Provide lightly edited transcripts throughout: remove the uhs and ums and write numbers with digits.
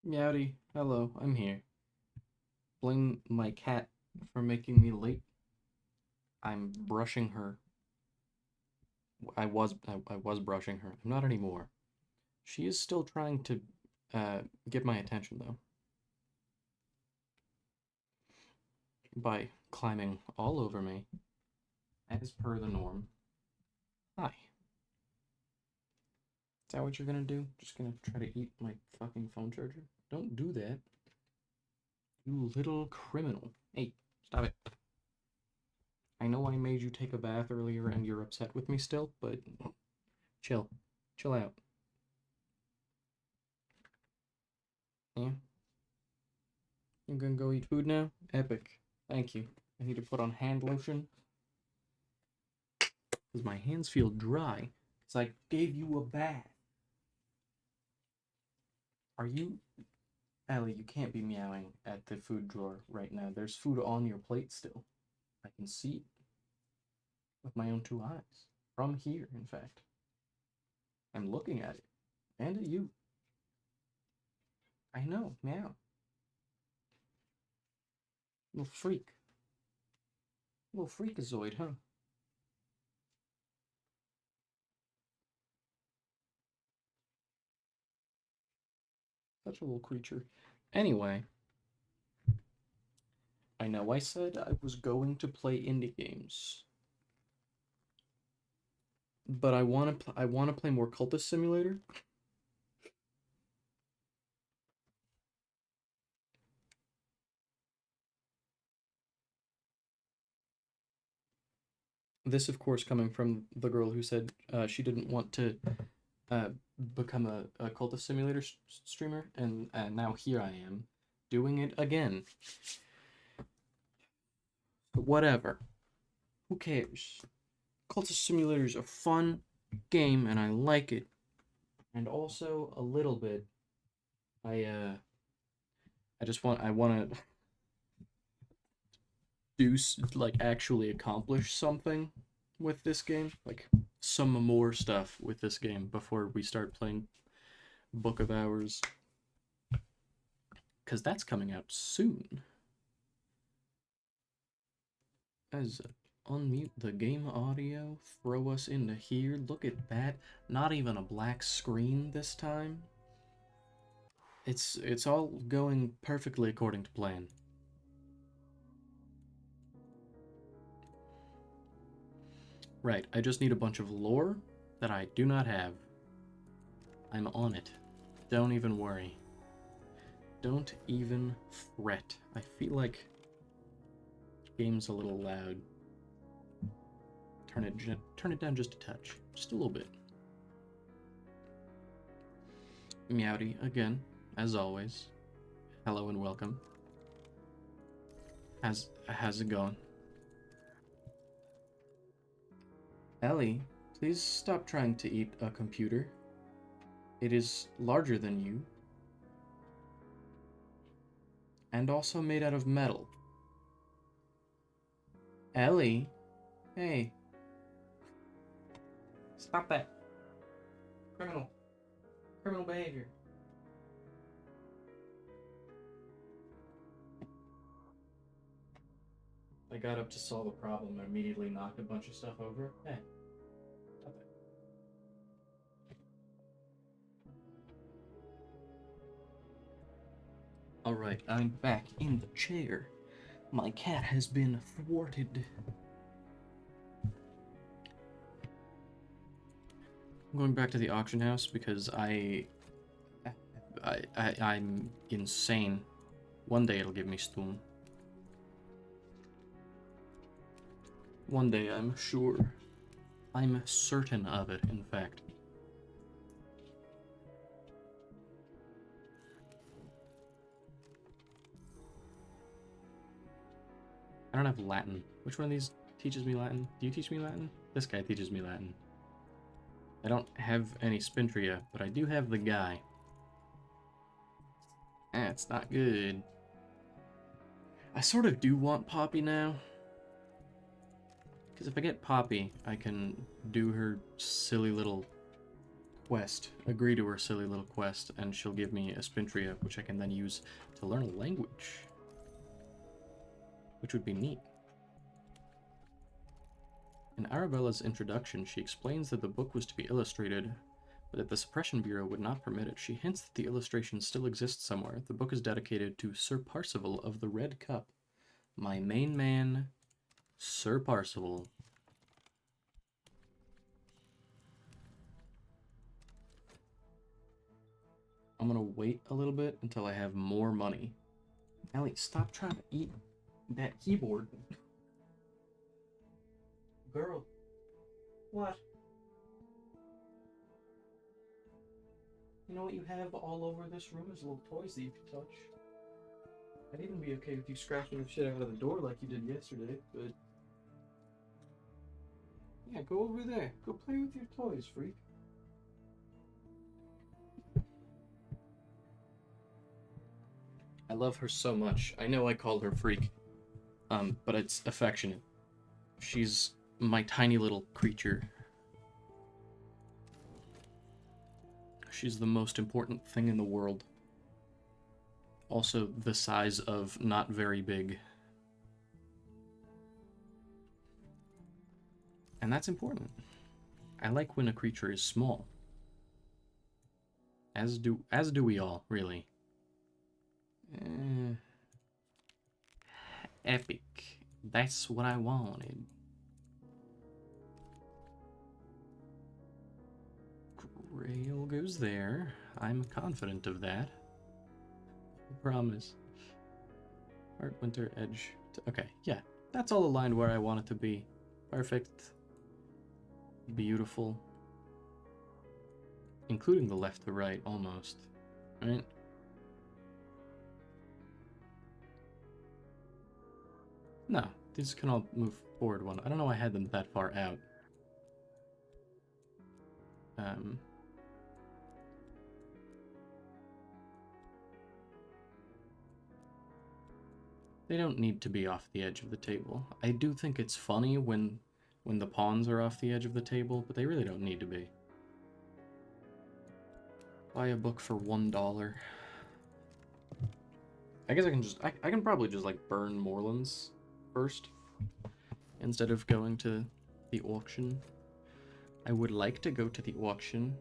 Meowdy, hello, I'm here. Blame my cat for making me late. I'm brushing her. I was brushing her. I'm not anymore. She is still trying to get my attention though by climbing all over me as per the norm. Hi. Is that what you're gonna do? Just gonna try to eat my fucking phone charger? Don't do that. You little criminal. Hey, stop it. I know I made you take a bath earlier and you're upset with me still, but chill. Chill out. Yeah? I'm gonna go eat food now? Epic. Thank you. I need to put on hand lotion because my hands feel dry. Because I gave you a bath. Are you. Ellie, you can't be meowing at the food drawer right now. There's food on your plate still. I can see it with my own two eyes. From here, in fact. I'm looking at it. And at you. I know, meow. Little freak. Little freakazoid, huh? Such a little creature. Anyway, I know I said I was going to play indie games, but I want to play more Cultist Simulator. This, of course, coming from the girl who said she didn't want to uh, become a Cultist Simulator streamer, and now here I am doing it again. But whatever. Who cares? Cultist Simulator is a fun game, and I like it. And also a little bit, I want to do like actually accomplish something with this game, like some more stuff with this game before we start playing Book of Hours, because that's coming out soon. As unmute the game audio, throw us into here. Look at that. Not even a black screen this time. It's all going perfectly according to plan. Right, I just need a bunch of lore that I do not have. I'm on it. Don't even worry. Don't even fret. I feel like the game's a little loud. Turn it down just a touch, just a little bit. Meowdy again, as always. Hello and welcome. How's it going? Ellie, please stop trying to eat a computer. It is larger than you, and also made out of metal. Ellie, hey, stop that. Criminal. Criminal behavior. I got up to solve a problem and immediately knocked a bunch of stuff over. Hey, stop it. Alright, I'm back in the chair. My cat has been thwarted. I'm going back to the auction house because I'm insane. One day it'll give me stoom. One day, I'm sure. I'm certain of it, in fact. I don't have Latin. Which one of these teaches me Latin? Do you teach me Latin? This guy teaches me Latin. I don't have any Spintria, but I do have the guy. That's not good. I sort of do want Poppy now. Because if I get Poppy, I can do her silly little quest, agree to her silly little quest, and she'll give me a Spintria, which I can then use to learn a language. Which would be neat. In Arabella's introduction, she explains that the book was to be illustrated, but that the Suppression Bureau would not permit it. She hints that the illustration still exists somewhere. The book is dedicated to Sir Parsival of the Red Cup. My main man, Sir Parsival. I'm gonna wait a little bit until I have more money. Allie, stop trying to eat that keyboard. Girl. What? You know what you have all over this room is little toys that you can touch. I'd even be okay with you scratching the shit out of the door like you did yesterday, but... Yeah, go over there. Go play with your toys, freak. I love her so much. I know I call her freak, but it's affectionate. She's my tiny little creature. She's the most important thing in the world. Also, the size of not very big. And that's important. I like when a creature is small. As do we all, really. Epic. That's what I wanted. Grail goes there. I'm confident of that. I promise. Heart, winter, edge. Okay, yeah. That's all aligned where I want it to be. Perfect. Beautiful. Including the left to right, almost. Right? No, these can all move forward one. I don't know why I had them that far out. They don't need to be off the edge of the table. I do think it's funny when the pawns are off the edge of the table, but they really don't need to be. Buy a book for $1. I guess I can just... I can probably just, like, burn Moorlands first, instead of going to the auction. I would like to go to the auction.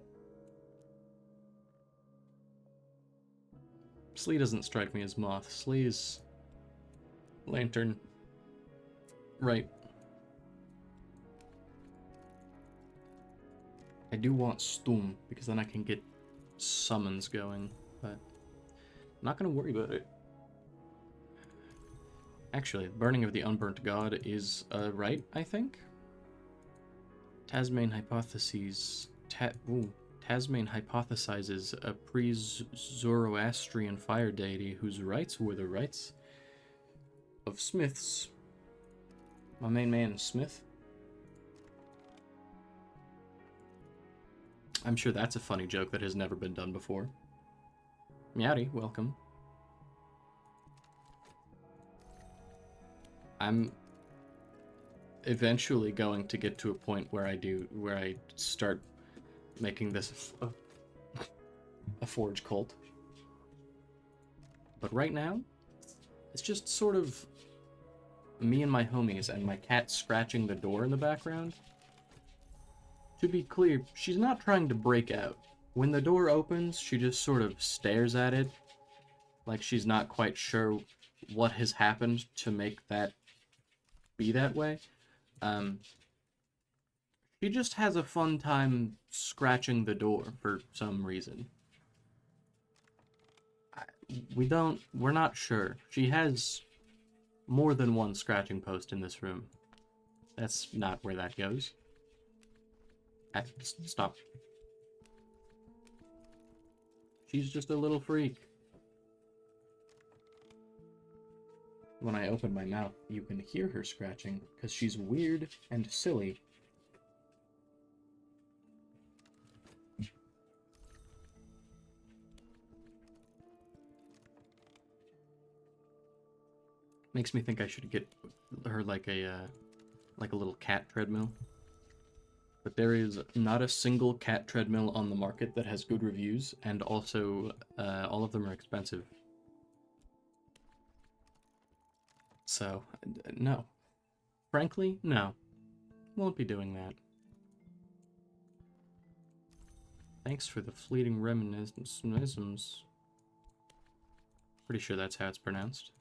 Slee doesn't strike me as moth. Slee is... lantern. Right. I do want Stum, because then I can get summons going, but I'm not going to worry about it. Actually, Burning of the Unburnt God is right, I think? Tasmane hypotheses... Tasmane hypothesizes a pre-Zoroastrian fire deity whose rites were the rites of smiths. My main man is Smith. I'm sure that's a funny joke that has never been done before. Meowdy, welcome. I'm eventually going to get to a point where I start making this a forge cult. But right now, it's just sort of me and my homies and my cat scratching the door in the background. To be clear, she's not trying to break out. When the door opens, she just sort of stares at it, like she's not quite sure what has happened to make that be that way. She just has a fun time scratching the door for some reason. We're not sure. She has more than one scratching post in this room. That's not where that goes. Stop. She's just a little freak. When I open my mouth, you can hear her scratching, because she's weird and silly. Makes me think I should get her like a little cat treadmill. but there is not a single cat treadmill on the market that has good reviews, and also all of them are expensive. So, no. Frankly, no. Won't be doing that. Thanks for the fleeting reminiscences. Pretty sure that's how it's pronounced.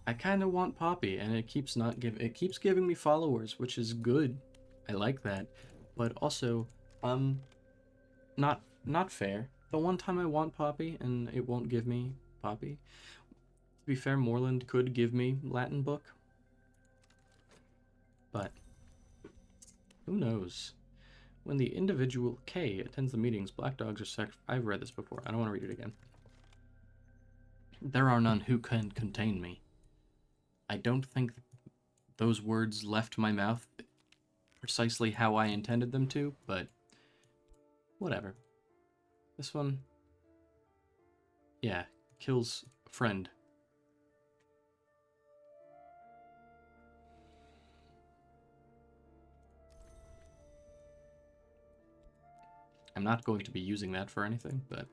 I kind of want Poppy, and it keeps giving me followers, which is good. I like that, but also, not fair. The one time I want Poppy and it won't give me Poppy. To be fair, Moreland could give me Latin book, but who knows? When the individual K attends the meetings, black dogs are I've read this before. I don't want to read it again. There are none who can contain me. I don't think those words left my mouth precisely how I intended them to, but whatever. This one, yeah, kills friend. I'm not going to be using that for anything, but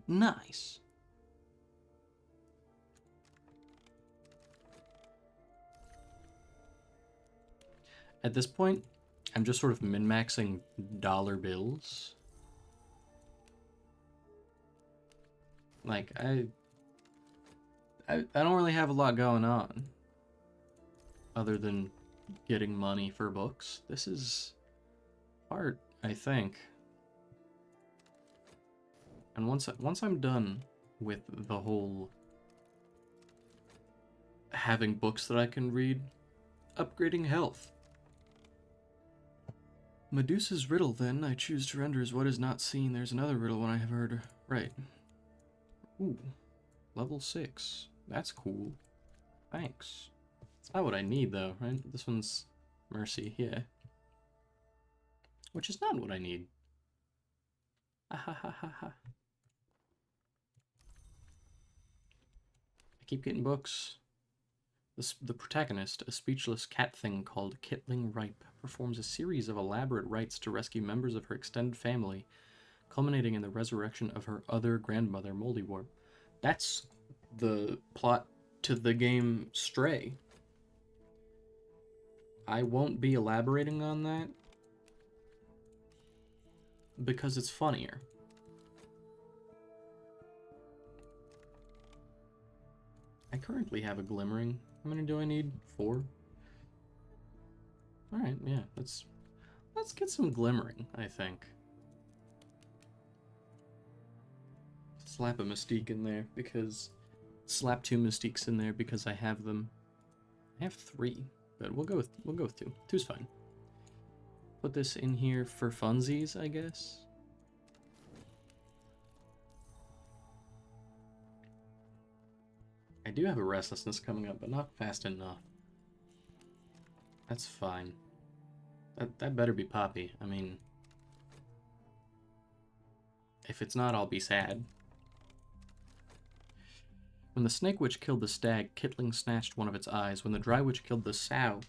nice. At this point, I'm just sort of min-maxing dollar bills. Like, I don't really have a lot going on other than getting money for books. This is art, I think. And once I'm done with the whole having books that I can read, upgrading health. Medusa's riddle, then, I choose to render as what is not seen. There's another riddle one I have heard. Right. Ooh. Level 6. That's cool. Thanks. It's not what I need, though, right? This one's Mercy, yeah. Which is not what I need. I keep getting books. The protagonist, a speechless cat thing called Kitling Ripe, performs a series of elaborate rites to rescue members of her extended family, culminating in the resurrection of her other grandmother, Moldywart. That's the plot to the game Stray. I won't be elaborating on that because it's funnier. I currently have a glimmering. How many do I need? 4? Alright, yeah, let's get some glimmering, I think. Slap a mystique in there because slap 2 mystiques in there because I have them. I have 3, but we'll go with 2. 2's fine. Put this in here for funsies, I guess. I do have a restlessness coming up, but not fast enough. That's fine. That better be Poppy. I mean, if it's not, I'll be sad. When the Snake Witch killed the stag, Kitling snatched one of its eyes. When the Dry Witch killed the sow,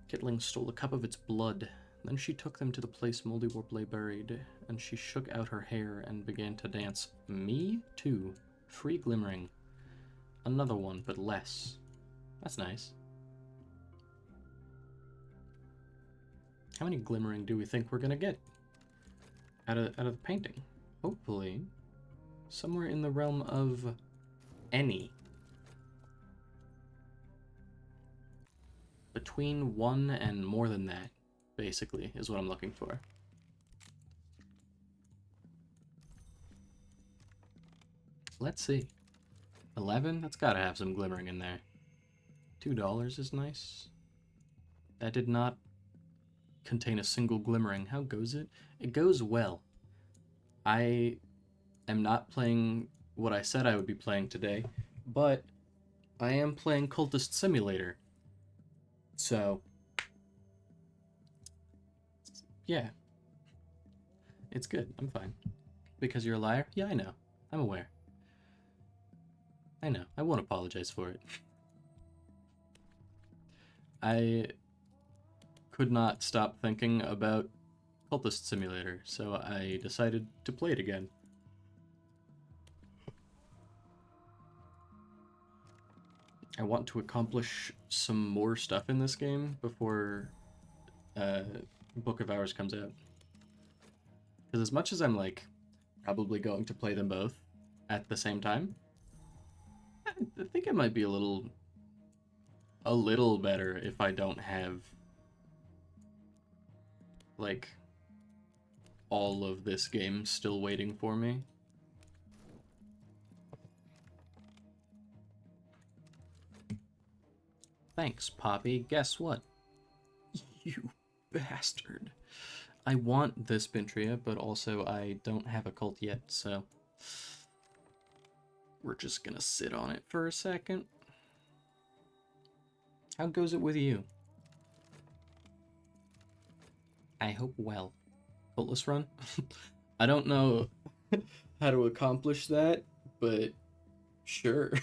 Kitling stole a cup of its blood. Then she took them to the place Moldywart lay buried, and she shook out her hair and began to dance. Me too. Free glimmering. Another one, but less. That's nice. How many glimmering do we think we're gonna get out of the painting? Hopefully, somewhere in the realm of any. Between 1 and more than that, basically, is what I'm looking for. Let's see. 11? That's gotta have some glimmering in there. $2 is nice. That did not contain a single glimmering. How goes it? It goes well. I am not playing what I said I would be playing today, but I am playing Cultist Simulator. So, yeah. It's good. I'm fine. Because you're a liar? Yeah, I know. I'm aware. I know. I won't apologize for it. I could not stop thinking about Cultist Simulator, so I decided to play it again. I want to accomplish some more stuff in this game before Book of Hours comes out. Because as much as I'm, like, probably going to play them both at the same time, I think it might be a little better if I don't have, like, all of this game still waiting for me. Thanks, Poppy. Guess what? You bastard. I want this Bintria, but also I don't have a cult yet, so we're just gonna sit on it for a second. How goes it with you? I hope well. Cultist run? I don't know how to accomplish that, but sure.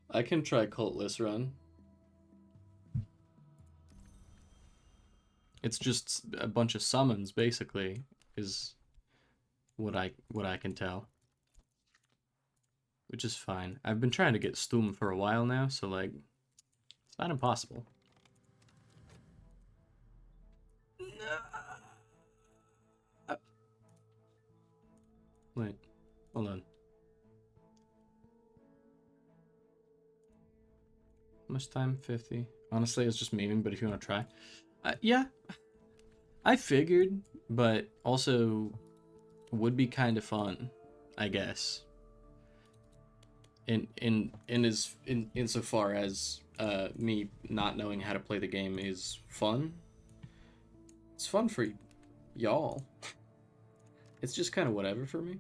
I can try Cultist run. It's just a bunch of summons, basically, is what I can tell. Which is fine. I've been trying to get Stum for a while now, so, like, it's not impossible. Wait, hold on. How much time? 50. Honestly, it's just memeing, but if you want to try. Yeah. I figured, but also would be kind of fun, I guess. Insofar as me not knowing how to play the game is fun. It's fun for y'all. It's just kind of whatever for me.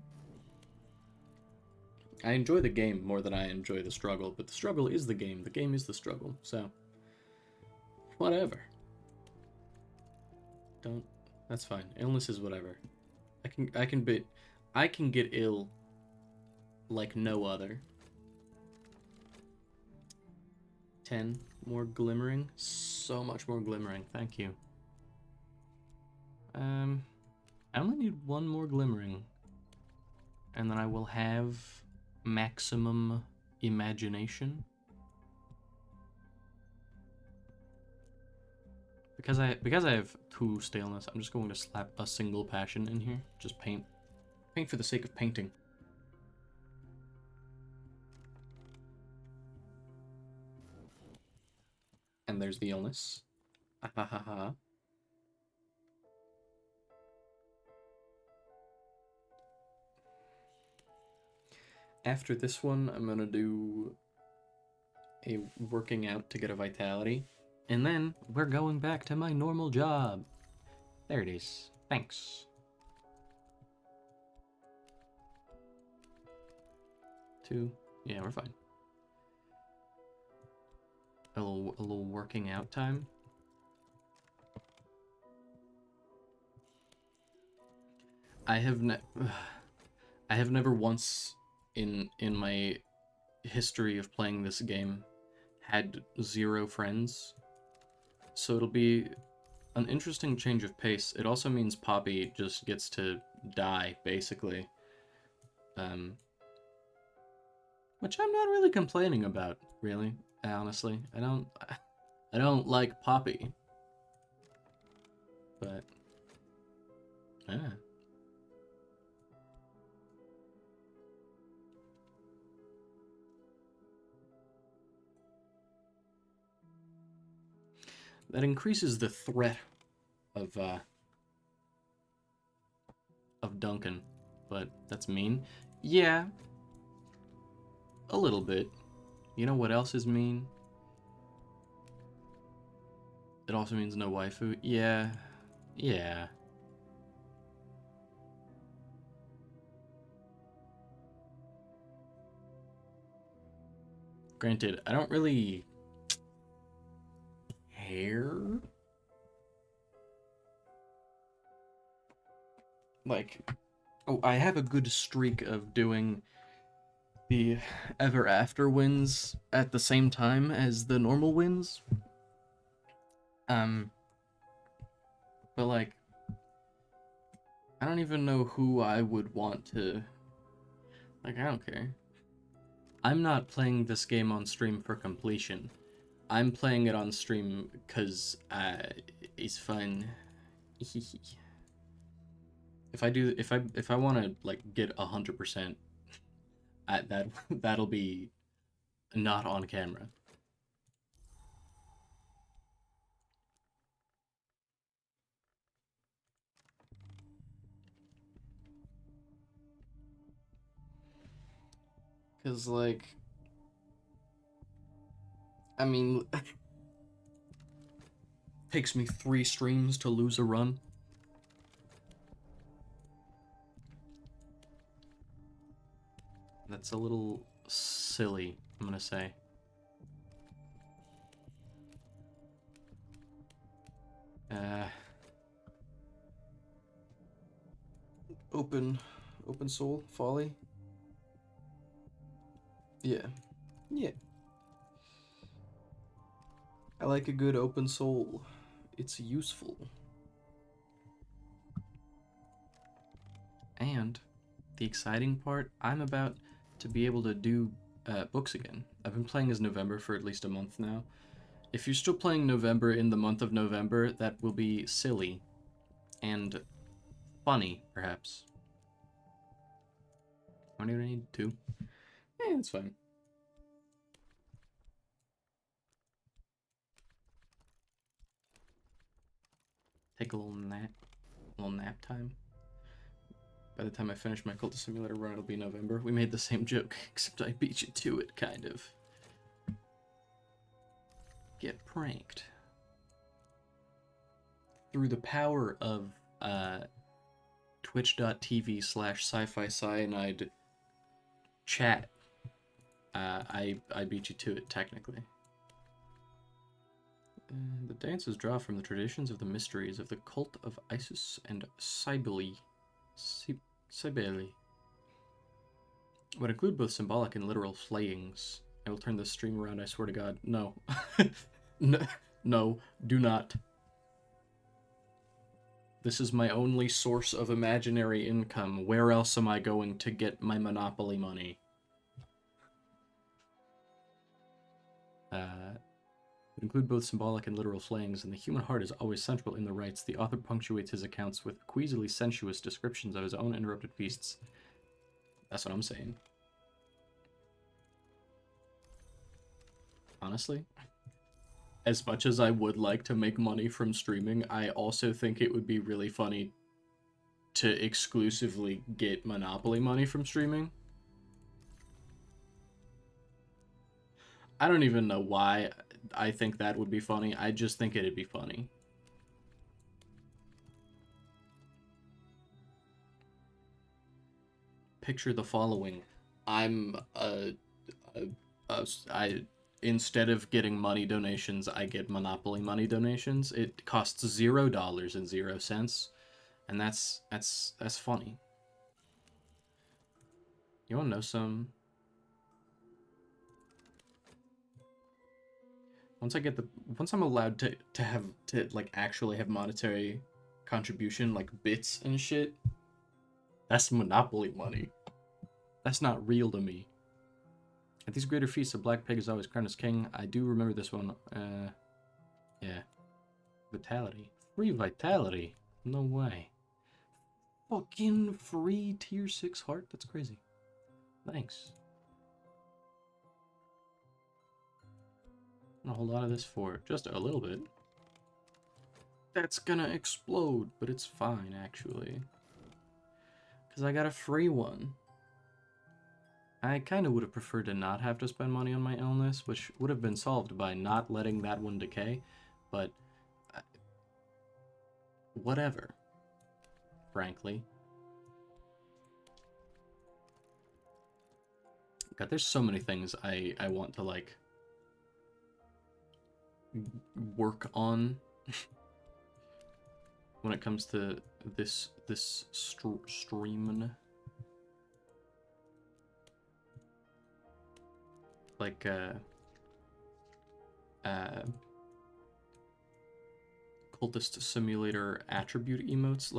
I enjoy the game more than I enjoy the struggle, but the struggle is the game. The game is the struggle, so whatever. Don't. That's fine. Illness is whatever. I can get ill like no other. 10 more glimmering. So much more glimmering. Thank you. I only need one more glimmering, and then I will have maximum imagination. Because I have 2 staleness, I'm just going to slap a single passion in here. Just paint. Paint for the sake of painting. And there's the illness. Ha ha ha ha. After this one, I'm gonna do a working out to get a vitality. And then we're going back to my normal job. There it is. Thanks. Two. Yeah, we're fine. A little working out time. I have never once in my history of playing this game had 0 friends. So it'll be an interesting change of pace. It also means Poppy just gets to die, basically. Which I'm not really complaining about, really, honestly. I don't like Poppy. But yeah. That increases the threat of Duncan, but that's mean. Yeah, a little bit. You know what else is mean? It also means no waifu. Yeah, yeah. Granted, I don't really care. Like, oh, I have a good streak of doing the ever after wins at the same time as the normal wins. But like, I don't even know who I would want to. Like, I don't care. I'm not playing this game on stream for completion. I'm playing it on stream because it's fun. If I want to like get 100% at that, that'll be not on camera. Cause like, I mean, takes me 3 streams to lose a run. That's a little silly, I'm gonna say. Open soul folly. Yeah. I like a good open soul. It's useful. And the exciting part, I'm about to be able to do books again. I've been playing as November for at least a month now. If you're still playing November in the month of November, that will be silly and funny, perhaps. How many do I need? 2? It's fine. Take a little nap time. By the time I finish my Cultist Simulator run, it'll be November. We made the same joke, except I beat you to it, kind of. Get pranked. Through the power of twitch.tv/sci-fi-cyanide chat, I beat you to it, technically. The dances draw from the traditions of the mysteries of the cult of Isis and Cybele. Would include both symbolic and literal slayings. I will turn this stream around, I swear to God. No. No, do not. This is my only source of imaginary income. Where else am I going to get my Monopoly money? Include both symbolic and literal slayings, and the human heart is always central in the rites. The author punctuates his accounts with queasily sensuous descriptions of his own interrupted feasts. That's what I'm saying. Honestly, as much as I would like to make money from streaming, I also think it would be really funny to exclusively get Monopoly money from streaming. I don't even know why I think that would be funny. I just think it'd be funny. Picture the following. Instead of getting money donations, I get Monopoly money donations. It costs $0.00, and that's funny. You wanna know some? Once I'm allowed to like actually have monetary contribution, like bits and shit, that's Monopoly money. That's not real to me. At these greater feasts, a black pig is always crowned as king. I do remember this one. Yeah. Vitality. Free vitality? No way. Fucking free tier 6 heart? That's crazy. Thanks. A whole lot of this for just a little bit. That's gonna explode, but it's fine, actually. Because I got a free one. I kind of would have preferred to not have to spend money on my illness, which would have been solved by not letting that one decay, but whatever, frankly. God, there's so many things I want to, like, work on when it comes to this stream. like Cultist simulator attribute emotes.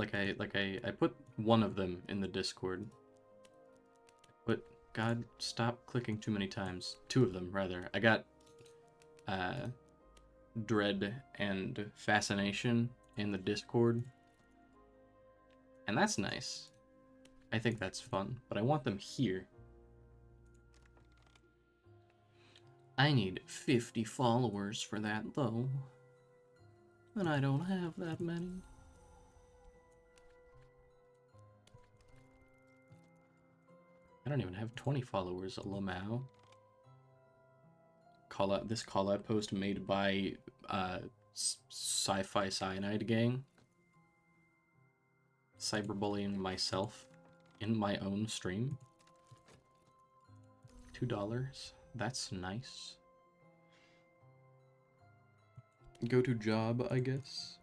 I put one of them in the Discord. But God, stop clicking too many times. Two of them, rather. I got Dread and Fascination in the Discord. And that's nice. I think that's fun, but I want them here. I need 50 followers for that, though. And I don't have that many. I don't even have 20 followers, Lamau. This call-out post made by Sci-Fi Cyanide Gang. Cyberbullying myself in my own stream. $2. That's nice. Go to job, I guess.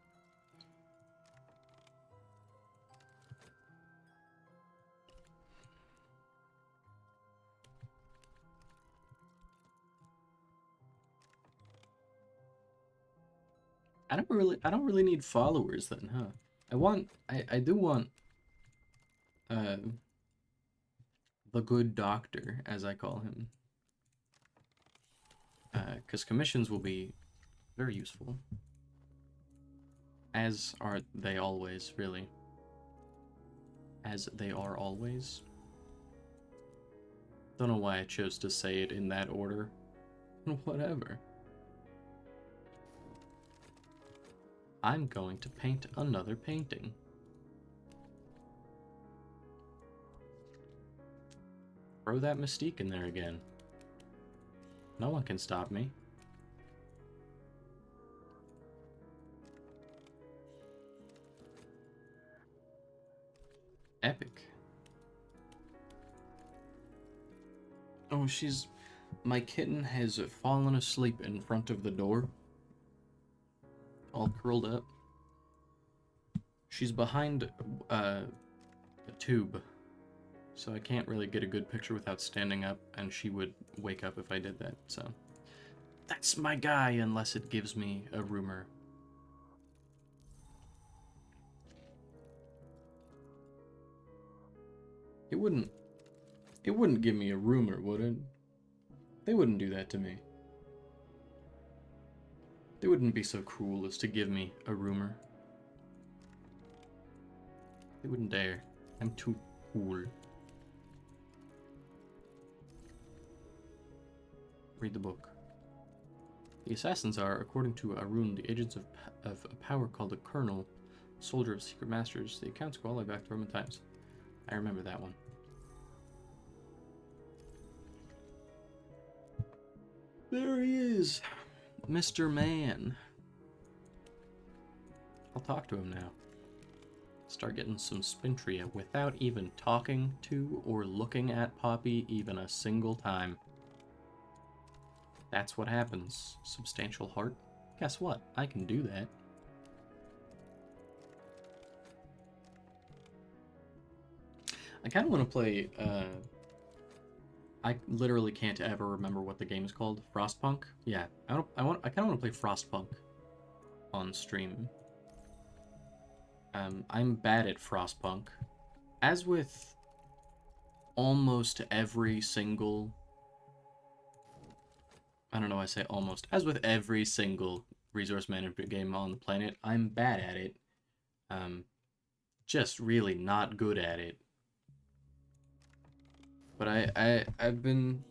I don't really need followers then, huh? I do want the good doctor, as I call him. Because commissions will be very useful. As are they always, really. As they are always. Don't know why I chose to say it in that order. Whatever. I'm going to paint another painting. Throw that mystique in there again. No one can stop me. Epic. Oh, my kitten has fallen asleep in front of the door. All curled up. She's behind a tube, so I can't really get a good picture without standing up, and she would wake up if I did that, so. That's my guy, unless it gives me a rumor. It wouldn't give me a rumor, would it? They wouldn't do that to me. They wouldn't be so cruel as to give me a rumor. They wouldn't dare. I'm too cool. Read the book. The assassins are, according to Arun, the agents of a power called the Colonel, soldier of secret masters. The accounts go all the way back to Roman times. I remember that one. There he is, Mr. Man. I'll talk to him now. Start getting some Spintria without even talking to or looking at Poppy even a single time. That's what happens. Substantial heart. Guess what? I can do that. I kind of want to play, I literally can't ever remember what the game is called. Frostpunk? Yeah, I kind of want to play Frostpunk on stream. I'm bad at Frostpunk. As with almost every single... I don't know why I say almost. As with every single resource management game on the planet, I'm bad at it. Just really not good at it. But I've been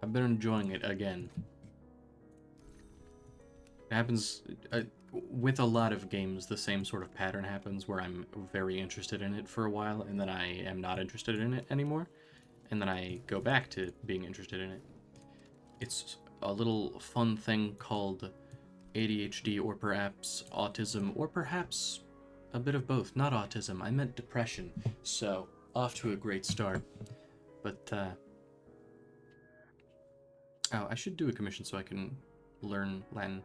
enjoying it again. It happens with a lot of games. The same sort of pattern happens where I'm very interested in it for a while, and then I am not interested in it anymore, and then I go back to being interested in it. It's a little fun thing called ADHD, or perhaps autism, or perhaps a bit of both. Not autism, I meant depression. So, off to a great start. But, oh, I should do a commission so I can learn Latin.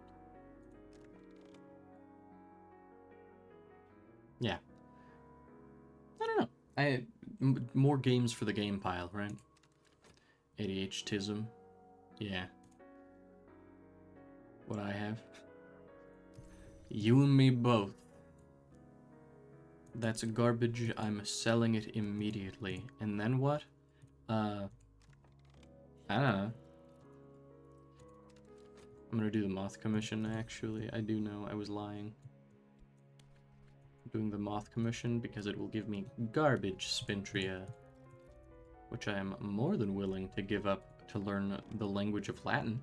Yeah. I don't know. More games for the game pile, right? ADHDism. Yeah. What I have. You and me both. That's garbage. I'm selling it immediately. And then what? I don't know. I'm gonna do the moth commission, actually. I do know I was lying. I'm doing the moth commission because it will give me garbage Spintria, which I am more than willing to give up to learn the language of Latin.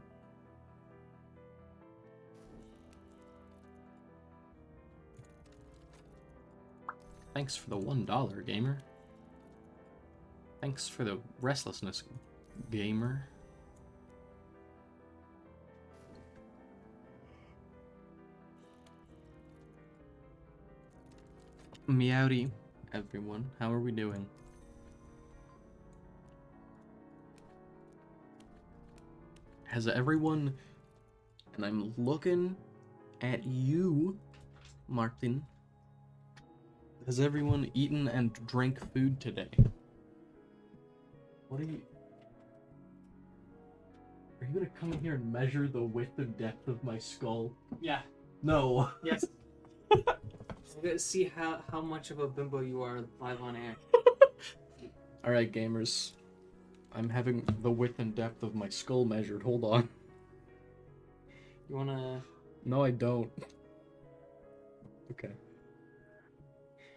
Thanks for the $1, gamer. Thanks for the restlessness, gamer. Meowdy, everyone. How are we doing? Has everyone... And I'm looking at you, Martin. Has everyone eaten and drank food today? What are you... Are you gonna come in here and measure the width and depth of my skull? Yeah. No. Yes. I'm gonna see how much of a bimbo you are live on air. Alright, gamers. I'm having the width and depth of my skull measured. Hold on. You wanna... No, I don't. Okay.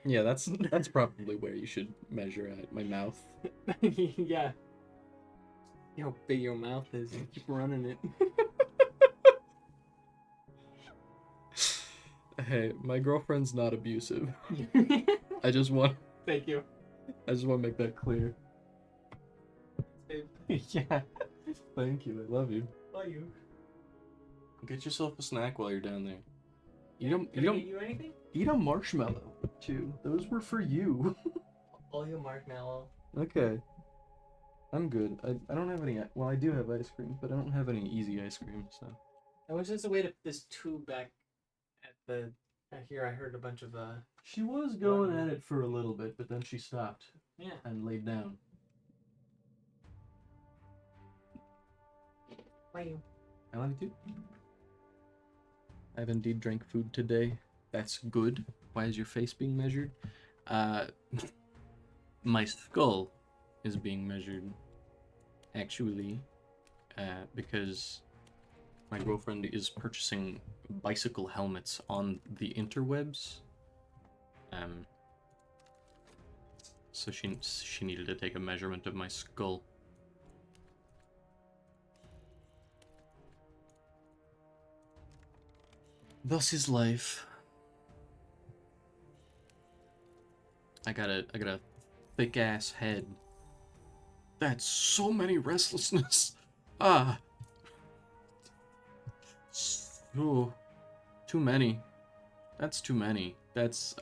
Yeah, that's probably where you should measure at, my mouth. Yeah. You know how big your mouth is. You keep running it. Hey, my girlfriend's not abusive. I just want Thank you. to make that clear. Yeah. Thank you. I love you. Love you. Get yourself a snack while you're down there. Can I get you anything? Eat a marshmallow too. Those were for you. All you marshmallow. Okay. I'm good. I don't have any. Well, I do have ice cream, but I don't have any easy ice cream. So. I wish there's a way to put this tube back at the... Here I heard a bunch of She was going at it for a little bit, but then she stopped. Yeah. And laid down. Why you? I love you too. I've indeed drank food today. That's good. Why is your face being measured? My skull is being measured, actually, because my girlfriend is purchasing bicycle helmets on the interwebs. So she needed to take a measurement of my skull. Thus is life. I got a thick ass head. That's so many restlessness. So too many. That's too many. That's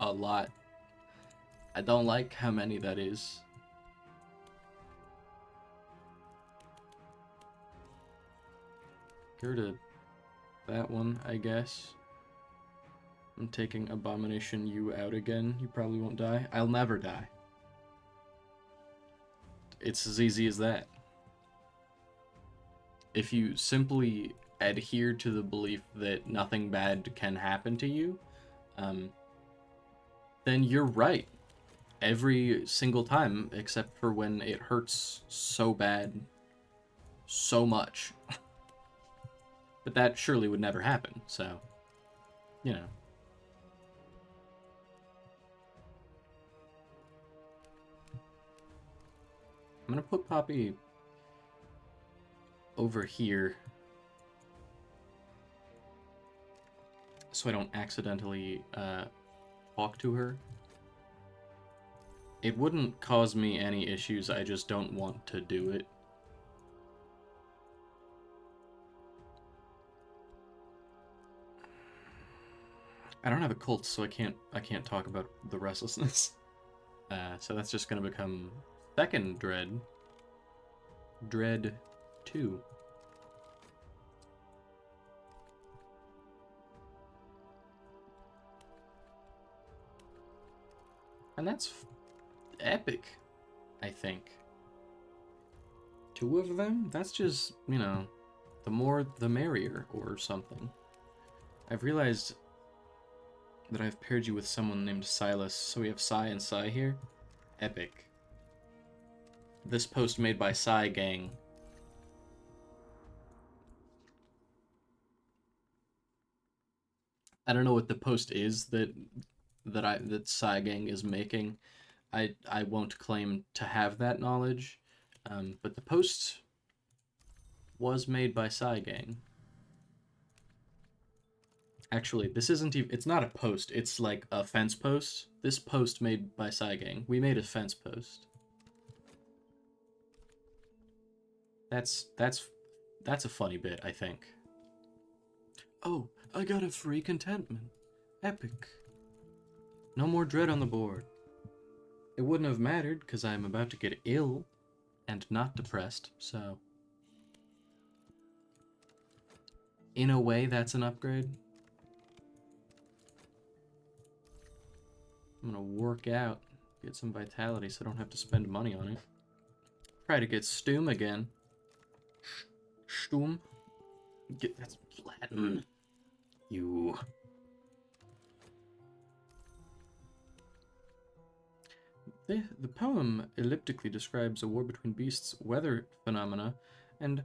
a lot. I don't like how many that is. Get rid of that one, I guess. I'm taking Abomination you out again. You probably won't die. I'll never die. It's as easy as that. If you simply adhere to the belief that nothing bad can happen to you, then you're right. Every single time, except for when it hurts so bad, so much. But that surely would never happen, so, you know. I'm gonna put Poppy over here so I don't accidentally talk to her. It wouldn't cause me any issues, I just don't want to do it. I don't have a cult, so I can't talk about the restlessness. So that's just gonna become second dread. Dread 2. And that's epic, I think. 2 of them? That's just, you know, the more the merrier or something. I've realized that I've paired you with someone named Silas, so we have Sci and Sci here. Epic. This post made by Sci Gang. I don't know what the post is that Sci Gang is making. I won't claim to have that knowledge, but the post was made by Sci Gang. Actually, this isn't even, it's not a post, it's like a fence post. This post made by Sci Gang. We made a fence post. That's a funny bit, I think. Oh, I got a free contentment. Epic. No more dread on the board. It wouldn't have mattered, because I'm about to get ill and not depressed, so... In a way, that's an upgrade. I'm gonna work out, get some vitality so I don't have to spend money on it. Try to get Stum again. Stum? That's Latin. You... The poem elliptically describes a war between beasts, weather phenomena, and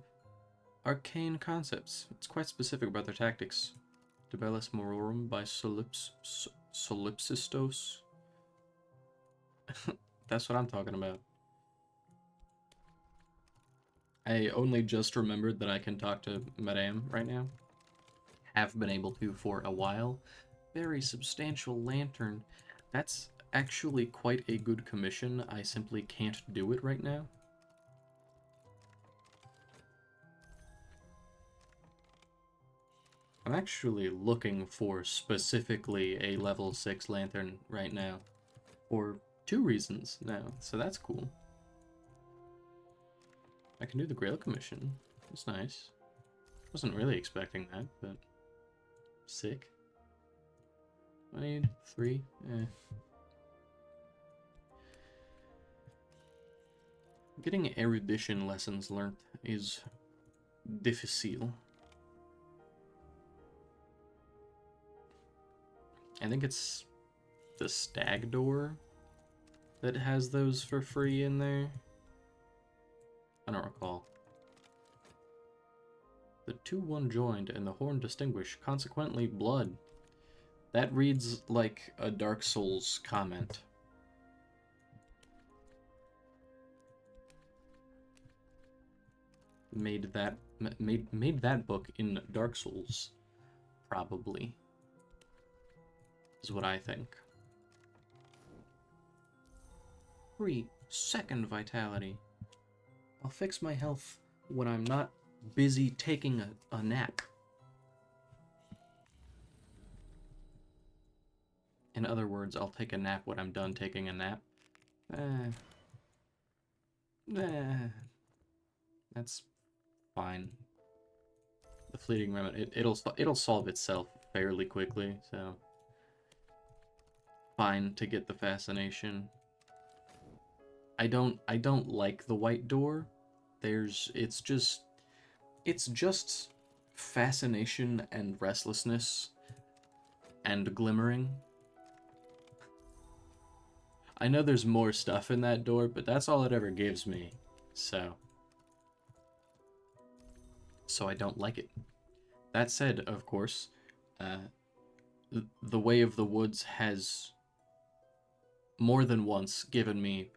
arcane concepts. It's quite specific about their tactics. De Bellis Mororum by Solipsistos. That's what I'm talking about. I only just remembered that I can talk to Madame right now. Have been able to for a while. Very substantial lantern. That's actually quite a good commission. I simply can't do it right now. I'm actually looking for specifically a level 6 lantern right now. For 2 reasons now, so that's cool. I can do the Grail commission. That's nice. Wasn't really expecting that, but sick. I need 3. Getting erudition lessons learned is difficile. I think it's the Stag Door that has those for free in there. I don't recall. The 2-1 joined and the horn distinguish, consequently blood. That reads like a Dark Souls comment. Made that book in Dark Souls, probably, is what I think. 3 second vitality. I'll fix my health when I'm not busy taking a nap. In other words, I'll take a nap when I'm done taking a nap. That's fine. The fleeting remnant, it'll solve itself fairly quickly, so fine to get the fascination. I don't like the white door. It's just fascination and restlessness and glimmering. I know there's more stuff in that door, but that's all it ever gives me. So I don't like it. That said, of course, the Way of the Woods has more than once given me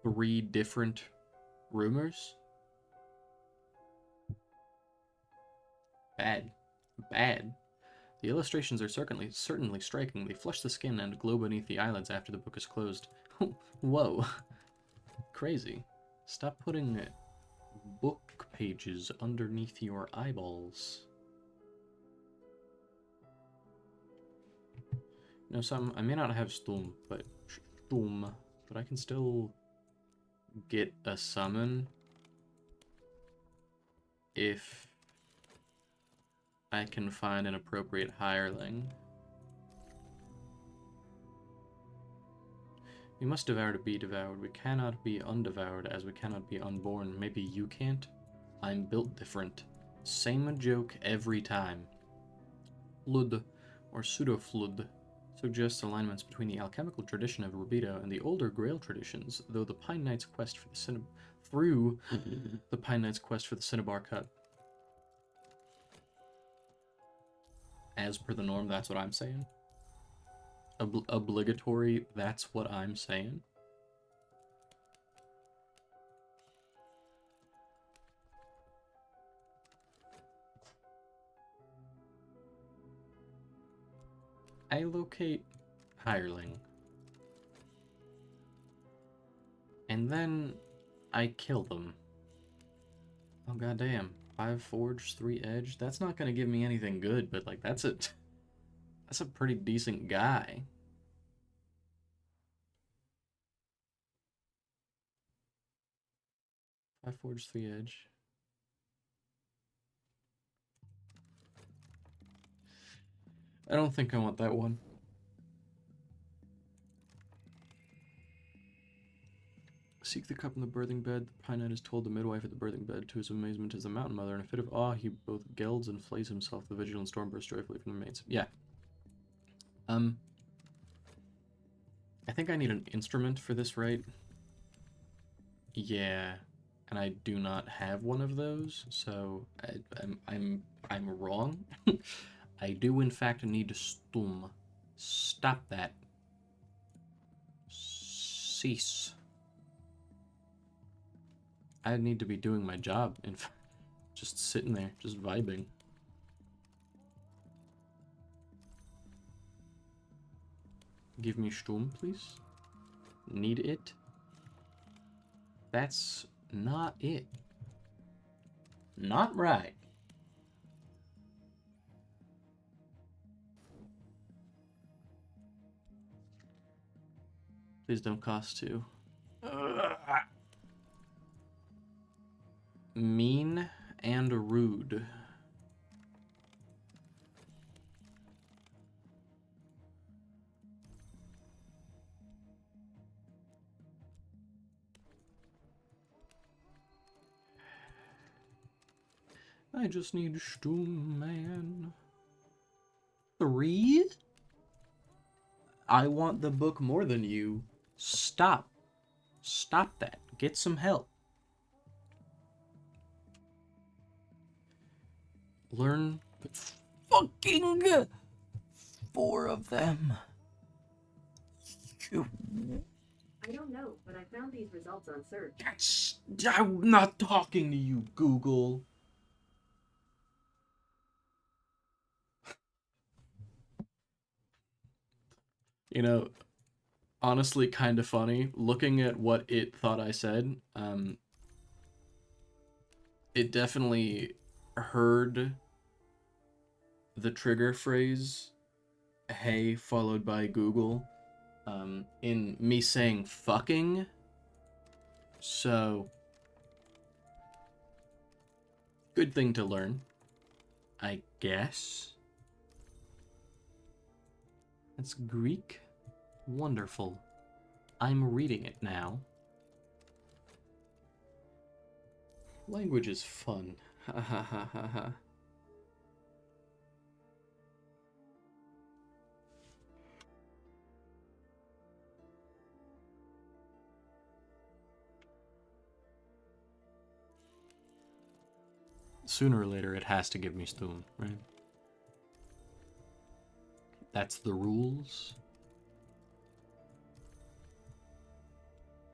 3 different rumors. Bad. The illustrations are certainly striking. They flush the skin and glow beneath the eyelids after the book is closed. Whoa. Crazy. Stop putting book pages underneath your eyeballs. You know, I may not have Stum, but I can still get a summon if I can find an appropriate hireling. We must devour to be devoured. We cannot be undevoured, as we cannot be unborn. Maybe you can't? I'm built different. Same joke every time. Flood, or pseudo-flood, suggests alignments between the alchemical tradition of Rubido and the older Grail traditions, though the Pine Knight's quest for the Cinnabar Cut. As per the norm, that's what I'm saying. Obligatory, that's what I'm saying. I locate hireling. And then I kill them. Oh goddamn. 5 forge, 3 edge. That's not gonna give me anything good, but like that's a pretty decent guy. Five forge, 3 edge. I don't think I want that one. Seek the cup in the birthing bed. The Pine Knight is told the midwife at the birthing bed. To his amazement is the Mountain Mother. In a fit of awe, he both gelds and flays himself. The vigilant storm bursts joyfully from the mains. Yeah. I think I need an instrument for this, right? Yeah. And I do not have one of those, so I'm wrong. I do in fact need to stum. Stop that. Cease. I need to be doing my job, in fact. Just sitting there, just vibing. Give me Sturm, please. Need it. That's not it. Not right. Please don't cost 2. Mean and rude. I just need Sturm, man. 3? I want the book more than you. Stop. Stop that. Get some help. Learn fucking 4 of them. I don't know, but I found these results on search. I'm not talking to you, Google. You know, honestly kind of funny. Looking at what it thought I said, it definitely heard the trigger phrase, hey, followed by Google, in me saying fucking. So, good thing to learn, I guess. That's Greek? Wonderful. I'm reading it now. Language is fun. Ha ha ha ha ha. Sooner or later, it has to give me Stum, right? That's the rules.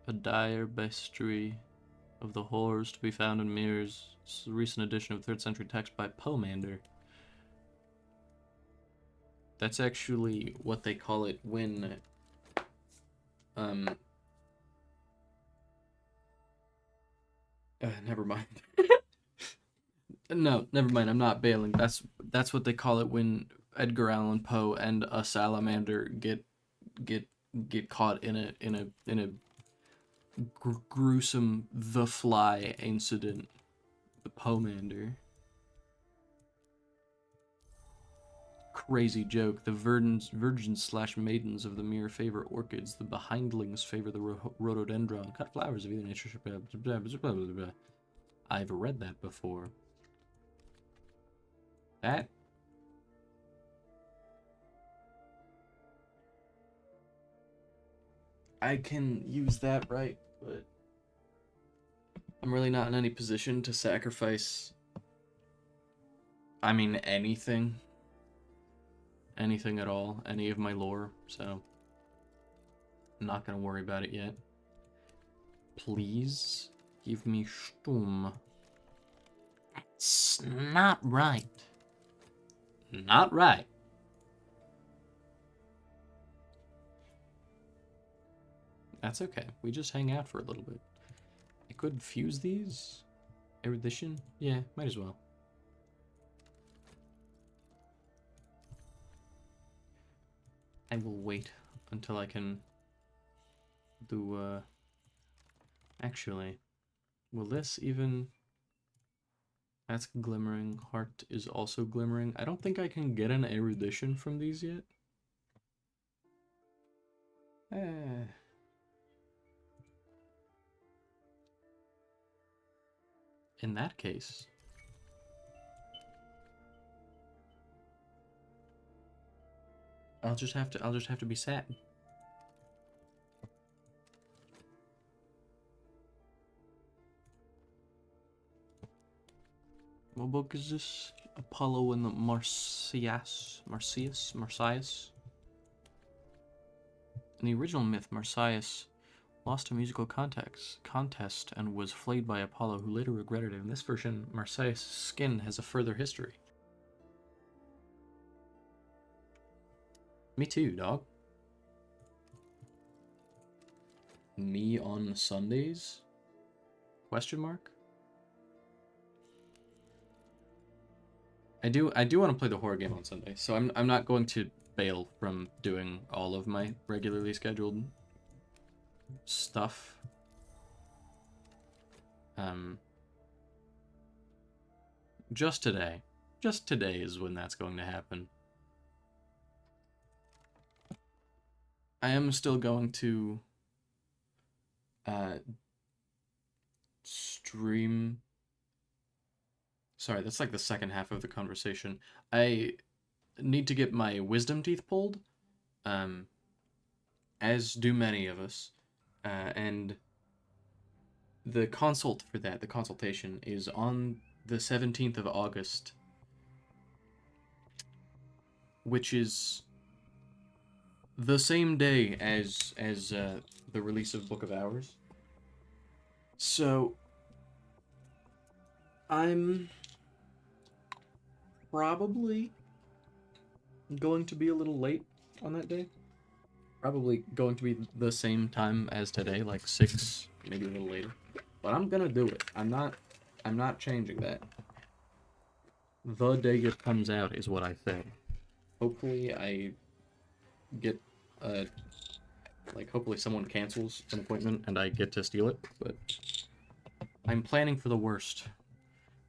A dire bestiary of the horrors to be found in mirrors. It's a recent edition of 3rd century text by Pomander. That's actually what they call it when never mind. No, never mind. I'm not bailing. That's what they call it when Edgar Allan Poe and a salamander get caught in a gruesome The Fly incident. The Pomander. crazy joke. The virgins slash maidens of the mirror favor orchids. The behindlings favor the rhododendron. Cut flowers of either nature. Blah, blah, blah, blah, blah, blah. I've read that before. That? I can use that, right? But I'm really not in any position to sacrifice, I mean, anything. Anything at all. Any of my lore, so I'm not gonna worry about it yet. Please give me Sturm. That's not right. Not right. That's okay. We just hang out for a little bit. I could fuse these. Erudition? Yeah, might as well. I will wait until I can do, actually, will this even... That's glimmering. Heart is also glimmering. I don't think I can get an erudition from these yet. In that case... I'll just have to be sad. What book is this? Apollo and the Marsyas? In the original myth, Marsyas lost a musical contest and was flayed by Apollo, who later regretted it. In this version, Marsyas' skin has a further history. Me too, dog. Me on Sundays? Question mark? I do want to play the horror game on Sunday, so I'm not going to bail from doing all of my regularly scheduled stuff. Just today. Just today is when that's going to happen. I am still going to stream. Sorry, that's like the second half of the conversation. I need to get my wisdom teeth pulled, as do many of us, and the consult for that, the consultation, is on the 17th of August, which is the same day as the release of Book of Hours. So I'm probably going to be a little late on that day. Probably going to be the same time as today, like 6, maybe a little later. But I'm gonna do it. I'm not changing that. The day it comes out is what I say. Hopefully I get hopefully someone cancels an appointment and I get to steal it, but I'm planning for the worst.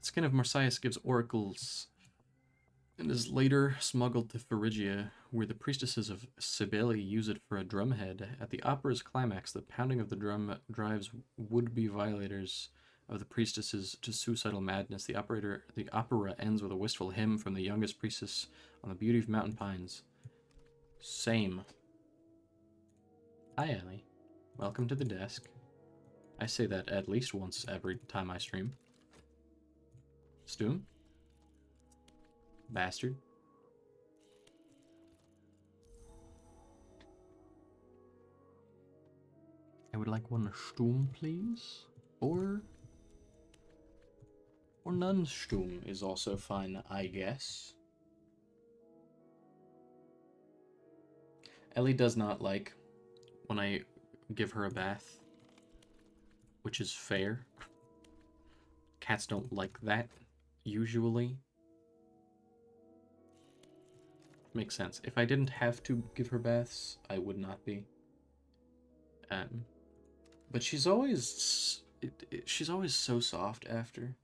Skin of Marsyas gives oracles and is later smuggled to Phrygia, where the priestesses of Cybele use it for a drumhead. At the opera's climax, the pounding of the drum drives would-be violators of the priestesses to suicidal madness. The opera ends with a wistful hymn from the youngest priestess on the beauty of mountain pines. Same. Hi, Ellie. Welcome to the desk. I say that at least once every time I stream. Stoom? Bastard. I would like one Sturm, please. Or none Sturm is also fine, I guess. Ellie does not like when I give her a bath, which is fair. Cats don't like that, usually. Makes sense. If I didn't have to give her baths, I would not be. But she's always so soft after.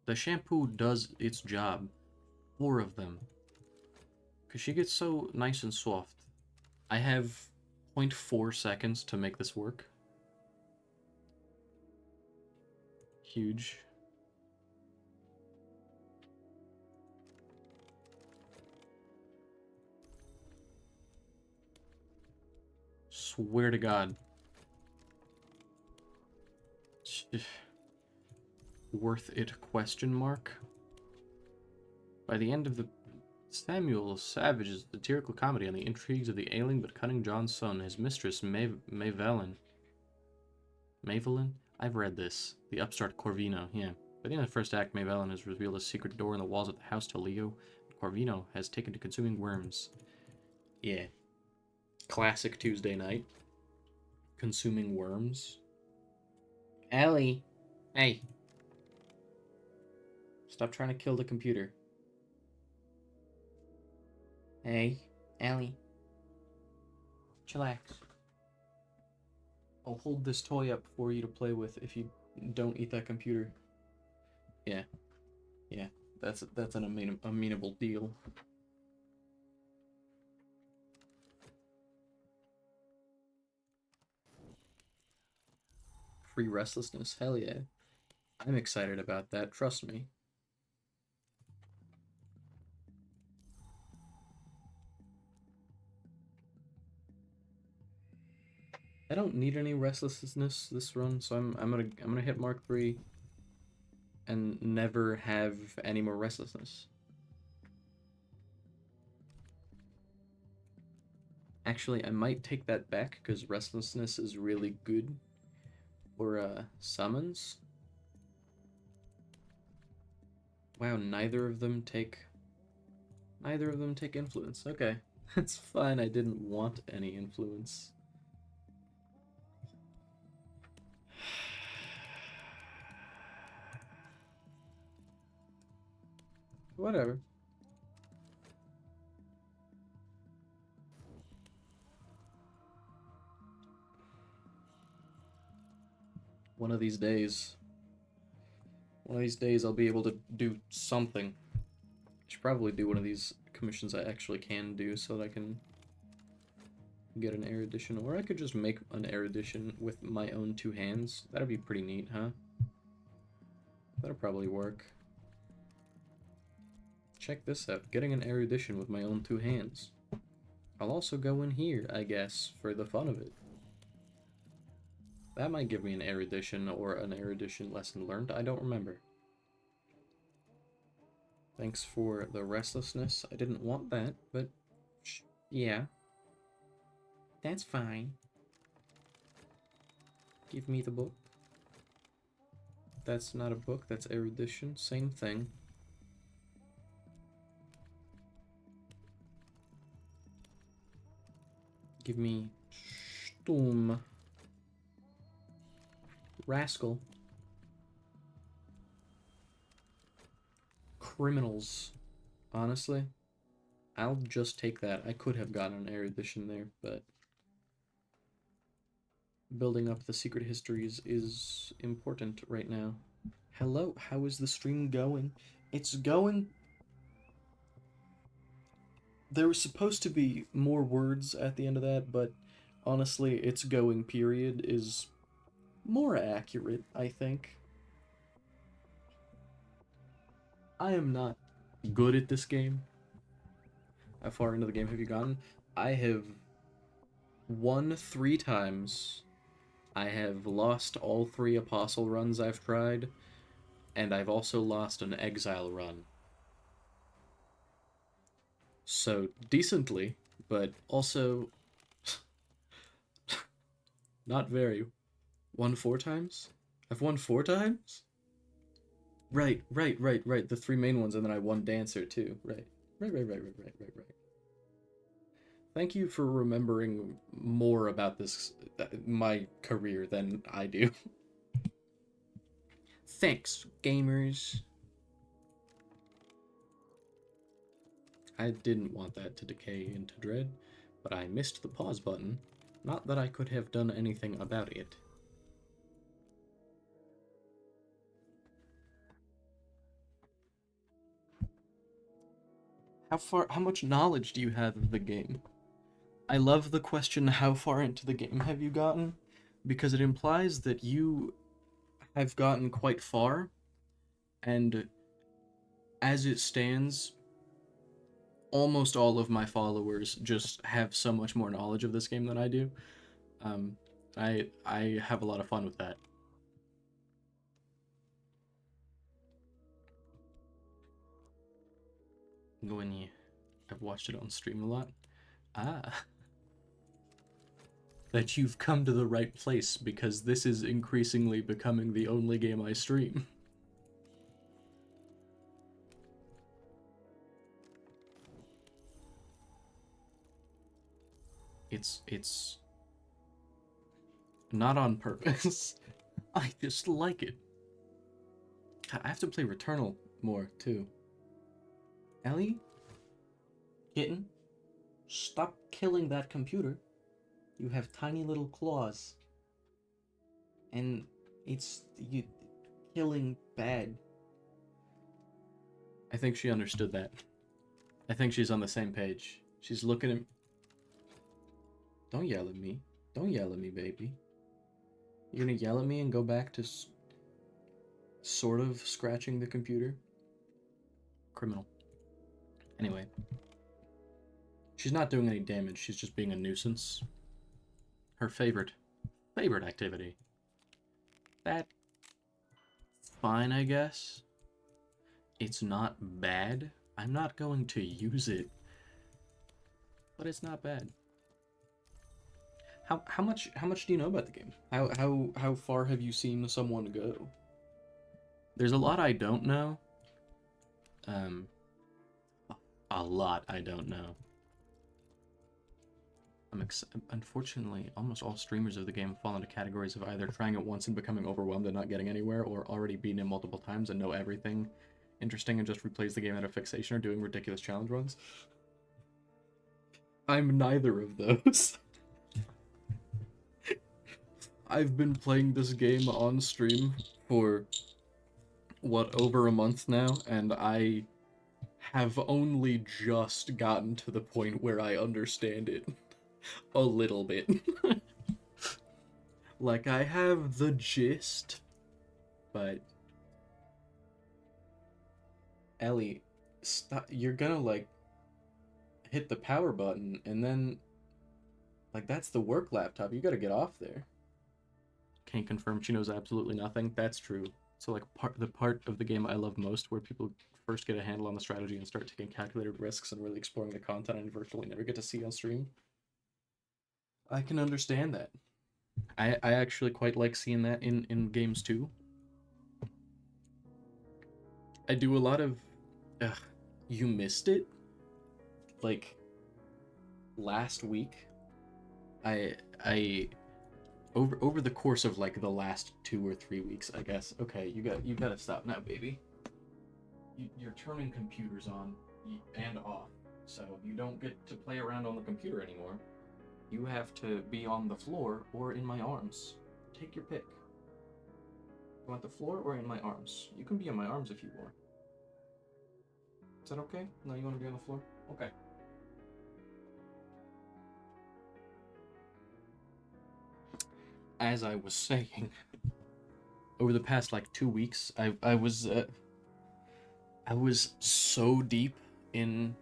The shampoo does its job. 4 of them. Because she gets so nice and soft. I have 0.4 seconds to make this work. Huge. Swear to God. Worth it, question mark? By the end of the Samuel Savage's satirical comedy on the intrigues of the ailing but cunning John's son, his mistress, Mavelin. Mavelin? I've read this. The upstart Corvino, yeah. By the end of the first act, Mavelin has revealed a secret door in the walls of the house to Leo. Corvino has taken to consuming worms. Yeah. Classic Tuesday night. Consuming worms. Ellie! Hey! Stop trying to kill the computer. Hey, Ellie. Chillax. I'll hold this toy up for you to play with if you don't eat that computer. Yeah. Yeah, that's an amenable deal. Free restlessness, hell yeah. I'm excited about that, trust me. I don't need any restlessness this run, so I'm gonna hit Mark 3 and never have any more restlessness. Actually, I might take that back because restlessness is really good for summons. Wow, neither of them take influence. Okay. That's fine. I didn't want any influence. Whatever. One of these days I'll be able to do something. I should probably do one of these commissions I actually can do so that I can get an erudition, or I could just make an erudition with my own two hands. That'd be pretty neat, huh? That'll probably work. Check this out, getting an erudition with my own two hands. I'll also go in here, I guess, for the fun of it. That might give me an erudition or an erudition lesson learned, I don't remember. Thanks for the restlessness. I didn't want that, but yeah. That's fine. Give me the book. That's not a book, that's erudition. Same thing. Give me Sturm. Rascal. Criminals. Honestly, I'll just take that. I could have gotten an erudition there, but building up the secret histories is important right now. Hello, how is the stream going? It's going... There was supposed to be more words at the end of that, but honestly, it's going period is more accurate, I think. I am not good at this game. How far into the game have you gotten? I have won 3 times. I have lost all 3 apostle runs I've tried, and I've also lost an exile run. So, decently, but also not very. Won 4 times? I've won 4 times? Right. The 3 main ones, and then I won Dancer too. Right. Thank you for remembering more about this, my career, than I do. Thanks, gamers. I didn't want that to decay into dread, but I missed the pause button. Not that I could have done anything about it. How much knowledge do you have of the game? I love the question, how far into the game have you gotten? Because it implies that you have gotten quite far, and as it stands, almost all of my followers just have so much more knowledge of this game than I do. I have a lot of fun with that. I've watched it on stream a lot. Ah. That you've come to the right place, because this is increasingly becoming the only game I stream. It's not on purpose. I just like it. I have to play Returnal more, too. Ellie? Kitten? Stop killing that computer. You have tiny little claws. And it's you killing bad. I think she understood that. I think she's on the same page. She's looking at... Don't yell at me. Don't yell at me, baby. You're gonna yell at me and go back to sort of scratching the computer? Criminal. Anyway. She's not doing any damage, she's just being a nuisance. Her favorite activity. That's fine, I guess. It's not bad. I'm not going to use it, but it's not bad. How much do you know about the game? How far have you seen someone go? There's a lot I don't know. A lot I don't know. Unfortunately, almost all streamers of the game fall into categories of either trying it once and becoming overwhelmed and not getting anywhere, or already beaten it multiple times and know everything interesting and just replays the game out of fixation, or doing ridiculous challenge runs. I'm neither of those. I've been playing this game on stream for, what, over a month now, and I have only just gotten to the point where I understand it. A little bit. Like, I have the gist, but... Ellie, stop. You're gonna, like, hit the power button, and then... Like, that's the work laptop. You gotta get off there. Can't confirm she knows absolutely nothing. That's true. So, like, the part of the game I love most, where people first get a handle on the strategy and start taking calculated risks and really exploring the content and virtually never get to see on stream. I can understand that. I actually quite like seeing that in games too. I do a lot of... you missed it? Like, last week, over the course of, like, the last 2 or 3 weeks, I guess. Okay, you gotta stop now, baby. You're turning computers on and off, so you don't get to play around on the computer anymore. You have to be on the floor or in my arms. Take your pick. You want the floor or in my arms? You can be in my arms if you want. Is that okay? No, you want to be on the floor? Okay. As I was saying, over the past, like, 2 weeks, I was so deep in...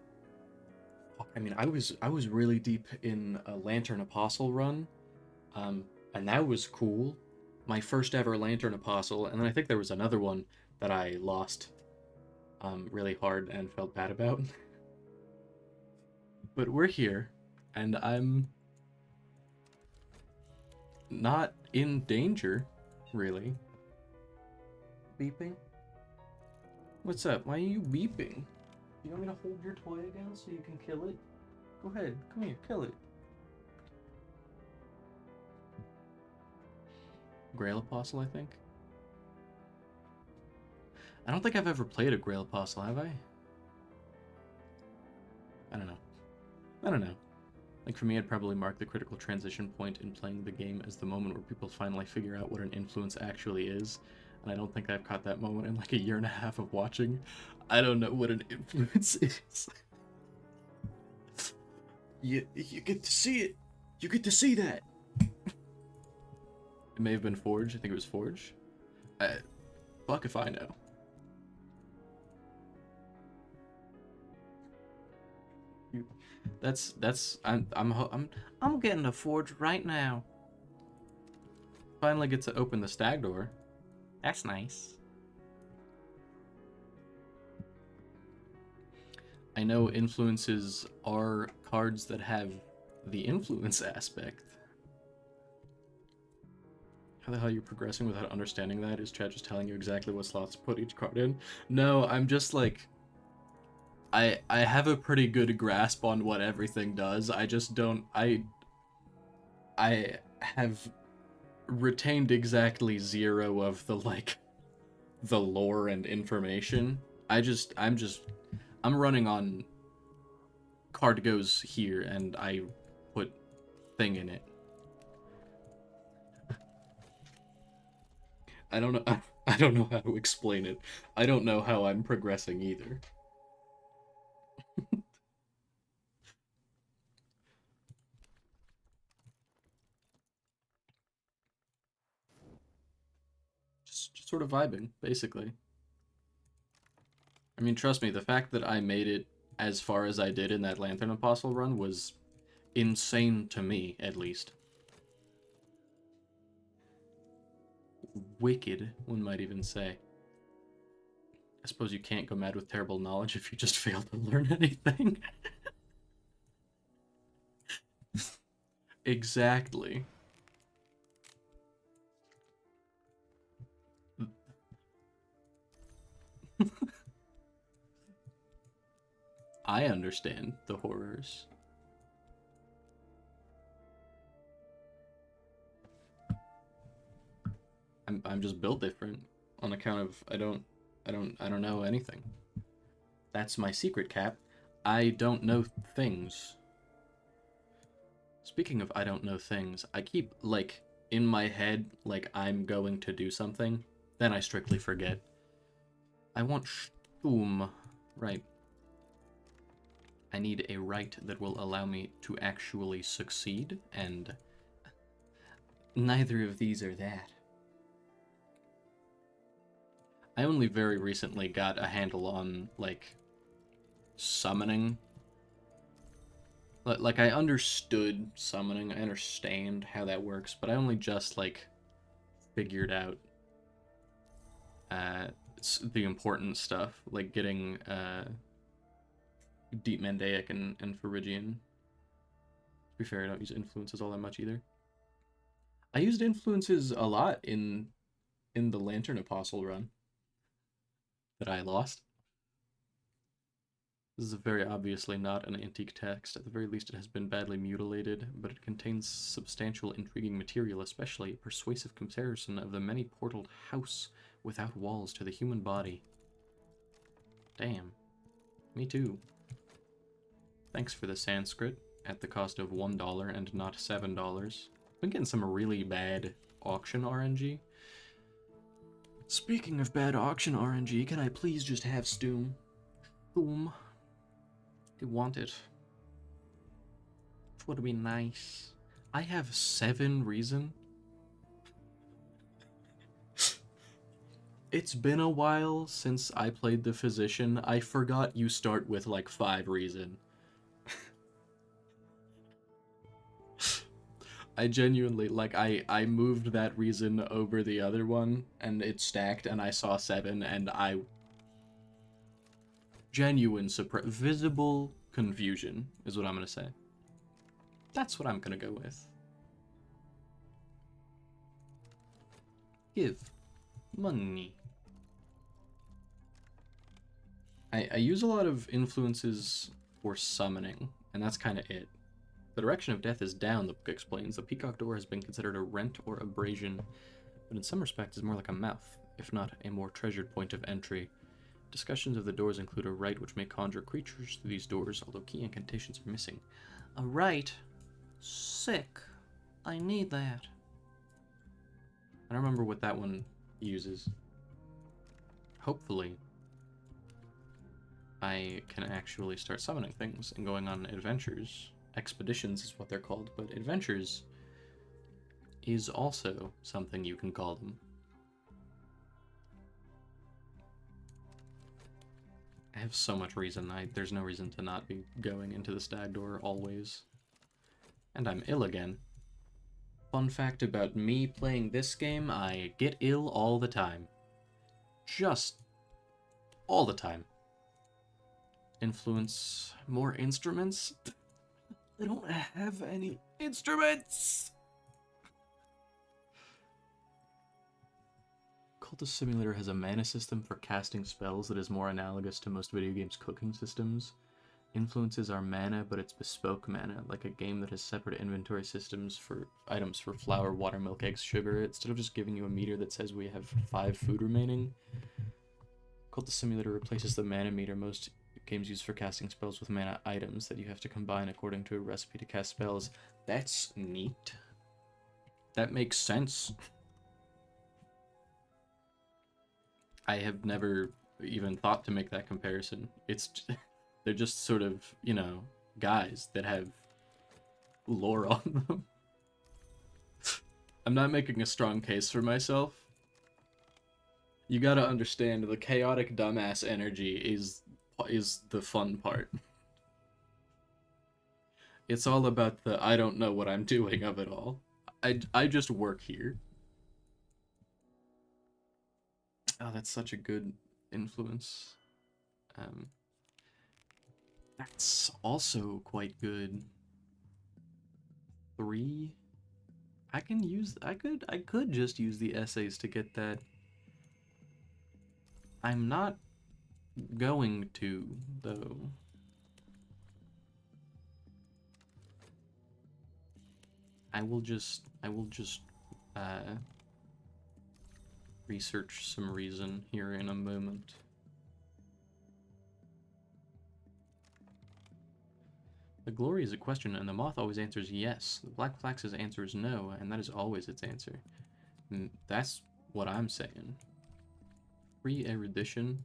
I mean, I was really deep in a Lantern Apostle run, and that was cool. My first ever Lantern Apostle, and then I think there was another one that I lost really hard and felt bad about. But we're here, and I'm not in danger, really. Beeping? What's up? Why are you beeping? You want me to hold your toy again so you can kill it? Go ahead, come here, kill it. Grail Apostle, I think? I don't think I've ever played a Grail Apostle, have I? I don't know. Like, for me, I'd probably mark the critical transition point in playing the game as the moment where people finally figure out what an influence actually is. And I don't think I've caught that moment in, like, a year and a half of watching. I don't know what an influence is. You get to see it. You get to see that. It may have been Forge. I think it was Forge. Fuck if I know. I'm getting a Forge right now. Finally get to open the stag door. That's nice. I know influences are cards that have the influence aspect. How the hell are you progressing without understanding that? Is chat just telling you exactly what slots to put each card in? No, I'm just like... I have a pretty good grasp on what everything does. I just don't... I have retained exactly 0 of the, like, the lore and information. I'm running on card goes here and I put thing in it. I don't know I don't know how to explain it. I don't know how I'm progressing either. just sort of vibing, basically. I mean, trust me, the fact that I made it as far as I did in that Lantern Apostle run was insane to me, at least. Wicked, one might even say. I suppose you can't go mad with terrible knowledge if you just fail to learn anything. Exactly. I understand the horrors. I'm just built different on account of I don't know anything. That's my secret, Cap. I don't know things. Speaking of I don't know things, I keep like in my head like I'm going to do something, then I strictly forget. I want Stum. Right. I need a right that will allow me to actually succeed, and neither of these are that. I only very recently got a handle on, like, summoning. Like, I understood summoning, I understand how that works, but I only just, like, figured out the important stuff, like getting Deep Mandaic and Phrygian. To be fair, I don't use influences all that much either. I used influences a lot in the Lantern Apostle run that I lost. This is very obviously not an antique text. At the very least, it has been badly mutilated, but it contains substantial intriguing material, especially a persuasive comparison of the many-portaled house without walls to the human body. Damn. Me too. Thanks for the Sanskrit, at the cost of $1 and not $7. Been getting some really bad auction RNG. Speaking of bad auction RNG, can I please just have Stum? Stum. I want it. It would be nice. I have 7 reason. It's been a while since I played the Physician. I forgot you start with like 5 reason. I genuinely, like, I moved that reason over the other one, and it stacked, and I saw 7, and I... Genuine visible confusion is what I'm gonna say. That's what I'm gonna go with. Give money. I use a lot of influences for summoning, and that's kind of it. The direction of death is down, the book explains. The Peacock Door has been considered a rent or abrasion, but in some respects is more like a mouth, if not a more treasured point of entry. Discussions of the doors include a rite which may conjure creatures through these doors, although key incantations are missing. A rite? Sick. I need that. I don't remember what that one uses. Hopefully, I can actually start summoning things and going on adventures Expeditions is what they're called, but adventures is also something you can call them. I have so much reason. There's no reason to not be going into the stag door always. And I'm ill again. Fun fact about me playing this game, I get ill all the time. Just all the time. Influence more instruments? I don't have any instruments! Cultist Simulator has a mana system for casting spells that is more analogous to most video games' cooking systems. Influences are mana, but it's bespoke mana, like a game that has separate inventory systems for items for flour, water, milk, eggs, sugar, instead of just giving you a meter that says we have 5 food remaining. Cultist Simulator replaces the mana meter most games use for casting spells with mana items that you have to combine according to a recipe to cast spells. That's neat. That makes sense. I have never even thought to make that comparison. They're just sort of, you know, guys that have lore on them. I'm not making a strong case for myself. You gotta understand, the chaotic dumbass energy is the fun part. It's all about the I don't know what I'm doing of it all. I just work here. Oh, that's such a good influence. That's also quite good. 3. I could just use the essays to get that. I'm not going to, though. I will just research some reason here in a moment. The glory is a question, and the moth always answers yes. The black flax's answer is no, and that is always its answer. And that's what I'm saying. Free erudition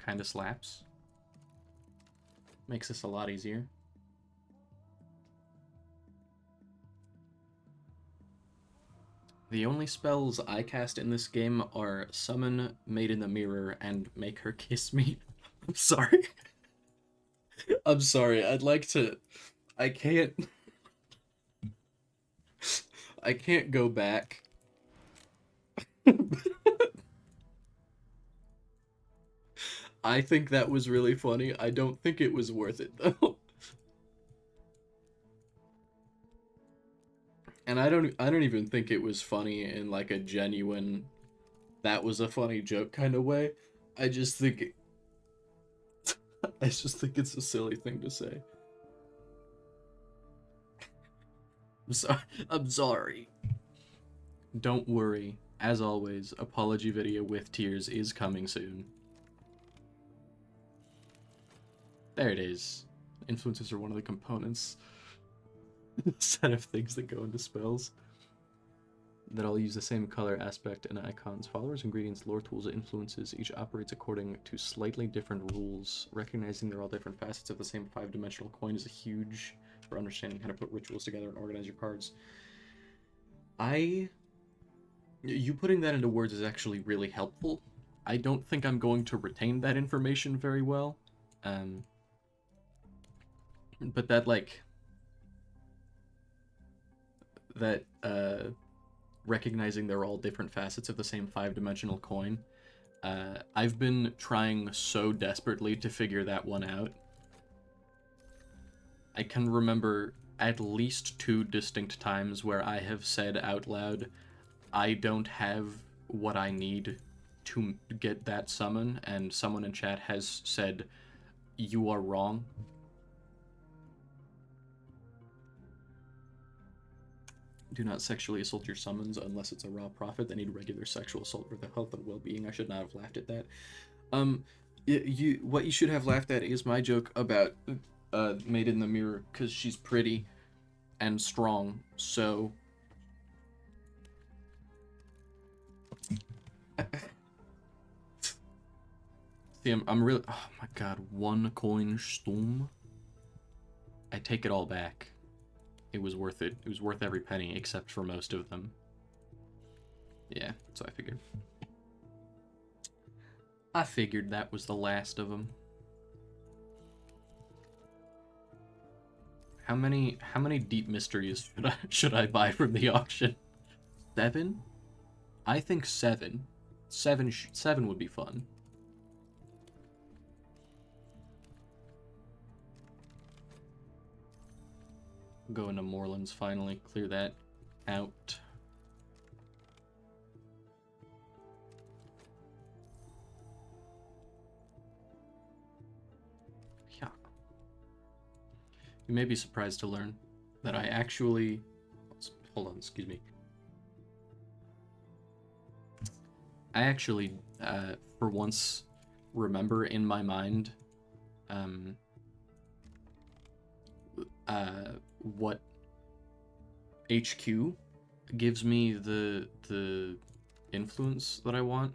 kinda slaps. Makes this a lot easier. The only spells I cast in this game are Summon, Maid in the Mirror, and Make Her Kiss Me. I'm sorry. I'm sorry, I'd like to... I can't go back. I think that was really funny. I don't think it was worth it, though. And I don't even think it was funny in like a genuine, that was a funny joke kind of way. I just think it's a silly thing to say. I'm sorry. Don't worry. As always, apology video with tears is coming soon. There it is. Influences are one of the components. Set of things that go into spells that all use the same color, aspect, and icons. Followers, ingredients, lore tools, influences. Each operates according to slightly different rules. Recognizing they're all different facets of the same 5-dimensional coin is huge for understanding how to put rituals together and organize your cards. You putting that into words is actually really helpful. I don't think I'm going to retain that information very well. But that, like... that, recognizing they're all different facets of the same 5-dimensional coin. I've been trying so desperately to figure that one out. I can remember at least 2 distinct times where I have said out loud, I don't have what I need to get that summon, and someone in chat has said, you are wrong. Do not sexually assault your summons unless it's a raw prophet that need regular sexual assault for the health and well-being. I should not have laughed at that. What you should have laughed at is my joke about Maid in the Mirror, because she's pretty and strong, so... See, I'm really... Oh my god, 1 coin Sturm? I take it all back. it was worth it. It was worth every penny, except for most of them. Yeah, so I figured. I figured that was the last of them. How many deep mysteries should I buy from the auction? 7? I think 7. 7 would be fun. Go into Moorlands finally, clear that out. Yeah. You may be surprised to learn that I actually... Hold on, excuse me. I actually, for once, remember in my mind what HQ gives me the influence that I want.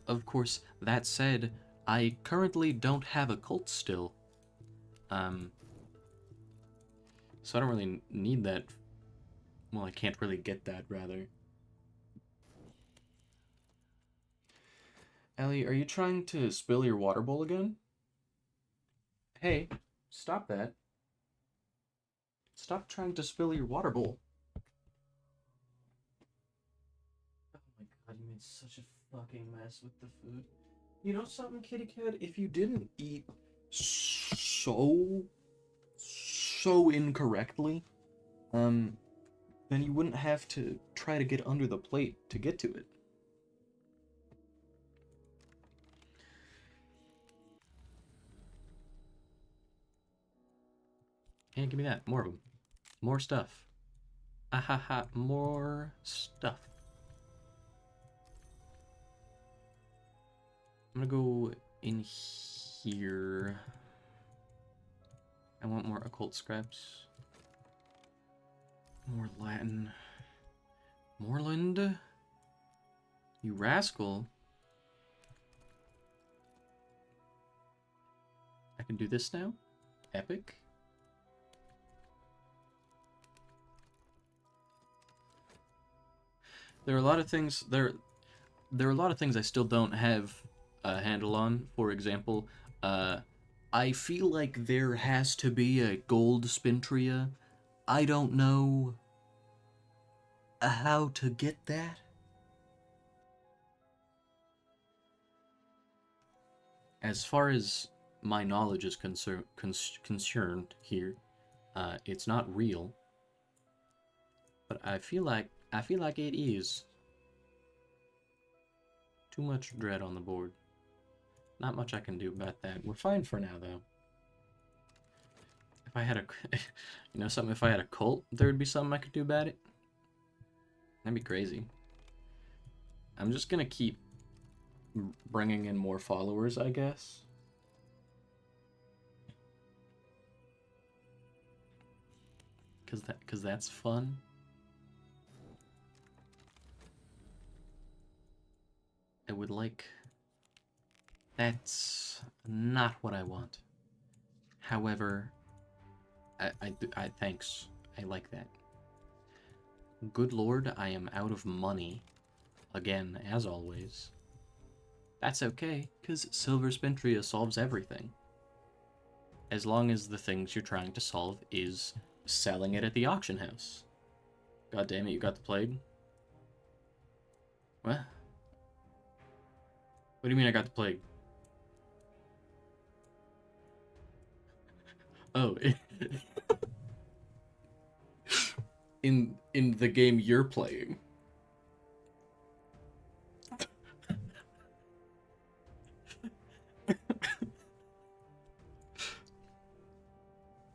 Of course, that said, I currently don't have a cult still. So I don't really need that. Well, I can't really get that, rather. Ellie, are you trying to spill your water bowl again? Hey, stop that. Stop trying to spill your water bowl. Oh my god, you made such a fucking mess with the food. You know something, kitty cat? If you didn't eat so incorrectly, then you wouldn't have to try to get under the plate to get to it. Yeah, give me that. More of them. More stuff. Ahaha, more stuff. I'm gonna go in here. I want more occult scraps. More Latin. Moorland? You rascal. I can do this now? Epic? There are a lot of things there are a lot of things I still don't have a handle on. For example, I feel like there has to be a gold Spintria. I don't know how to get that. As far as my knowledge is concerned here, it's not real. But I feel like it is. Too much dread on the board. Not much I can do about that. We're fine for now, though. If I had a, you know something, if I had a cult, there would be something I could do about it. That'd be crazy. I'm just gonna keep bringing in more followers, I guess. Cause that's fun. I would like... That's not what I want. However, I thanks. I like that. Good lord, I am out of money. Again, as always. That's okay, because Silver Spintria solves everything. As long as the things you're trying to solve is selling it at the auction house. God damn it, you got the plague? What? What do you mean I got the plague? Oh, in the game you're playing.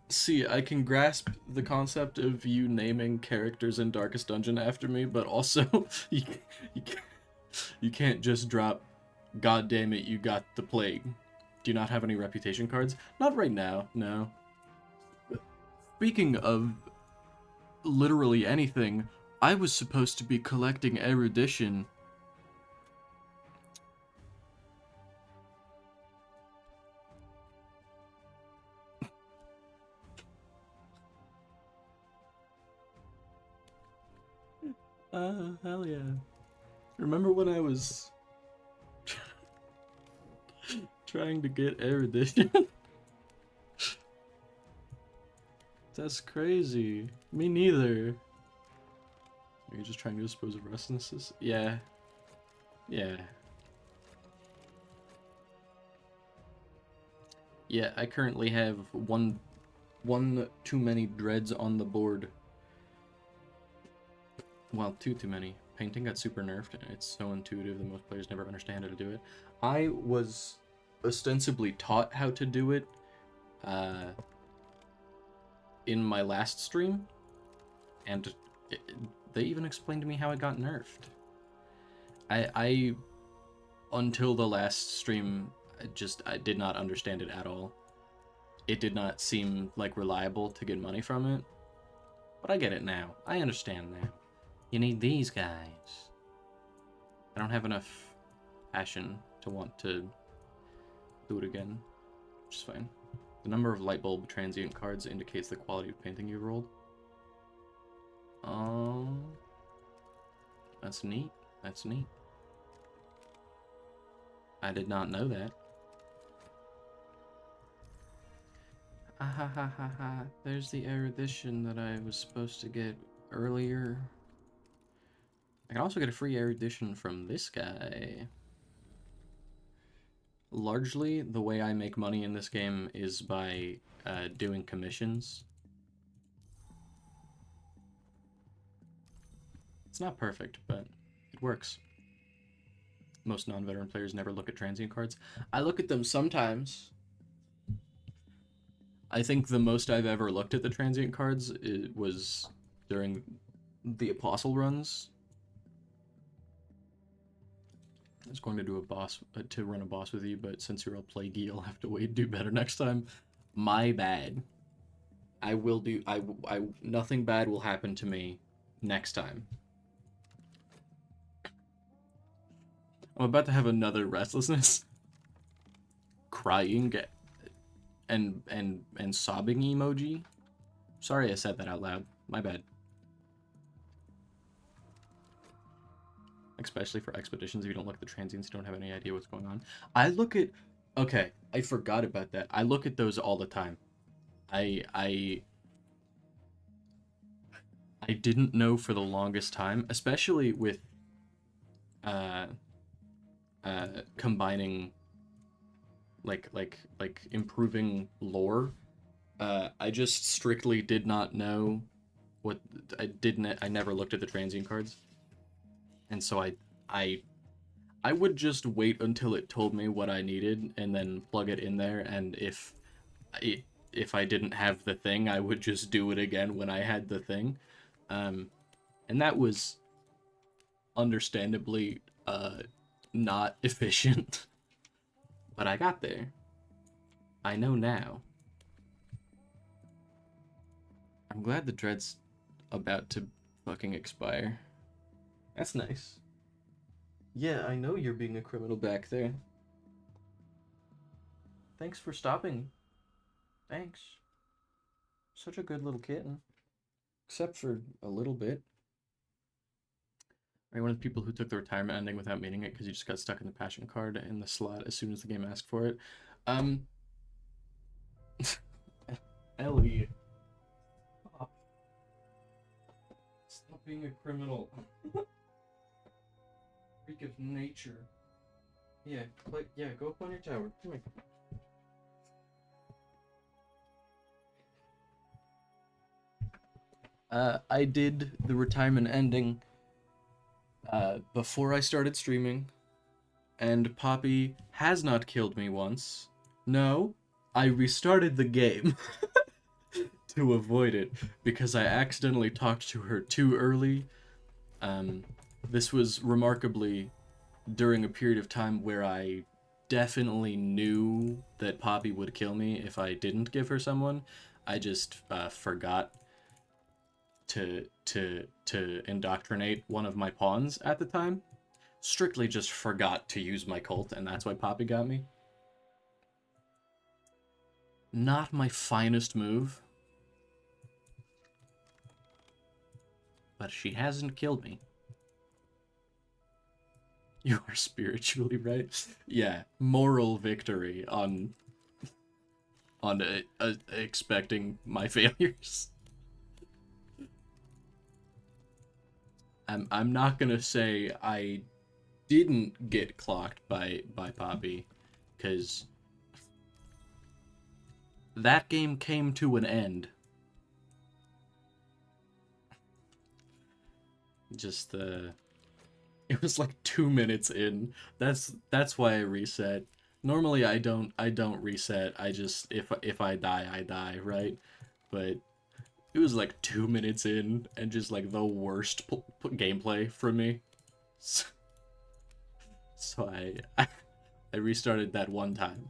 See, I can grasp the concept of you naming characters in Darkest Dungeon after me, but also you can't just drop, God damn it, you got the plague. Do you not have any reputation cards? Not right now, no. Speaking of literally anything, I was supposed to be collecting erudition. Hell yeah. Remember when I was trying to get erudition? That's crazy. Me neither. Are you just trying to dispose of restlessness? Yeah. Yeah. Yeah, I currently have one too many dreads on the board. Well, two too many. Painting got super nerfed, and it's so intuitive that most players never understand how to do it. I was ostensibly taught how to do it in my last stream, and they even explained to me how it got nerfed. I until the last stream, I did not understand it at all. It did not seem like reliable to get money from it, but I get it now. I understand now. You need these guys. I don't have enough passion to want to do it again, which is fine. The number of light bulb transient cards indicates the quality of painting you rolled. That's neat. That's neat. I did not know that. Ah ha ha ha ha. There's the erudition that I was supposed to get earlier. I can also get a free erudition from this guy. Largely, the way I make money in this game is by doing commissions. It's not perfect, but it works. Most non-veteran players never look at transient cards. I look at them sometimes. I think the most I've ever looked at the transient cards was during the Apostle runs. I was going to do a boss to run a boss with you, but since you're all plaguey, I'll have to wait. Do better next time. My bad. I will do. I nothing bad will happen to me next time. I'm about to have another restlessness, crying, and sobbing emoji. Sorry I said that out loud. My bad. Especially for expeditions, if you don't look at the transients, you don't have any idea what's going on. I look at... Okay, I forgot about that. I look at those all the time. I didn't know for the longest time, especially with combining like improving lore. I just strictly did not know what I never looked at the transient cards. And so I would just wait until it told me what I needed and then plug it in there, and if I didn't have the thing, I would just do it again when I had the thing. And that was understandably not efficient. But I got there. I know now. I'm glad the dread's about to fucking expire. That's nice. Yeah, I know you're being a criminal back there. Thanks for stopping. Thanks. Such a good little kitten. Except for a little bit. Are you one of the people who took the retirement ending without meaning it because you just got stuck in the passion card in the slot as soon as the game asked for it? Ellie. Stop being a criminal. Freak of nature. Yeah, go up on your tower. Come here. I did the retirement ending before I started streaming, and Poppy has not killed me once. No, I restarted the game to avoid it because I accidentally talked to her too early. This was remarkably during a period of time where I definitely knew that Poppy would kill me if I didn't give her someone. I just forgot to indoctrinate one of my pawns at the time. Strictly just forgot to use my cult, and that's why Poppy got me. Not my finest move. But she hasn't killed me. You are spiritually right. Yeah, moral victory on expecting my failures. I'm not gonna say I didn't get clocked by Poppy, because that game came to an end. Just it was like 2 minutes in. That's why I reset. Normally I don't reset. I just if I die, I die, right? But it was like 2 minutes in and just like the worst gameplay from me. So I restarted that one time.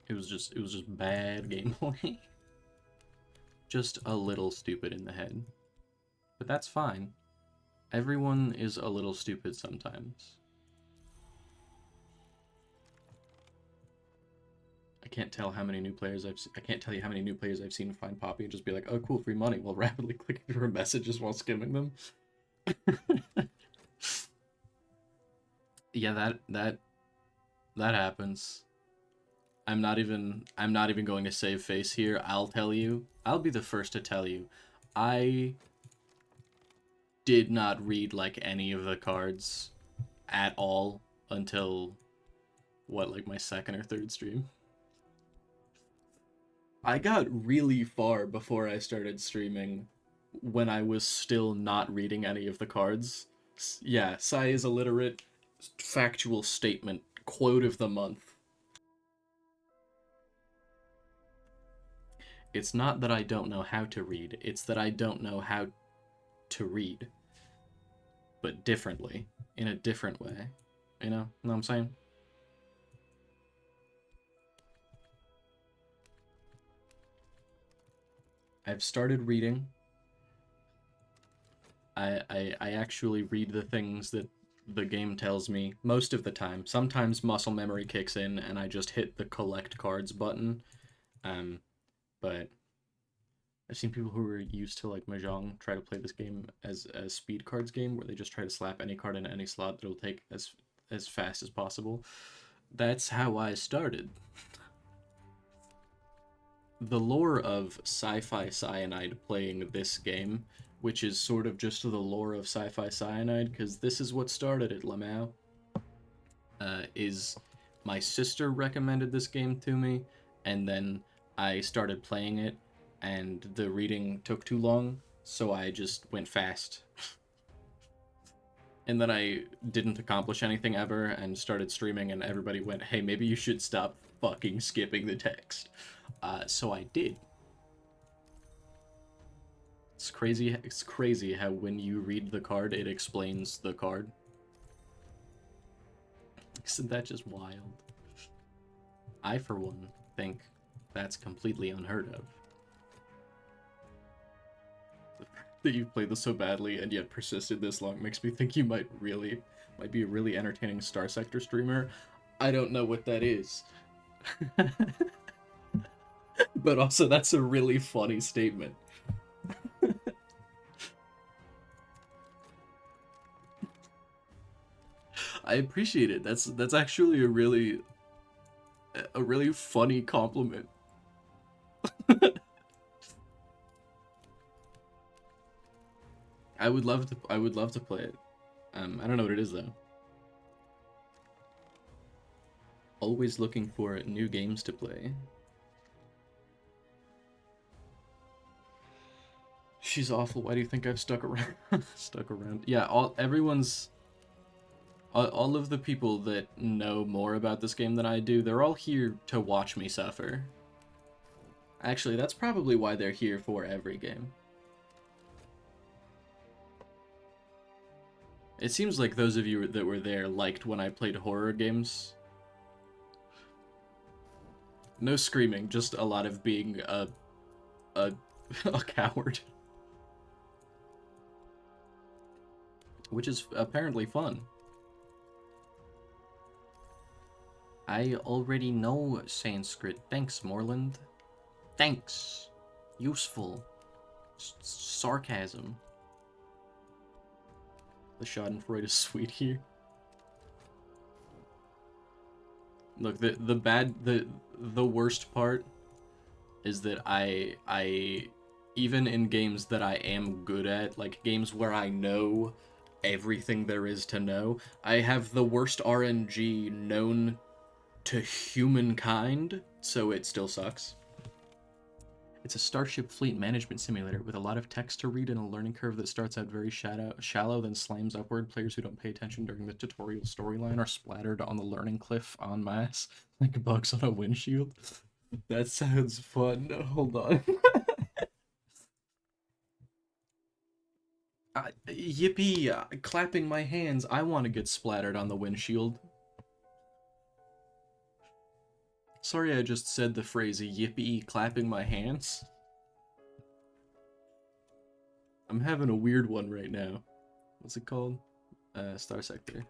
It was just bad gameplay. Just a little stupid in the head. But that's fine. Everyone is a little stupid sometimes. I can't tell how many new players I can't tell you how many new players I've seen find Poppy and just be like, "Oh, cool, free money," while rapidly clicking through messages while skimming them. Yeah, that happens. I'm not even going to save face here. I'll tell you. I'll be the first to tell you. I did not read like any of the cards at all until what, like my second or third stream. I got really far before I started streaming when I was still not reading any of the cards. Yeah, Sai is illiterate. Factual statement. Quote of the month. It's not that I don't know how to read, it's that I don't know how to read. But differently. In a different way. You know what I'm saying? I've started reading. I actually read the things that the game tells me most of the time. Sometimes muscle memory kicks in and I just hit the collect cards button. But I've seen people who are used to like Mahjong try to play this game as a speed cards game where they just try to slap any card in any slot that it'll take as fast as possible. That's how I started. The lore of Sci-Fi Cyanide playing this game, which is sort of just the lore of Sci-Fi Cyanide, because this is what started it, Lamau, is my sister recommended this game to me, and then I started playing it, and the reading took too long, so I just went fast. And then I didn't accomplish anything ever, and started streaming, and everybody went, "Hey, maybe you should stop fucking skipping the text." So I did. It's crazy how when you read the card, it explains the card. Isn't that just wild? I, for one, think that's completely unheard of. That you've played this so badly and yet persisted this long makes me think you might be a really entertaining Star Sector streamer. I don't know what that is. But also, that's a really funny statement. I appreciate it. That's actually a really funny compliment. I would love to play it. I don't know what it is though. Always looking for new games to play. She's awful. Why do you think I've stuck around? Stuck around. Yeah, all of the people that know more about this game than I do, they're all here to watch me suffer. Actually, that's probably why they're here for every game. It seems like those of you that were there liked when I played horror games. No screaming, just a lot of being a coward. Which is apparently fun. I already know Sanskrit. Thanks, Moreland. Thanks. Useful. Sarcasm. The Schadenfreude is sweet here. Look, the worst part is that I even in games that I am good at, like games where I know everything there is to know, I have the worst RNG known to humankind, so it still sucks. It's a Starship Fleet management simulator with a lot of text to read and a learning curve that starts out very shallow, then slams upward. Players who don't pay attention during the tutorial storyline are splattered on the learning cliff en masse, like bugs on a windshield. That sounds fun. Hold on. Yippee! Clapping my hands. I want to get splattered on the windshield. Sorry I just said the phrase yippee clapping my hands. I'm having a weird one right now. What's it called? Star Sector.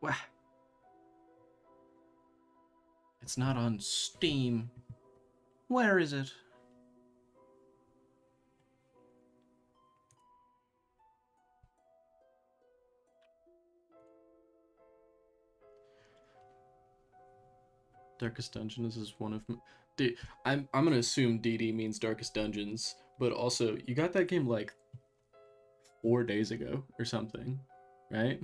Wah. It's not on Steam. Where is it? Darkest Dungeons is one of I'm gonna assume DD means Darkest Dungeons, but also you got that game like 4 days ago or something, right?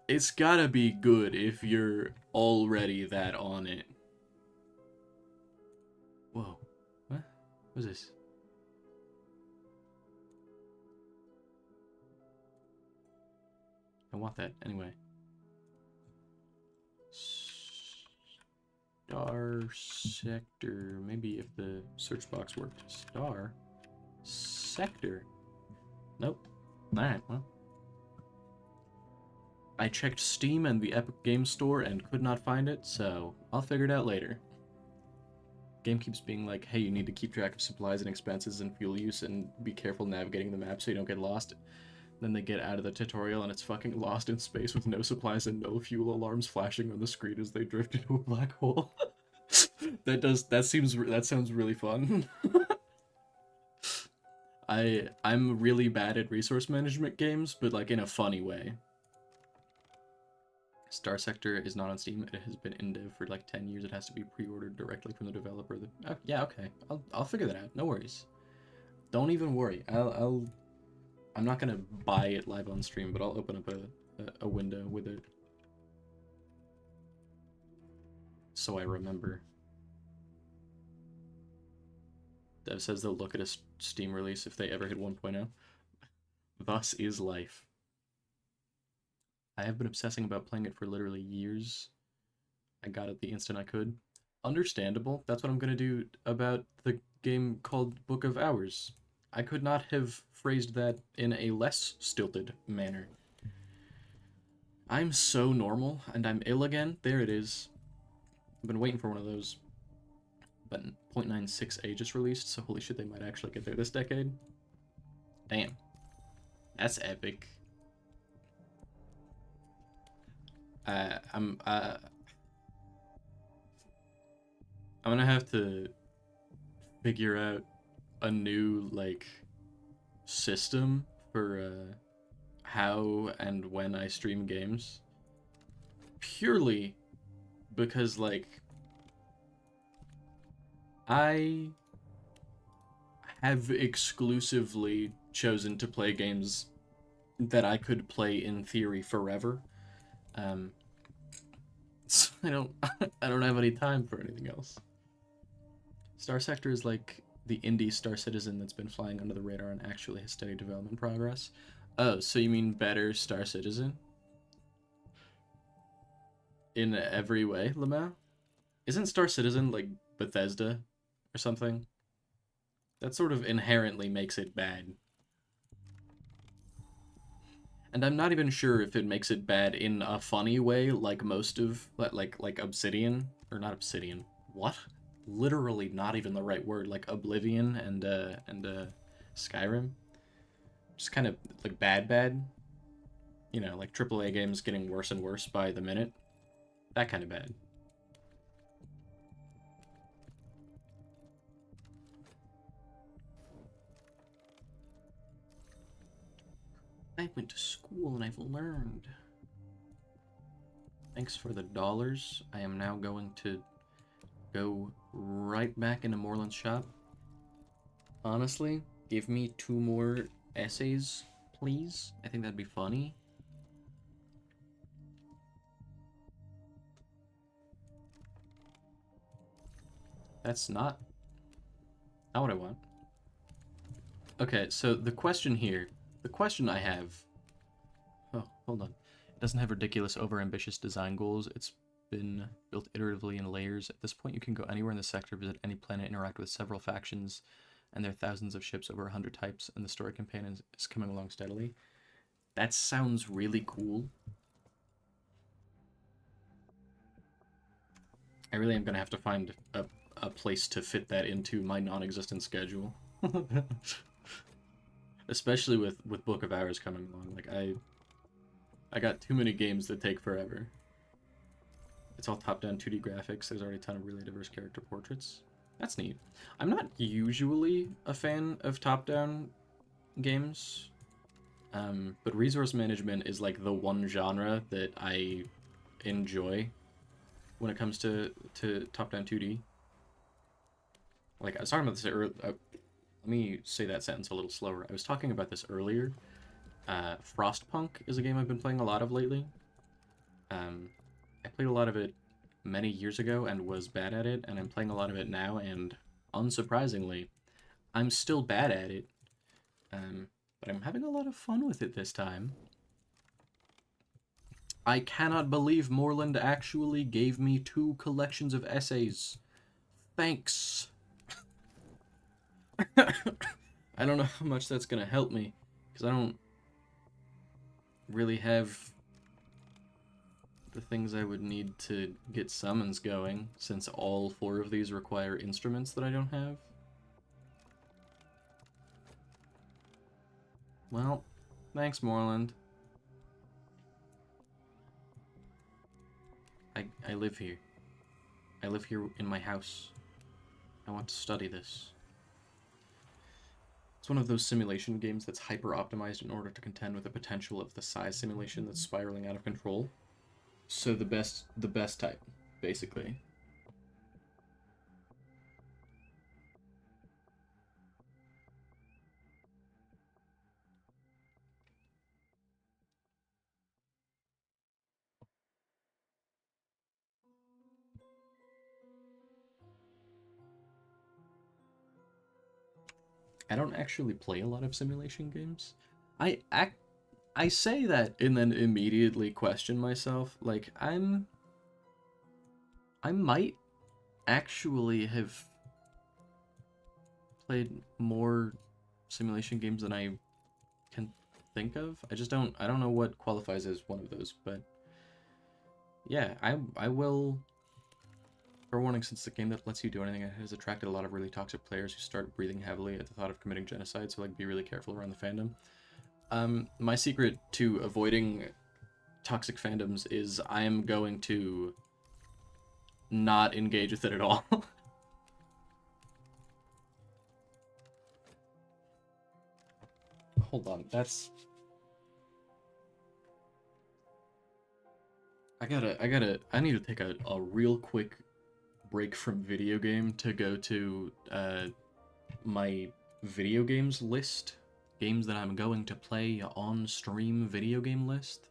It's gotta be good if you're already that on it. Whoa. What? What's this? I want that anyway. Star Sector. Maybe if the search box worked. Star Sector. Nope. Alright, well. I checked Steam and the Epic Games Store and could not find it, so I'll figure it out later. Game keeps being like, hey, you need to keep track of supplies and expenses and fuel use and be careful navigating the map so you don't get lost. Then they get out of the tutorial and it's fucking lost in space with no supplies and no fuel alarms flashing on the screen as they drift into a black hole. That sounds really fun. I'm really bad at resource management games, but like in a funny way. Star Sector is not on Steam. It has been in dev for like 10 years. It has to be pre-ordered directly from the developer. Yeah, okay. I'll figure that out. No worries. Don't even worry. I'm not gonna buy it live on stream, but I'll open up a window with it. So I remember. Dev says they'll look at a Steam release if they ever hit 1.0. Thus is life. I have been obsessing about playing it for literally years. I got it the instant I could. Understandable. That's what I'm gonna do about the game called Book of Hours. I could not have phrased that in a less stilted manner. I'm so normal, and I'm ill again. There it is. I've been waiting for one of those. But 0.96a just released, so holy shit, they might actually get there this decade. Damn. That's epic. I'm gonna have to figure out a new like system for how and when I stream games, purely because like I have exclusively chosen to play games that I could play in theory forever. So I don't have any time for anything else. Star Sector is like the indie Star Citizen that's been flying under the radar and actually has steady development progress. Oh, so you mean better Star Citizen? In every way, Lamau? Isn't Star Citizen like Bethesda or something? That sort of inherently makes it bad. And I'm not even sure if it makes it bad in a funny way, like most of, like Obsidian, or not Obsidian. What? Literally not even the right word, like Oblivion and Skyrim. Just kind of like bad. you know, like AAA games getting worse and worse by the minute. That kind of bad. I went to school and I've learned. Thanks for the dollars. I am now going to go right back into Moreland's shop. Honestly, give me 2 more essays, please. I think that'd be funny. That's not what I want. Okay, so the question I have... Oh, hold on. It doesn't have ridiculous, overambitious design goals. It's been built iteratively in layers. At this point, you can go anywhere in the sector, visit any planet, interact with several factions, and there are thousands of ships, over 100 types, and the story campaign is coming along steadily. That sounds really cool. I really am going to have to find a place to fit that into my non-existent schedule. Especially with Book of Hours coming along. Like, I got too many games that take forever. It's all top-down 2D graphics. There's already a ton of really diverse character portraits. That's neat. I'm not usually a fan of top-down games, but resource management is like the one genre that I enjoy when it comes to top-down 2D. Like, I was talking about this earlier. Let me say that sentence a little slower. I was talking about this earlier. Frostpunk is a game I've been playing a lot of lately. I played a lot of it many years ago and was bad at it, and I'm playing a lot of it now, and unsurprisingly, I'm still bad at it. But I'm having a lot of fun with it this time. I cannot believe Moreland actually gave me 2 collections of essays. Thanks. I don't know how much that's gonna help me, because I don't really have the things I would need to get summons going, since all 4 of these require instruments that I don't have. Well, thanks, Moreland. I live here. I live here in my house. I want to study this. It's one of those simulation games that's hyper-optimized in order to contend with the potential of the size simulation that's spiraling out of control. So the best type, basically. I don't actually play a lot of simulation games. I say that and then immediately question myself. Like, I might actually have played more simulation games than I can think of. I don't know what qualifies as one of those, but yeah, I will. For warning, since the game that lets you do anything has attracted a lot of really toxic players who start breathing heavily at the thought of committing genocide, so like be really careful around the fandom. My secret to avoiding toxic fandoms is I am going to not engage with it at all. Hold on, I need to take a real quick break from video game to go to my video games list. Games that I'm going to play on stream video game list.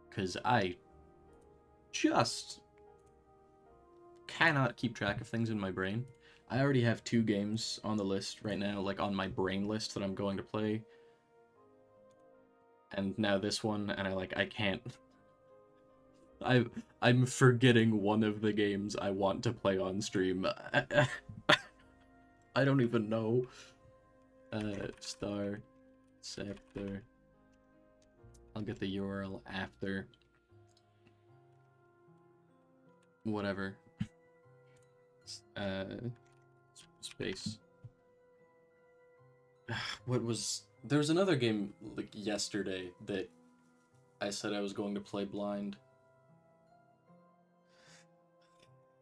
Because I just cannot keep track of things in my brain. I already have 2 games on the list right now, like on my brain list that I'm going to play. And now this one, and I can't... I'm forgetting one of the games I want to play on stream. I don't even know. Star Sector. I'll get the URL after. Whatever. Space. What was There was another game, like, yesterday that I said I was going to play blind.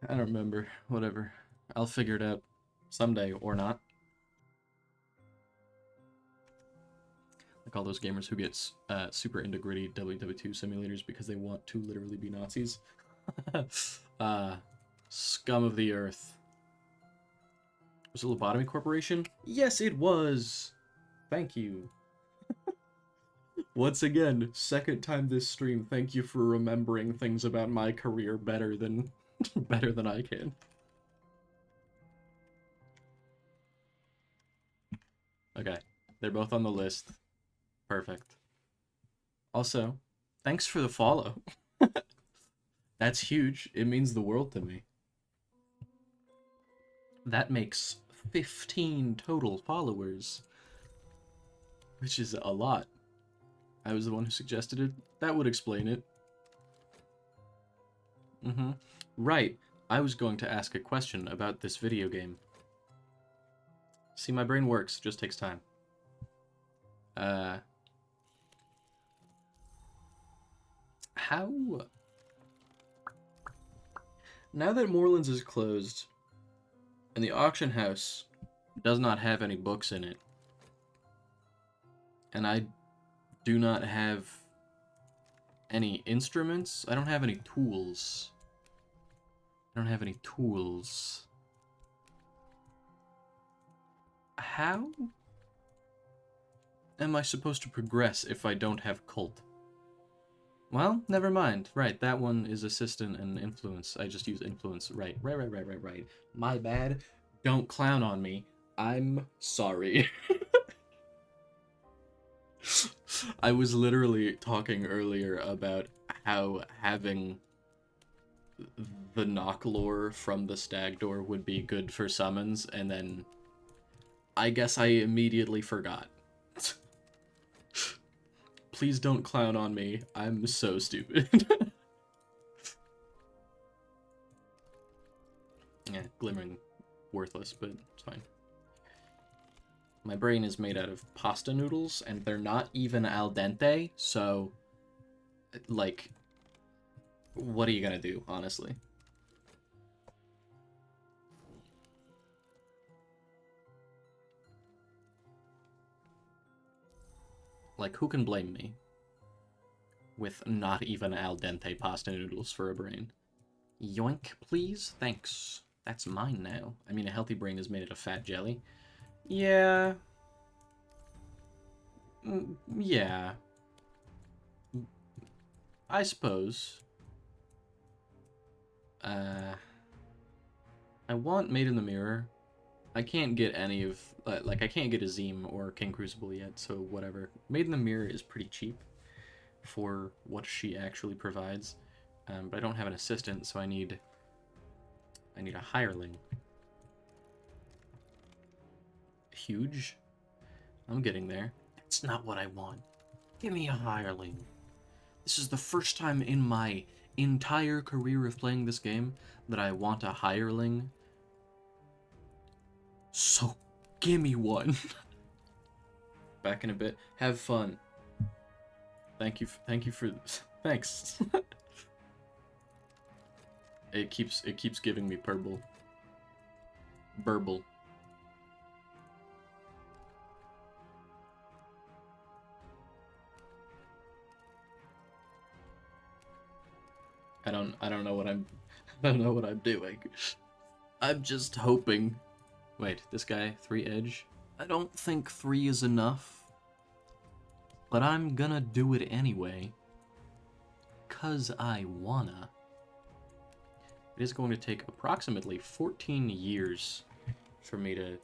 I don't remember. Whatever. I'll figure it out someday, or not. Like all those gamers who get super into gritty WW2 simulators because they want to literally be Nazis. Scum of the earth. Was it Lobotomy Corporation? Yes, it was! Thank you. Once again, second time this stream, thank you for remembering things about my career better than better than I can. Okay, they're both on the list. Perfect. Also, thanks for the follow. That's huge. It means the world to me. That makes 15 total followers, which is a lot. I was the one who suggested it. That would explain it. Right. I was going to ask a question about this video game. See, my brain works. Just takes time. How... Now that Morelands is closed, and the auction house does not have any books in it, and I do not have any instruments, I don't have any tools. How am I supposed to progress if I don't have cult? Well, never mind. Right, that one is assistant and influence. I just use influence. Right. My bad. Don't clown on me. I'm sorry. I was literally talking earlier about how having the knock lore from the stag door would be good for summons, and then I guess I immediately forgot. Please don't clown on me. I'm so stupid. Yeah, glimmering worthless, but it's fine. My brain is made out of pasta noodles, and they're not even al dente, so, like, what are you gonna do, honestly? Like, who can blame me with not even al dente pasta noodles for a brain? Yoink, please? Thanks. That's mine now. I mean, a healthy brain is made out of fat jelly. Yeah. Yeah. I suppose. I want Made in the Mirror. I can't get any of, like, I can't get a Zeem or King Crucible yet, so whatever. Made in the Mirror is pretty cheap for what she actually provides, but I don't have an assistant, so I need a hireling. Huge? I'm getting there. That's not what I want. Give me a hireling. This is the first time in my entire career of playing this game that I want a hireling. So, give me one. Back in a bit. Have fun. Thank you for thanks. It keeps giving me purple. Burble. I don't know what I'm doing. I'm just hoping. Wait, this guy 3 edge? I don't think 3 is enough. But I'm gonna do it anyway. 'Cause I wanna. It is going to take approximately 14 years for me to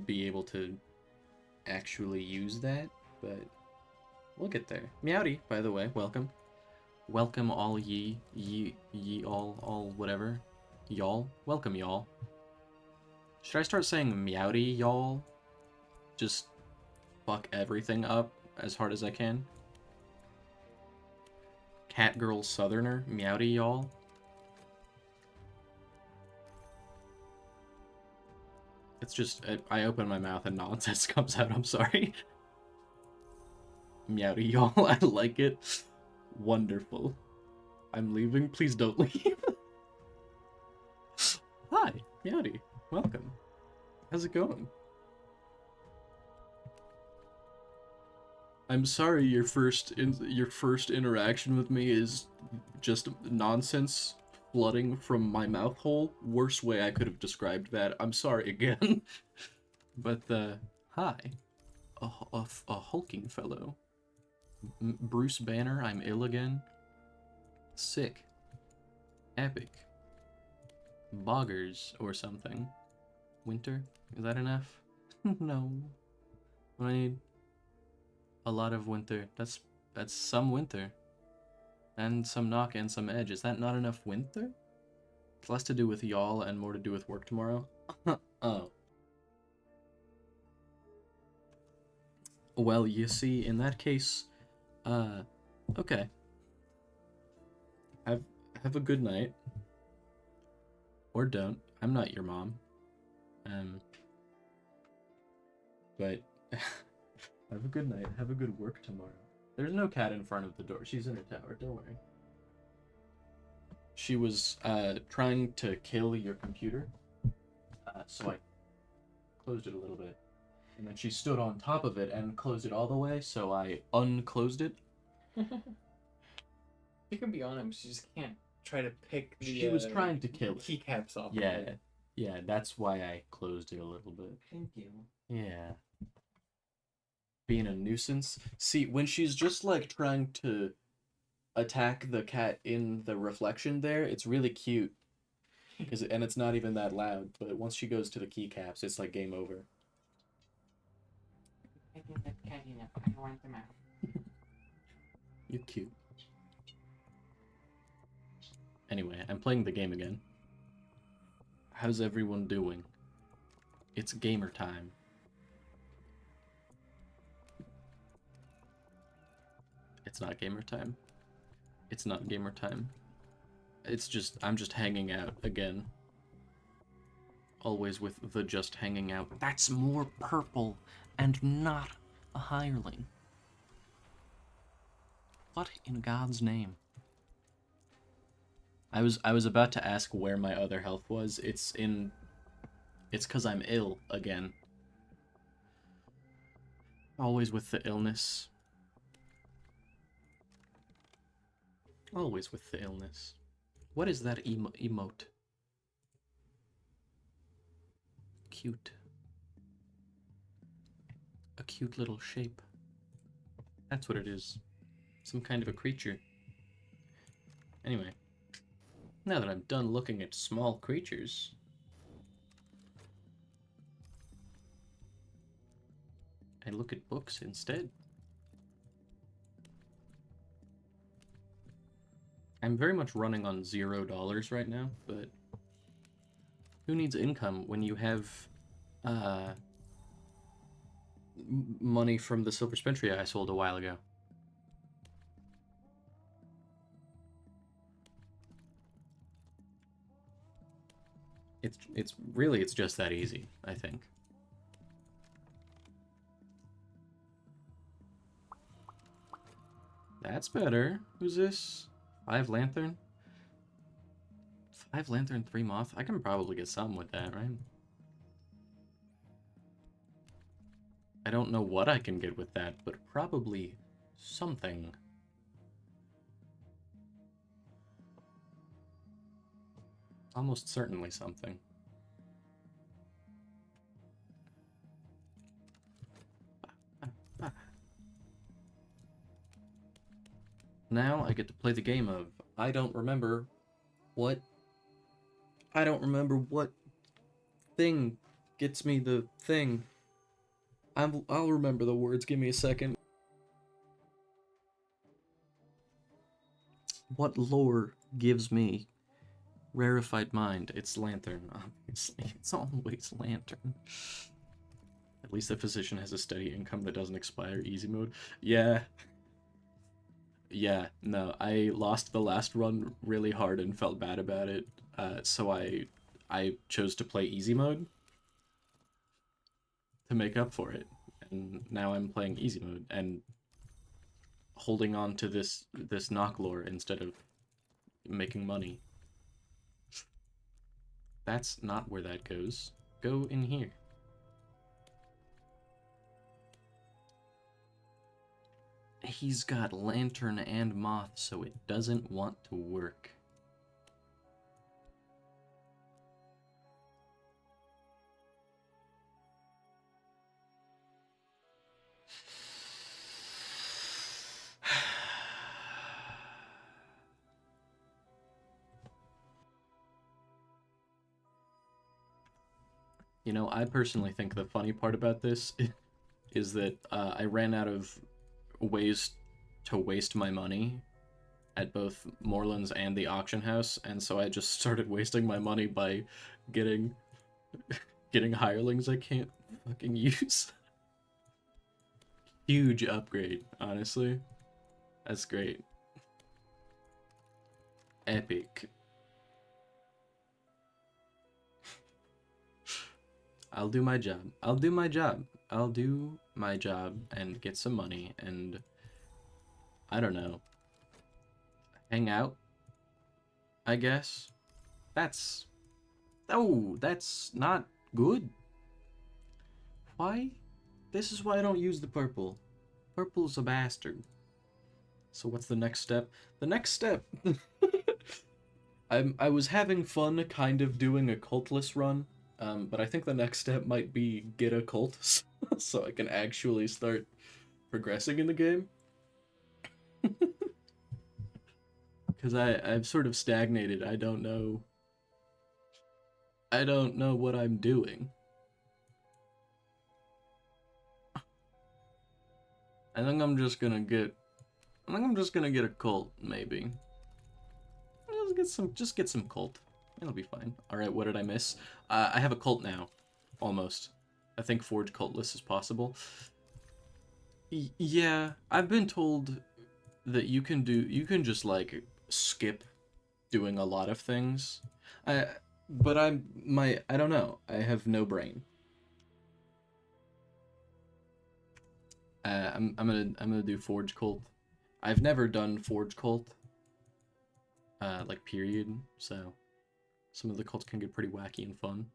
be able to actually use that, but we'll get there. Meowdy, by the way, welcome. Welcome all ye all whatever. Y'all. Welcome y'all. Should I start saying meowdy y'all? Just fuck everything up as hard as I can. Catgirl Southerner, meowdy y'all. It's just, I open my mouth and nonsense comes out, I'm sorry. Meowdy, y'all, I like it. Wonderful. I'm leaving, please don't leave. Hi, Meowdy, welcome. How's it going? I'm sorry your first interaction with me is just nonsense flooding from my mouth hole. Worst way I could have described that. I'm sorry again. But, hi. A hulking fellow. Bruce Banner, I'm ill again. Sick. Epic. Boggers or something. Winter? Is that enough? No. What I need? A lot of winter. That's some winter. And some knock and some edge. Is that not enough winter? It's less to do with y'all and more to do with work tomorrow. Oh. Well, you see, in that case, okay. Have a good night. Or don't. I'm not your mom. But have a good night. Have a good work tomorrow. There's no cat in front of the door. She's in her tower. Don't worry. She was trying to kill your computer. So I closed it a little bit. And then she stood on top of it and closed it all the way, so I unclosed it. You can be on him. She just can't try to pick the. She was trying to kill it. Keycaps off. Yeah, Of it. yeah. That's why I closed it a little bit. Thank you. Yeah. Being a nuisance. See, when she's just like trying to attack the cat in the reflection there, it's really cute. And it's not even that loud. But once she goes to the keycaps, it's like game over. I think that's cat enough. I want them out. You're cute. Anyway, I'm playing the game again. How's everyone doing? It's gamer time. It's not gamer time. It's not gamer time. It's just, I'm just hanging out again. Always with the just hanging out. That's more purple and not a hireling. What in God's name? I was about to ask where my other health was. It's 'cause I'm ill again. Always with the illness. Always with the illness. What is that emote? Cute. A cute little shape. That's what it is. Some kind of a creature. Anyway. Now that I'm done looking at small creatures, I look at books instead. I'm very much running on $0 right now, but who needs income when you have money from the silver spentry I sold a while ago? It's really just that easy, I think. That's better. Who's this? 5 Lantern? 5 Lantern, 3 Moth? I can probably get something with that, right? I don't know what I can get with that, but probably something. Almost certainly something. Now I get to play the game of I don't remember what thing gets me the thing. I'll remember the words, give me a second. What lore gives me rarefied mind? It's Lantern, obviously. It's always Lantern. At least the physician has a steady income that doesn't expire. Easy mode. Yeah. Yeah, no, I lost the last run really hard and felt bad about it. So I chose to play easy mode. to make up for it. And now I'm playing easy mode and holding on to this knock lore instead of making money. That's not where that goes. Go in here. He's got lantern and moth, so it doesn't want to work. You know, I personally think the funny part about this is that I ran out of ways to waste my money at both Moreland's and the auction house, and so I just started wasting my money by getting getting hirelings I can't fucking use. Huge upgrade, honestly. That's great. Epic. I'll do my job. I'll do my job. I'll do my job and get some money and, I don't know, hang out, I guess. That's... Oh, that's not good. Why? This is why I don't use the purple. Purple's a bastard. So what's the next step? The next step... I was having fun kind of doing a Cultist run, but I think the next step might be get a Cultist, so I can actually start progressing in the game. Because I've sort of stagnated. I don't know what I'm doing. I think I'm just gonna get a cult, maybe. Just get some cult. It'll be fine. Alright, what did I miss? I have a cult now. Almost. I think Forge Cultist is possible. Yeah, I've been told that you can just, like, skip doing a lot of things. But I don't know. I have no brain. I'm gonna do Forge Cult. I've never done Forge Cult. Like, period, so some of the cults can get pretty wacky and fun.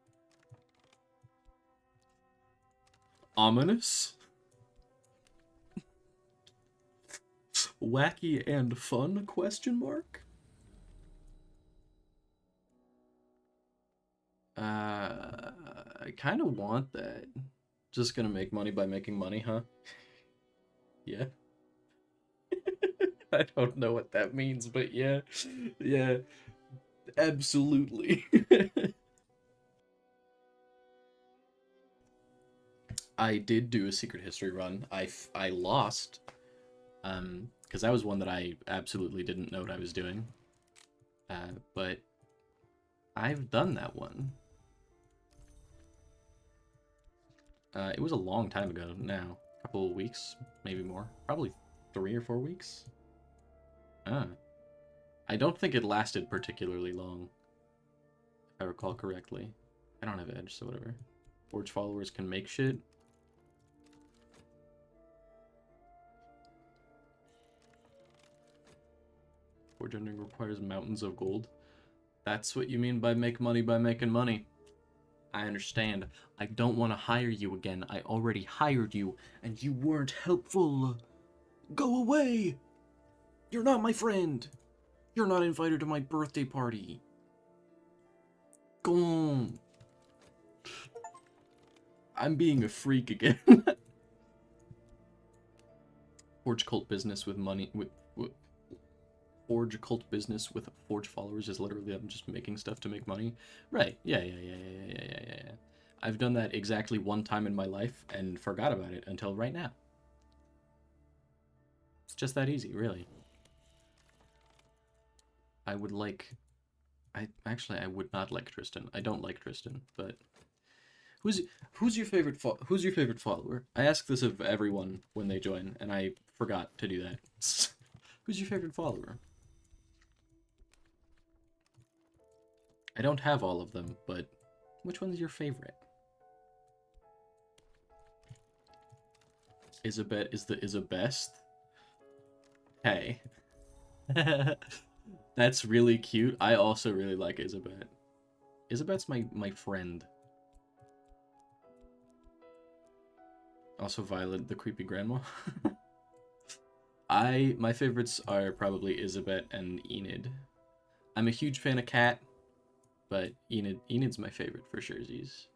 Ominous? Wacky and fun, question mark? I kind of want that. Just gonna make money by making money, huh? Yeah. I don't know what that means, but yeah. Yeah. Absolutely. I did do a secret history run. I lost. Because that was one that I absolutely didn't know what I was doing. But I've done that one. It was a long time ago now. A couple of weeks, maybe more. Probably 3 or 4 weeks. I don't think it lasted particularly long, if I recall correctly. I don't have edge, so whatever. Forge followers can make shit. Forge ending requires mountains of gold. That's what you mean by make money by making money. I understand. I don't want to hire you again. I already hired you, and you weren't helpful. Go away! You're not my friend. You're not invited to my birthday party. Go on. I'm being a freak again. Forge cult business with money with Forge cult business with Forge followers is literally I'm just making stuff to make money. Right. Yeah. I've done that exactly one time in my life and forgot about it until right now. It's just that easy, really. I would not like Tristan. I don't like Tristan, but who's your favorite follower? I ask this of everyone when they join, and I forgot to do that. Who's your favorite follower? I don't have all of them, but which one's your favorite? Isabet is the Isabest. Hey. That's really cute. I also really like Isabet. Isabet's my friend. Also Violet, the creepy grandma. My favorites are probably Isabet and Enid. I'm a huge fan of Cat, but Enid's my favorite for surezies.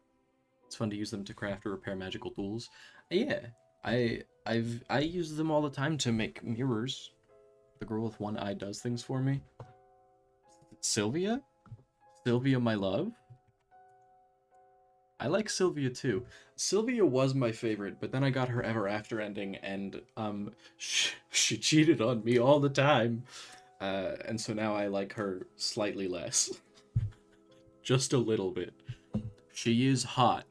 It's fun to use them to craft or repair magical tools. Yeah, I use them all the time to make mirrors. The girl with one eye does things for me. Sylvia? Sylvia, my love? I like Sylvia too. Sylvia was my favorite, but then I got her Ever After ending, and she cheated on me all the time. And so now I like her slightly less. Just a little bit. She is hot.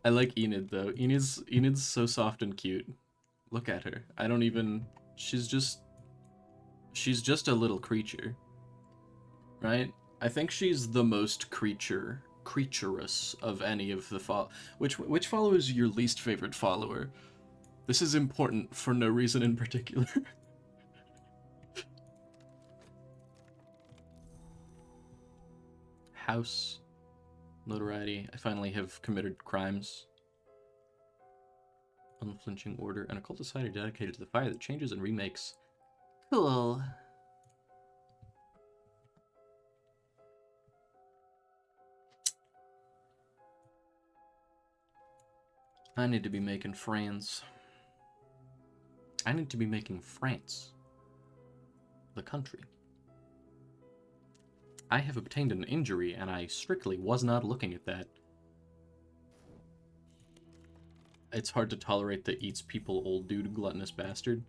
I like Enid though. Enid's so soft and cute. Look at her. I don't even. She's just a little creature, right? I think she's the most creaturous of any of the Which follower is your least favorite follower? This is important for no reason in particular. House. Notoriety. I finally have committed crimes. Unflinching order. And a cult society dedicated to the fire that changes and remakes. Cool. I need to be making friends. I need to be making France. The country. I have obtained an injury, and I strictly was not looking at that. It's hard to tolerate the eats people old dude gluttonous bastard.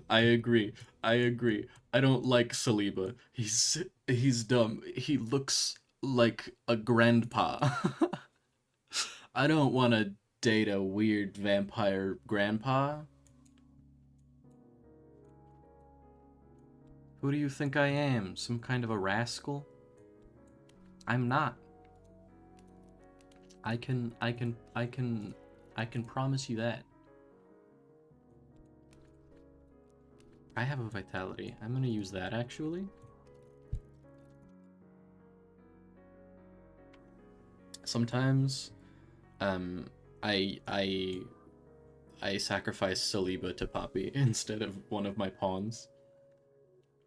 I agree. I don't like Saliba. He's dumb. He looks like a grandpa. I don't want to date a weird vampire grandpa. Who do you think I am? Some kind of a rascal? I'm not. I can promise you that. I have a vitality. I'm gonna use that actually. Sometimes, I sacrifice Saliba to Poppy instead of one of my pawns.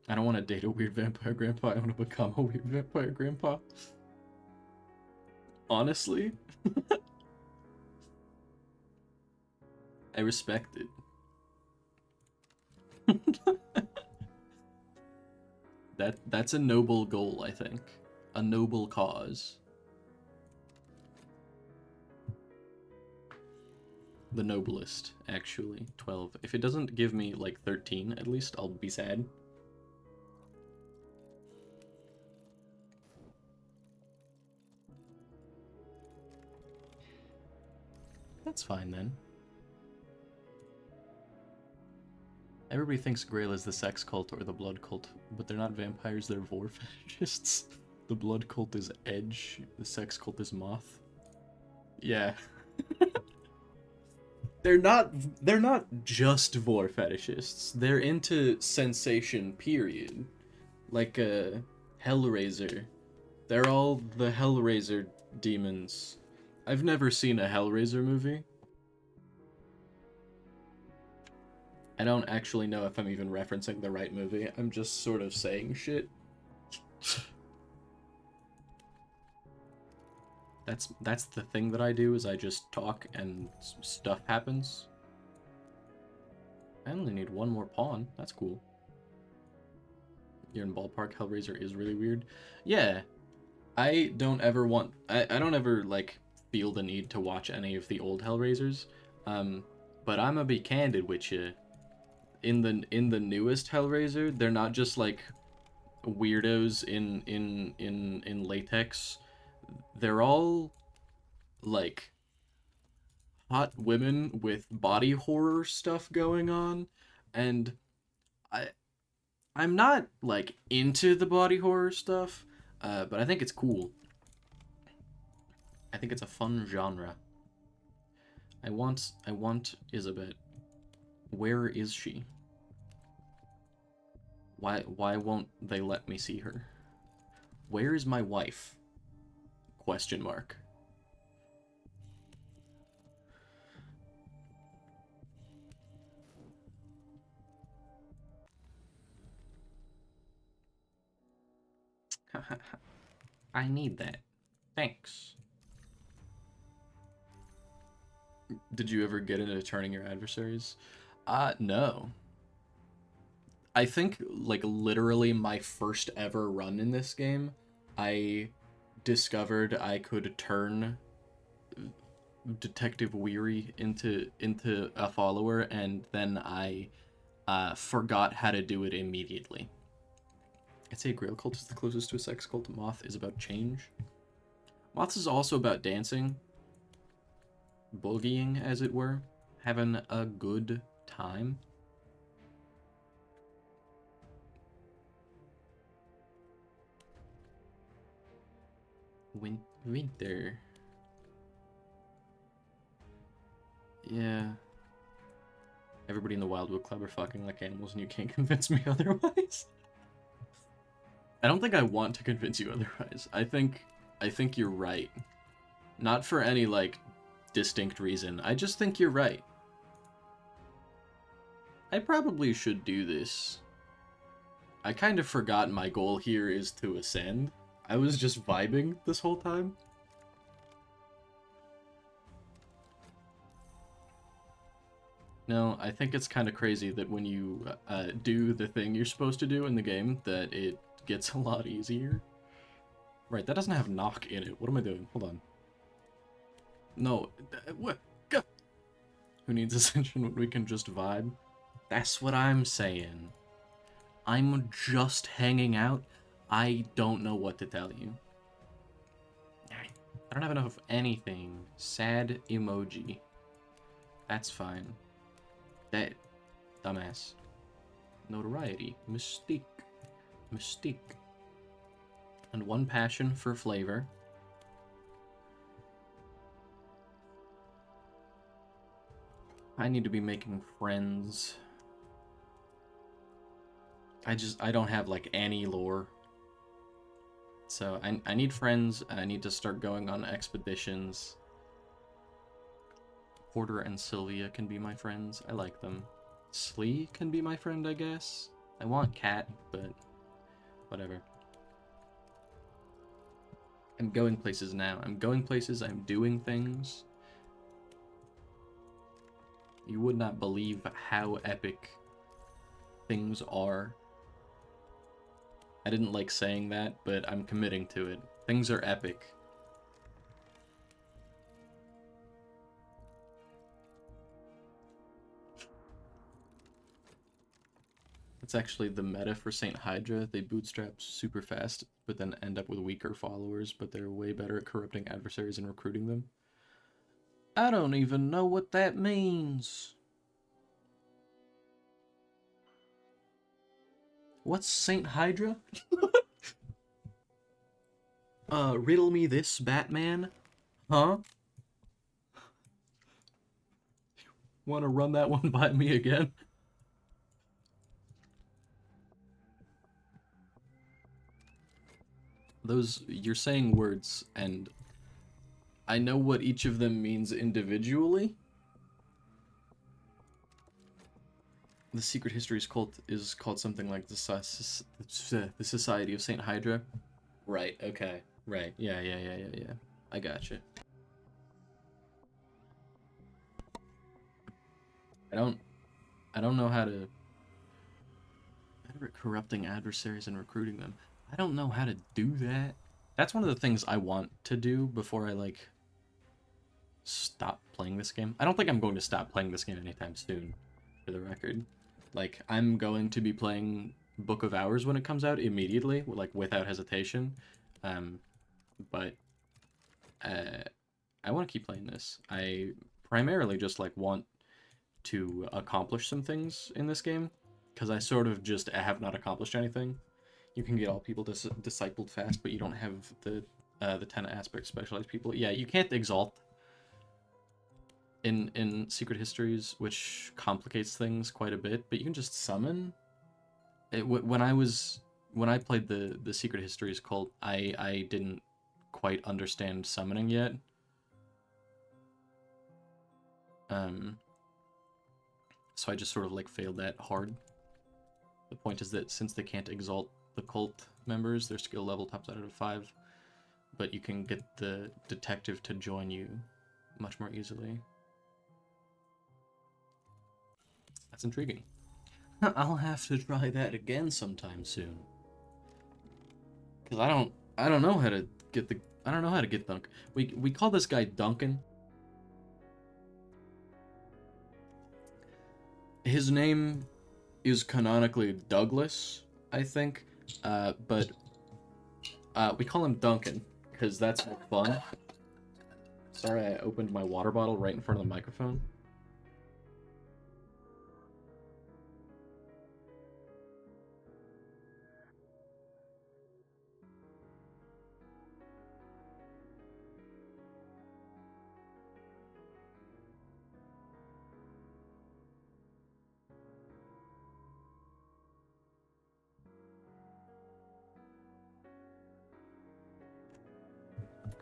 I don't want to date a weird vampire grandpa. I want to become a weird vampire grandpa. Honestly, I respect it. That's a noble goal, I think. A noble cause. The noblest, actually. 12. If it doesn't give me, like, 13, at least, I'll be sad. That's fine, then. Everybody thinks Grail is the sex cult or the blood cult, but they're not vampires, they're vor fetishists. The blood cult is Edge, the sex cult is Moth. Yeah. They're not just vor fetishists. They're into sensation, period. Like Hellraiser. They're all the Hellraiser demons. I've never seen a Hellraiser movie. I don't actually know if I'm even referencing the right movie. I'm just sort of saying shit. That's the thing that I do, is I just talk and stuff happens. I only need one more pawn. That's cool. You're in ballpark. Hellraiser is really weird. Yeah. I don't ever want... I don't ever, like, feel the need to watch any of the old Hellraisers. But I'm gonna be candid with you. In the newest Hellraiser, they're not just, like, weirdos in latex. They're all, like, hot women with body horror stuff going on, and I'm not, like, into the body horror stuff, but I think it's cool. I think it's a fun genre. I want Isabet. Where is she? Why won't they let me see her? Where is my wife? Question mark. I need that. Thanks. Did you ever get into turning your adversaries? No. I think, like, literally my first ever run in this game, I discovered I could turn Detective Weary into a follower, and then I forgot how to do it immediately. I'd say Grail Cult is the closest to a sex cult. Moth is about change. Moth is also about dancing, boogieing, as it were, having a good time. Winter. Yeah. Everybody in the Wildwood Club are fucking like animals, and you can't convince me otherwise. I don't think I want to convince you otherwise. I think you're right. Not for any, like, distinct reason. I just think you're right. I probably should do this. I kind of forgot my goal here is to ascend. I was just vibing this whole time. No, I think it's kind of crazy that when you do the thing you're supposed to do in the game, that it gets a lot easier. Right, that doesn't have knock in it. What am I doing? Hold on. No, what? Go. Who needs ascension when we can just vibe? That's what I'm saying. I'm just hanging out. I don't know what to tell you. I don't have enough of anything. Sad emoji. That's fine. That dumbass. Notoriety. Mystique. Mystique. And one passion for flavor. I need to be making friends. I don't have, like, any lore. So I need friends. I need to start going on expeditions. Porter and Sylvia can be my friends. I like them. Slee can be my friend, I guess. I want Cat, but whatever. I'm going places now. I'm going places. I'm doing things. You would not believe how epic things are. I didn't like saying that, but I'm committing to it. Things are epic. It's actually the meta for Saint Hydra. They bootstrap super fast, but then end up with weaker followers, but they're way better at corrupting adversaries and recruiting them. I don't even know what that means. What's Saint Hydra? Riddle me this, Batman? Huh? Wanna run that one by me again? Those, you're saying words, and I know what each of them means individually. The Secret Histories cult is called something like the Society of Saint Hydra. Right, okay. Right, yeah. I gotcha. I don't know how to... Better at corrupting adversaries and recruiting them. I don't know how to do that. That's one of the things I want to do before I, like, stop playing this game. I don't think I'm going to stop playing this game anytime soon, for the record. Like, I'm going to be playing Book of Hours when it comes out immediately, like, without hesitation. But I want to keep playing this. I primarily just, like, want to accomplish some things in this game. because I sort of just have not accomplished anything. You can get all people discipled fast, but you don't have the 10 aspect specialized people. Yeah, you can't exalt in Secret Histories, which complicates things quite a bit, but you can just summon. When I played the Secret Histories cult, I didn't quite understand summoning yet. So I just sort of like failed that hard. The point is that since they can't exalt the cult members, their skill level tops out of 5, but you can get the detective to join you much more easily. That's intriguing. I'll have to try that again sometime soon. Cause I don't know how to get Dunk. We call this guy Duncan. His name is canonically Douglas, I think, but we call him Duncan because that's more fun. Sorry, I opened my water bottle right in front of the microphone.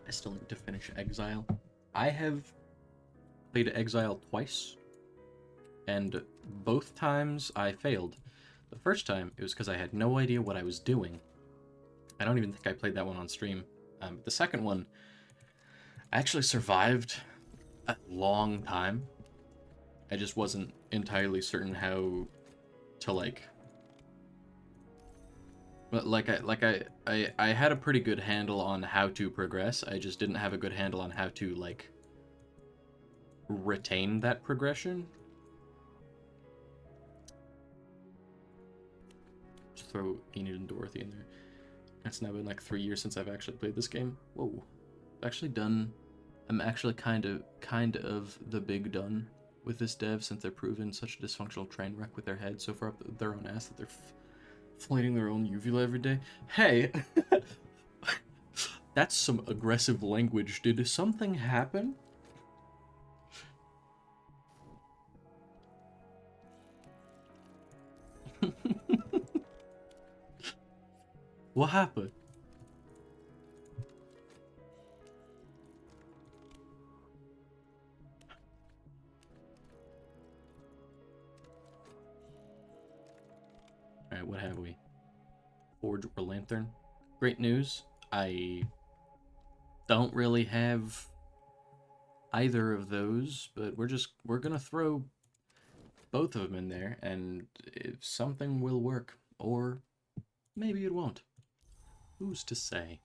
I still need to finish Exile. I have played Exile twice, and both times I failed. The first time, it was because I had no idea what I was doing. I don't even think I played that one on stream. The second one, I actually survived a long time. I just wasn't entirely certain how to, like... But I had a pretty good handle on how to progress. I just didn't have a good handle on how to, like, retain that progression. Just throw Enid and Dorothy in there. It's now been like 3 years since I've actually played this game. Whoa. I've actually done... I'm actually kind of the big done with this dev since they're proven such a dysfunctional train wreck with their head so far up their own ass that they're flighting their own uvula every day. Hey! That's some aggressive language. Did something happen? What happened? Alright, what have we? Forge or Lantern. Great news. I don't really have either of those, but we're gonna throw both of them in there, and if something will work, or maybe it won't. Who's to say?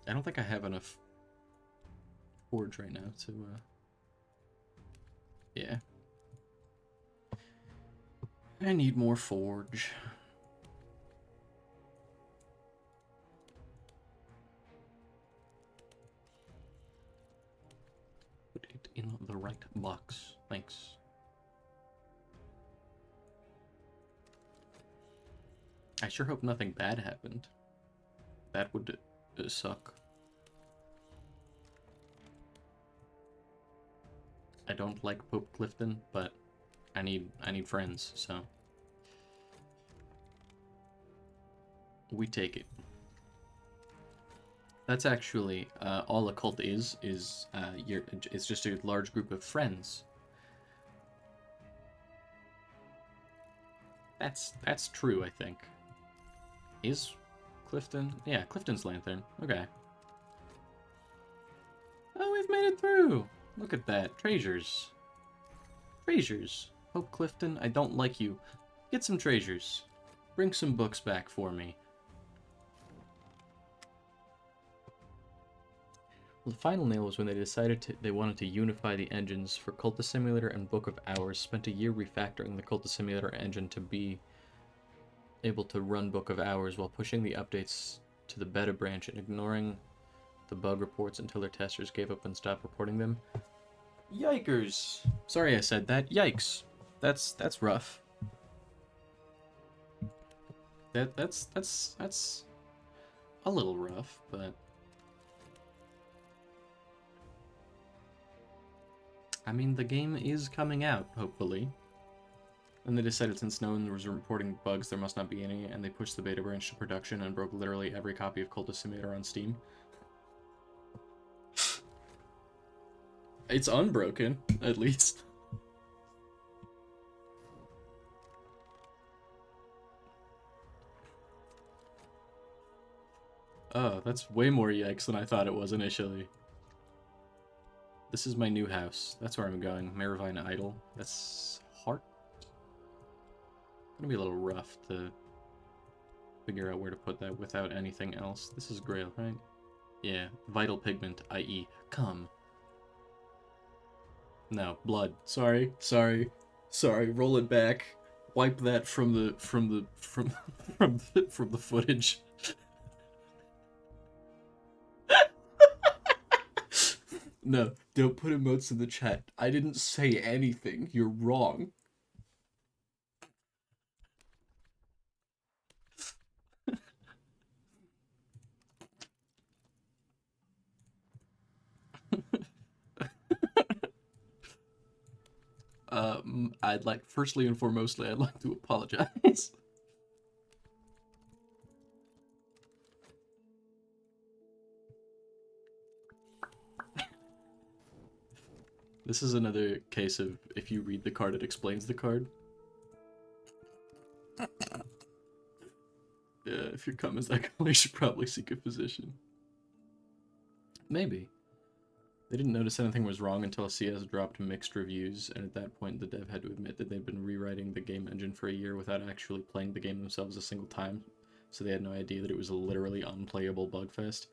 I don't think I have enough forge right now to, yeah. I need more forge. Put it in the right box. Thanks. I sure hope nothing bad happened. That would suck. I don't like Pope Clifton, but I need friends, so we take it. That's actually all a cult is it's just a large group of friends. That's true, I think. Is Clifton? Yeah, Clifton's Lantern. Okay. Oh, we've made it through! Look at that. Treasures. Treasures. Hope Clifton, I don't like you. Get some treasures. Bring some books back for me. Well, the final nail was when they decided they wanted to unify the engines for Cultist Simulator and Book of Hours. Spent a year refactoring the Cultist Simulator engine to be able to run Book of Hours while pushing the updates to the beta branch and ignoring the bug reports until their testers gave up and stopped reporting them. Yikers! Sorry I said that. Yikes. That's rough. That's a little rough, but I mean, the game is coming out, hopefully. And they decided since no one was reporting bugs, there must not be any, and they pushed the beta branch to production and broke literally every copy of Cultist Simulator on Steam. It's unbroken, at least. Oh, that's way more yikes than I thought it was initially. This is my new house. That's where I'm going. Maravine Idol. That's Heart. It's gonna be a little rough to figure out where to put that without anything else. This is Grail, right? Yeah. Vital pigment, i.e. cum. No, blood. Sorry. Roll it back. Wipe that from the footage. No, don't put emotes in the chat. I didn't say anything. You're wrong. Firstly and foremostly, I'd like to apologize. This is another case of if you read the card, it explains the card. Yeah, if your cum is that color, you should probably seek a physician. Maybe. They didn't notice anything was wrong until CS dropped mixed reviews, and at that point the dev had to admit that they'd been rewriting the game engine for a year without actually playing the game themselves a single time, so they had no idea that it was a literally unplayable bugfest.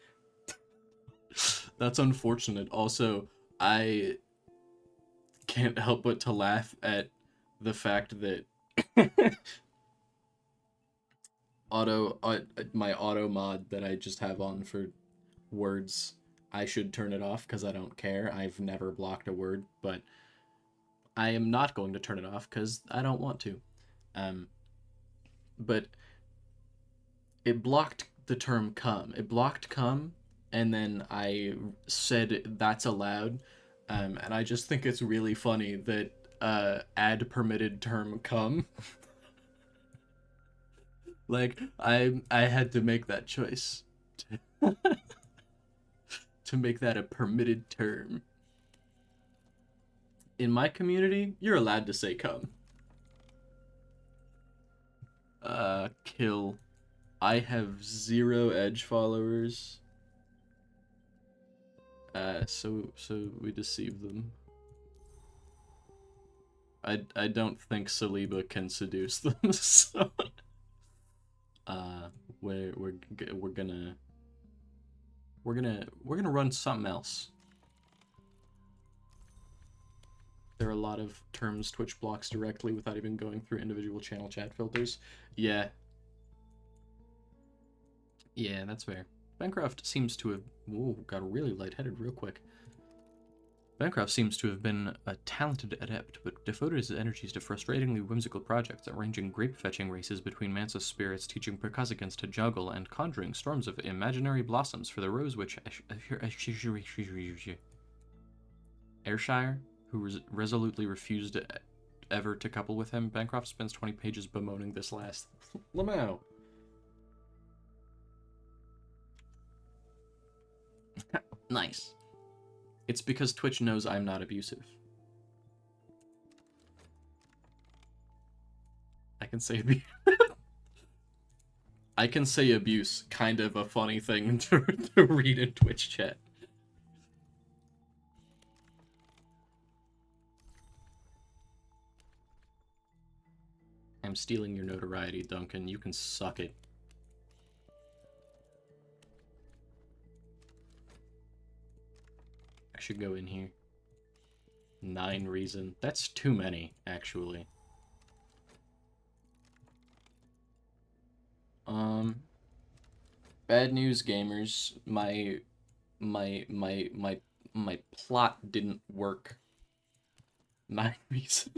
That's unfortunate. Also, I can't help but to laugh at the fact that my auto mod that I just have on for words, I should turn it off because I don't care. I've never blocked a word, but I am not going to turn it off because I don't want to. But it blocked the term cum. It blocked cum, and then I said that's allowed, and I just think it's really funny that add permitted term cum. Like, I had to make that choice. To make that a permitted term. In my community, you're allowed to say cum. Kill. I have 0 edge followers. So we deceive them. I don't think Saliba can seduce them, so we're gonna run something else. There are a lot of terms Twitch blocks directly without even going through individual channel chat filters. Yeah, that's fair. Bancroft seems to have... Whoa, got really lightheaded real quick. Bancroft seems to have been a talented adept, but devoted his energies to frustratingly whimsical projects, arranging grape-fetching races between Mansa's spirits, teaching Percusicans to juggle, and conjuring storms of imaginary blossoms for the Rose Witch Ayrshire, who resolutely refused ever to couple with him. Bancroft spends 20 pages bemoaning this last. Lamau. Nice. It's because Twitch knows I'm not abusive. I can say I can say abuse, kind of a funny thing to read in Twitch chat. I'm stealing your notoriety, Duncan. You can suck it. I should go in here. 9 reason. That's too many, actually. Bad news, gamers. My my plot didn't work. 9 reason.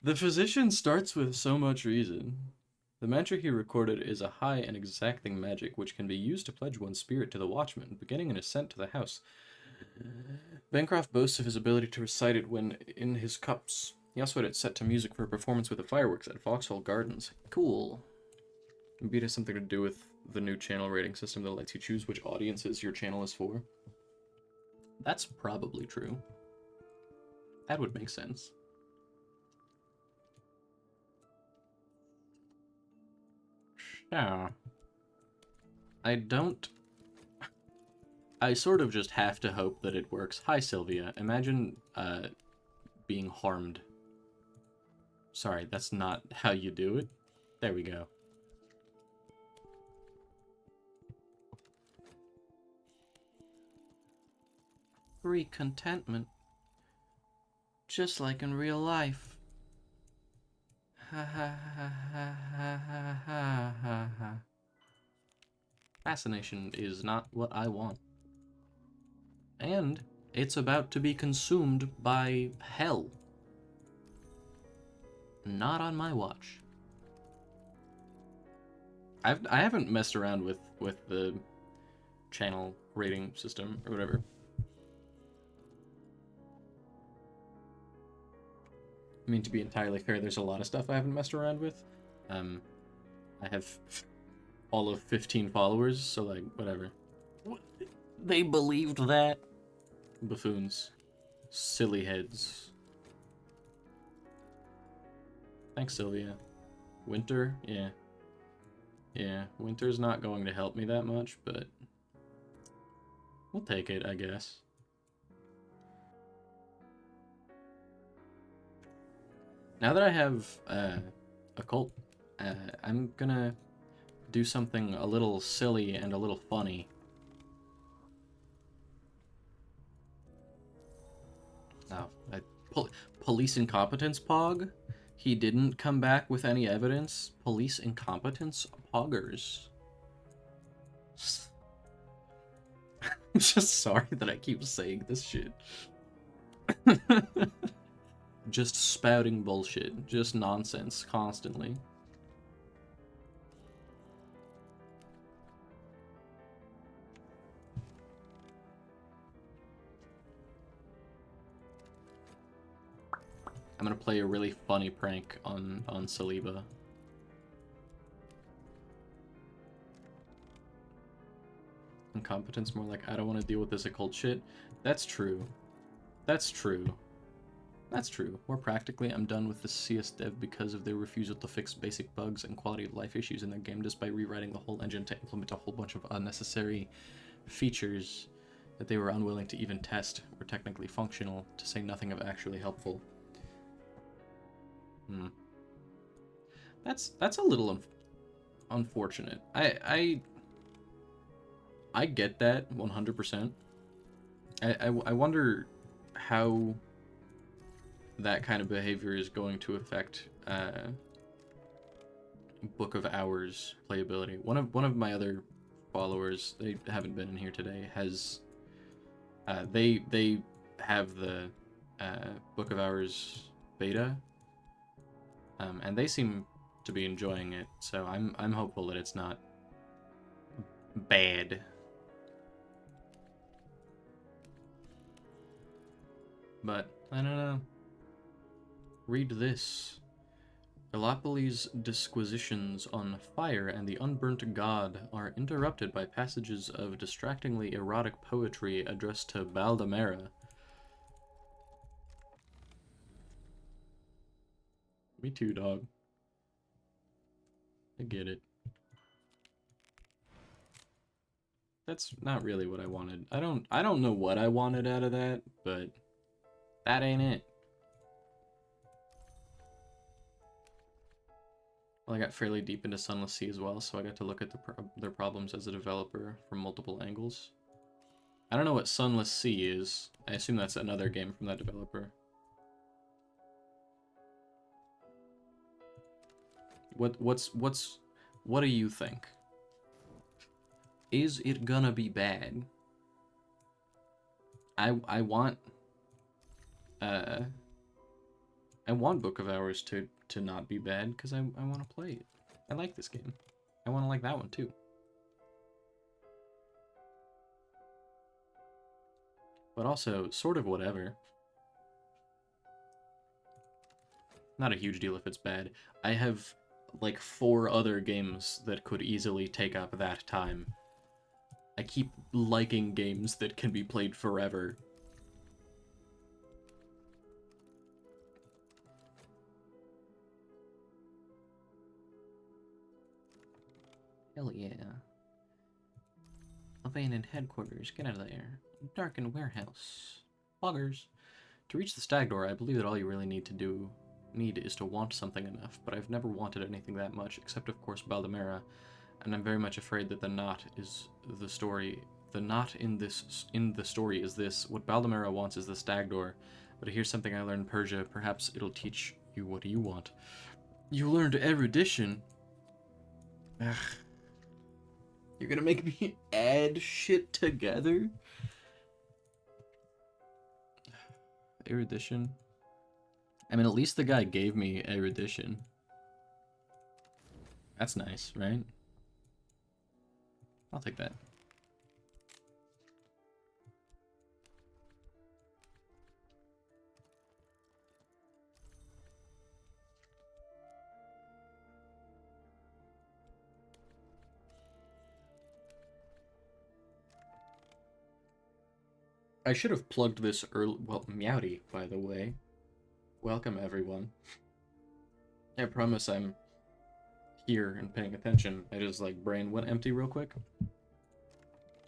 The physician starts with so much reason. The mantra he recorded is a high and exacting magic which can be used to pledge one's spirit to the watchman, beginning an ascent to the house. Bancroft boasts of his ability to recite it when in his cups. He also had it set to music for a performance with the fireworks at Vauxhall Gardens. Cool. Maybe it has something to do with the new channel rating system that lets you choose which audiences your channel is for. That's probably true. That would make sense. Yeah. I sort of just have to hope that it works. Hi, Sylvia. Imagine, being harmed. Sorry, that's not how you do it. There we go. Free contentment. Just like in real life. Ha ha ha ha ha ha ha ha ha. Fascination is not what I want. And it's about to be consumed by hell. Not on my watch. I haven't messed around with the channel rating system or whatever. I mean, to be entirely fair, there's a lot of stuff I haven't messed around with. I have all of 15 followers, so like, whatever. They believed that? Buffoons. Silly heads. Thanks, Sylvia. Winter? Yeah. Yeah, winter's not going to help me that much, but we'll take it, I guess. Now that I have a cult, I'm gonna do something a little silly and a little funny. Oh, police incompetence pog? He didn't come back with any evidence? Police incompetence poggers. I'm just sorry that I keep saying this shit. Just spouting bullshit. Just nonsense constantly. I'm gonna play a really funny prank on Saliba. Incompetence, more like, I don't want to deal with this occult shit. That's true. That's true. That's true. More practically, I'm done with the CS dev because of their refusal to fix basic bugs and quality of life issues in their game, despite rewriting the whole engine to implement a whole bunch of unnecessary features that they were unwilling to even test or technically functional, to say nothing of actually helpful. That's a little unfortunate. I get that 100%. I wonder how that kind of behavior is going to affect Book of Hours playability. One of my other followers, they haven't been in here today, has they have the Book of Hours beta, and they seem to be enjoying it. So I'm hopeful that it's not bad. But I don't know. Read this. Elopolis' disquisitions on fire and the unburnt god are interrupted by passages of distractingly erotic poetry addressed to Baldamera. Me too, dog. I get it. That's not really what I wanted. I don't know what I wanted out of that, but that ain't it. Well, I got fairly deep into Sunless Sea as well, so I got to look at their problems as a developer from multiple angles. I don't know what Sunless Sea is. I assume that's another game from that developer. What do you think? is it gonna be bad? I want I want Book of Hours to not be bad because I want to play it. I like this game. I want to like that one too. But also, sort of whatever. Not a huge deal if it's bad. I have like 4 other games that could easily take up that time. I keep liking games that can be played forever. Hell yeah. Abandoned headquarters, get out of there. Darkened warehouse. Buggers. To reach the stag door, I believe that all you really need is to want something enough, but I've never wanted anything that much, except of course Baldemera, and I'm very much afraid that the knot is the story. The knot in the story is this. What Baldemera wants is the stag door, but here's something I learned in Persia. Perhaps it'll teach you what you want. You learned erudition. Ugh. You're gonna make me add shit together? Erudition. I mean, at least the guy gave me erudition. That's nice, right? I'll take that. I should have plugged this early. Well, Meowdy, by the way. Welcome, everyone. I promise I'm here and paying attention. I just, like, brain went empty real quick.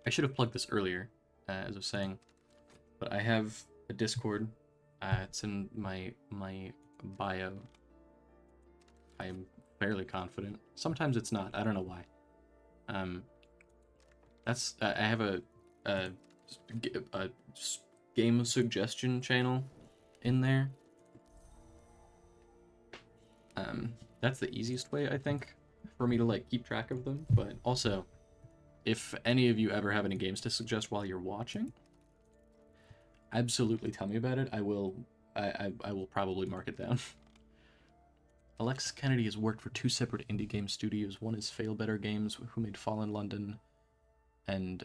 I should have plugged this earlier, as I was saying. But I have a Discord. It's in my bio. I'm fairly confident. Sometimes it's not. I don't know why. I have a game suggestion channel in there. That's the easiest way, I think, for me to like keep track of them. But also, if any of you ever have any games to suggest while you're watching, absolutely tell me about it. I will probably mark it down. Alexis Kennedy has worked for 2 separate indie game studios. One is Fail Better Games, who made Fallen London, and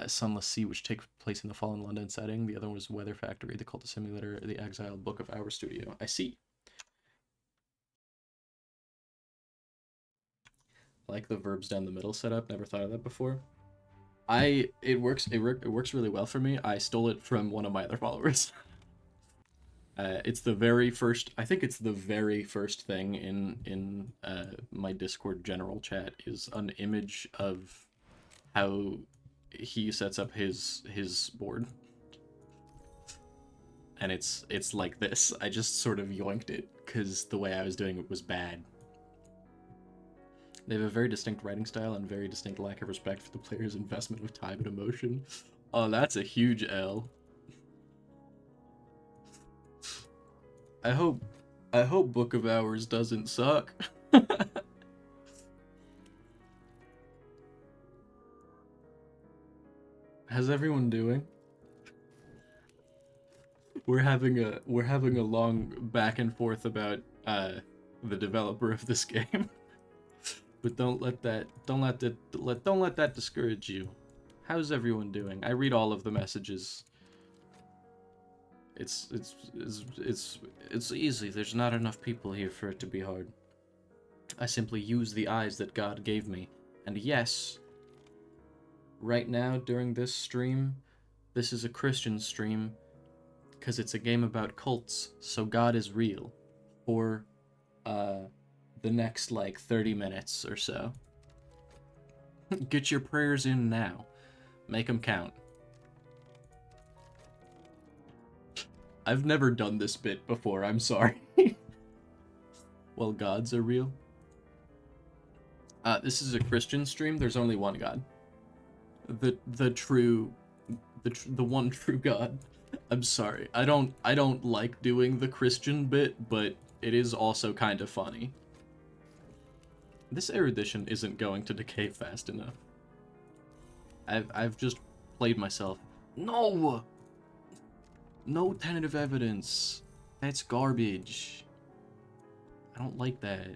Sunless Sea, which takes place in the Fallen London setting. The other one was Weather Factory, the Cultist Simulator, the Exiled Book of Hours studio. I see. I like the verbs down the middle setup. Never thought of that before. It works really well for me. I stole it from one of my other followers. It's the very first. I think it's the very first thing in my Discord general chat is an image of how he sets up his board, and it's like this. I just sort of yoinked it because the way I was doing it was bad. They have a very distinct writing style and very distinct lack of respect for the player's investment of time and emotion. Oh, that's a huge L. I hope Book of Hours doesn't suck. How's everyone doing? We're having a long back and forth about the developer of this game. But don't let that discourage you. How's everyone doing? I read all of the messages. It's easy. There's not enough people here for it to be hard. I simply use the eyes that God gave me. And yes, right now during this stream, this is a Christian stream because it's a game about cults, so God is real for the next like 30 minutes or so. Get your prayers in now. Make them count. I've never done this bit before, I'm sorry. Well, gods are real. This is a Christian stream. There's only one God. The one true God. I'm sorry. I don't like doing the Christian bit, but it is also kind of funny. This erudition isn't going to decay fast enough. I've just played myself. No! No tentative evidence. That's garbage. I don't like that.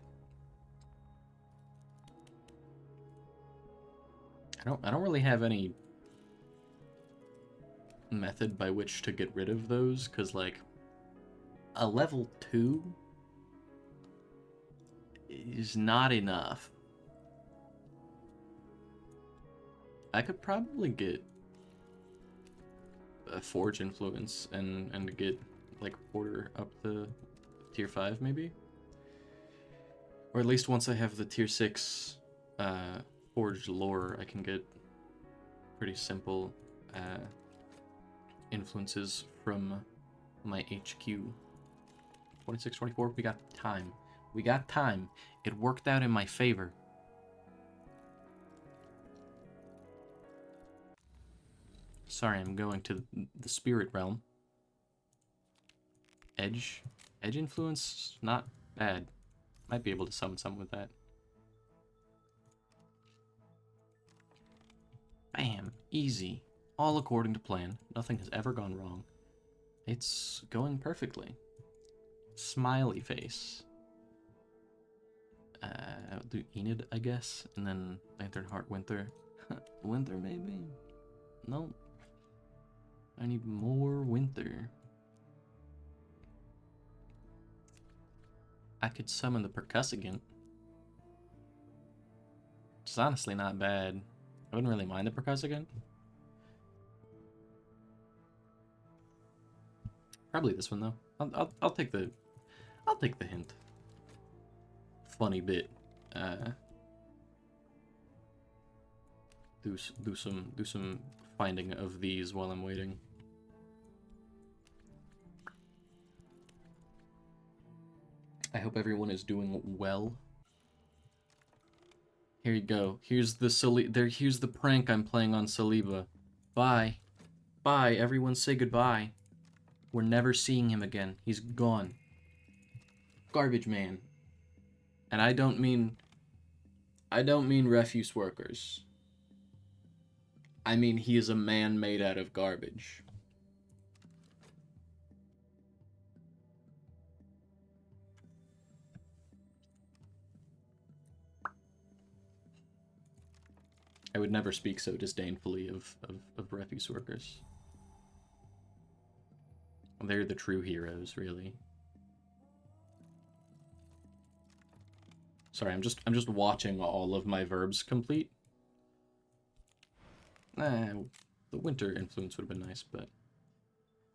I don't really have any method by which to get rid of those, because like a level 2 is not enough. I could probably get a Forge influence and get like Porter up to tier 5 maybe, or at least once I have the tier 6 Forged lore, I can get pretty simple influences from my HQ. 26, 24, we got time. We got time. It worked out in my favor. Sorry, I'm going to the spirit realm. Edge influence, not bad. Might be able to summon something with that. Bam, easy. All according to plan. Nothing has ever gone wrong. It's going perfectly. Smiley face. I'll do Enid, I guess, and then Lantern Heart Winter. Winter, maybe? No. I need more Winter. I could summon the Percussagant. It's honestly not bad. I wouldn't really mind the Percussagant. Probably this one though. I'll take the hint. Funny bit. Do some finding of these while I'm waiting. I hope everyone is doing well. Here you go. Here's the prank I'm playing on Saliba. Bye. Bye. Everyone say goodbye. We're never seeing him again. He's gone. Garbage man. And I don't mean refuse workers. I mean he is a man made out of garbage. I would never speak so disdainfully of refuse workers. They're the true heroes, really. Sorry, I'm just watching all of my verbs complete. The winter influence would have been nice, but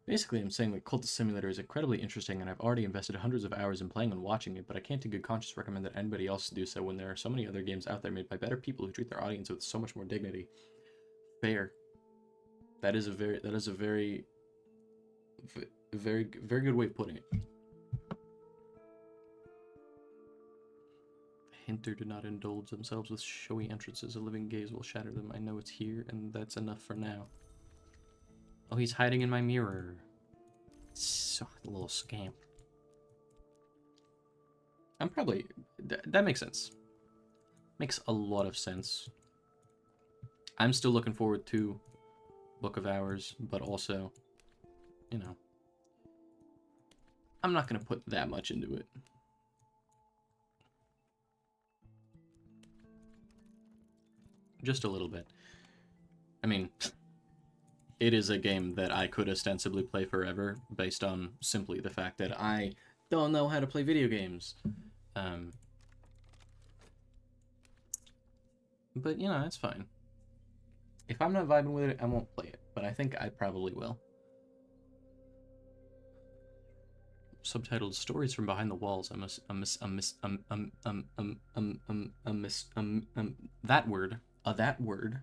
basically I'm saying that Cultist Simulator is incredibly interesting, and I've already invested hundreds of hours in playing and watching it, but I can't in good conscience recommend that anybody else do so when there are so many other games out there made by better people who treat their audience with so much more dignity. Fair. That is a very good way of putting it. Hinter do not indulge themselves with showy entrances. A living gaze will shatter them. I know it's here, and that's enough for now. Oh, he's hiding in my mirror. So, a little scamp. I'm probably... that makes sense. Makes a lot of sense. I'm still looking forward to Book of Hours, but also, you know, I'm not going to put that much into it. Just a little bit. I mean, it is a game that I could ostensibly play forever based on simply the fact that I don't know how to play video games. But, you know, it's fine. If I'm not vibing with it, I won't play it, but I think I probably will. Subtitled Stories from Behind the Walls. That word.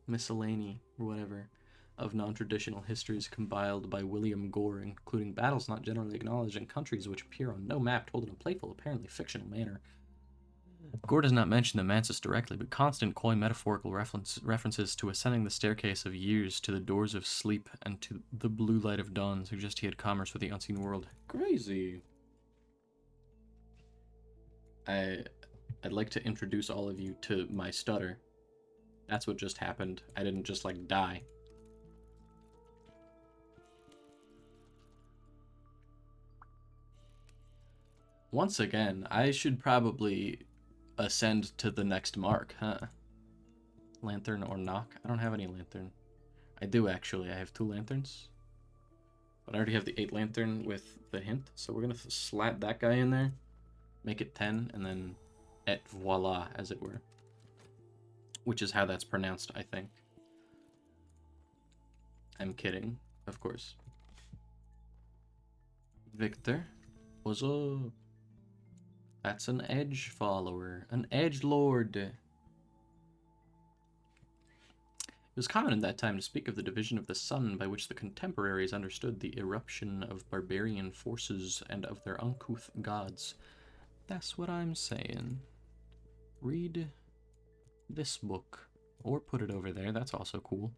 Miscellany, or whatever. of non-traditional histories compiled by William Gore, including battles not generally acknowledged in countries which appear on no map, told in a playful, apparently fictional manner. Gore does not mention the Mansis directly, but constant coy metaphorical references to ascending the staircase of years, to the doors of sleep, and to the blue light of dawn suggest he had commerce with the unseen world. Crazy. I'd like to introduce all of you to my stutter. That's what just happened. I didn't just, like, die. Once again, I should probably ascend to the next mark, huh? Lantern or knock? I don't have any lantern. I do, actually. I have 2 lanterns. But I already have the 8 lantern with the hint, so we're gonna slap that guy in there, make it 10, and then et voila, as it were. Which is how that's pronounced, I think. I'm kidding, of course. Victor? What's up? That's an edge follower. An edge lord. It was common in that time to speak of the division of the sun by which the contemporaries understood the eruption of barbarian forces and of their uncouth gods. That's what I'm saying. Read this book. Or put it over there, that's also cool.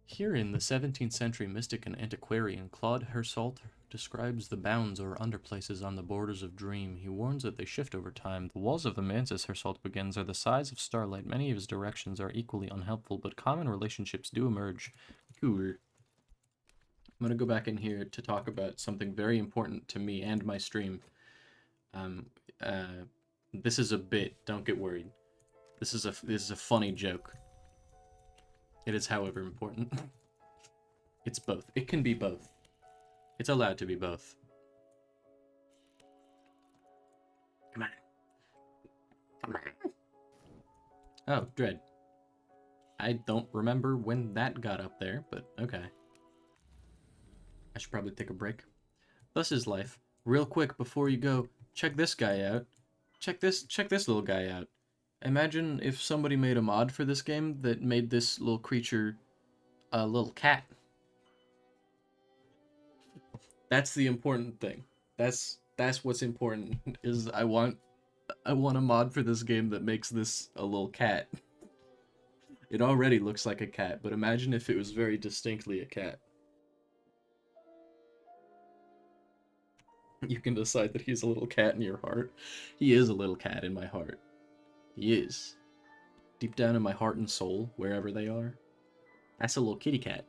Herein, the 17th century mystic and antiquarian Claude Hersault describes the bounds or underplaces on the borders of dream. He warns that they shift over time. The walls of the Mansis, Hersault begins, are the size of starlight. Many of his directions are equally unhelpful, but common relationships do emerge. Cool. I'm going to go back in here to talk about something very important to me and my stream. This is a bit, don't get worried. This is a funny joke. It is, however, important. It's both. It can be both. It's allowed to be both. Come on. Come on. Oh, Dread. I don't remember when that got up there, but okay. I should probably take a break. Thus is life. Real quick, before you go, check this guy out. Check this little guy out. Imagine if somebody made a mod for this game that made this little creature a little cat. That's the important thing. That's what's important, is I want a mod for this game that makes this a little cat. It already looks like a cat, but imagine if it was very distinctly a cat. You can decide that he's a little cat in your heart. He is a little cat in my heart. He is. Deep down in my heart and soul, wherever they are. That's a little kitty cat.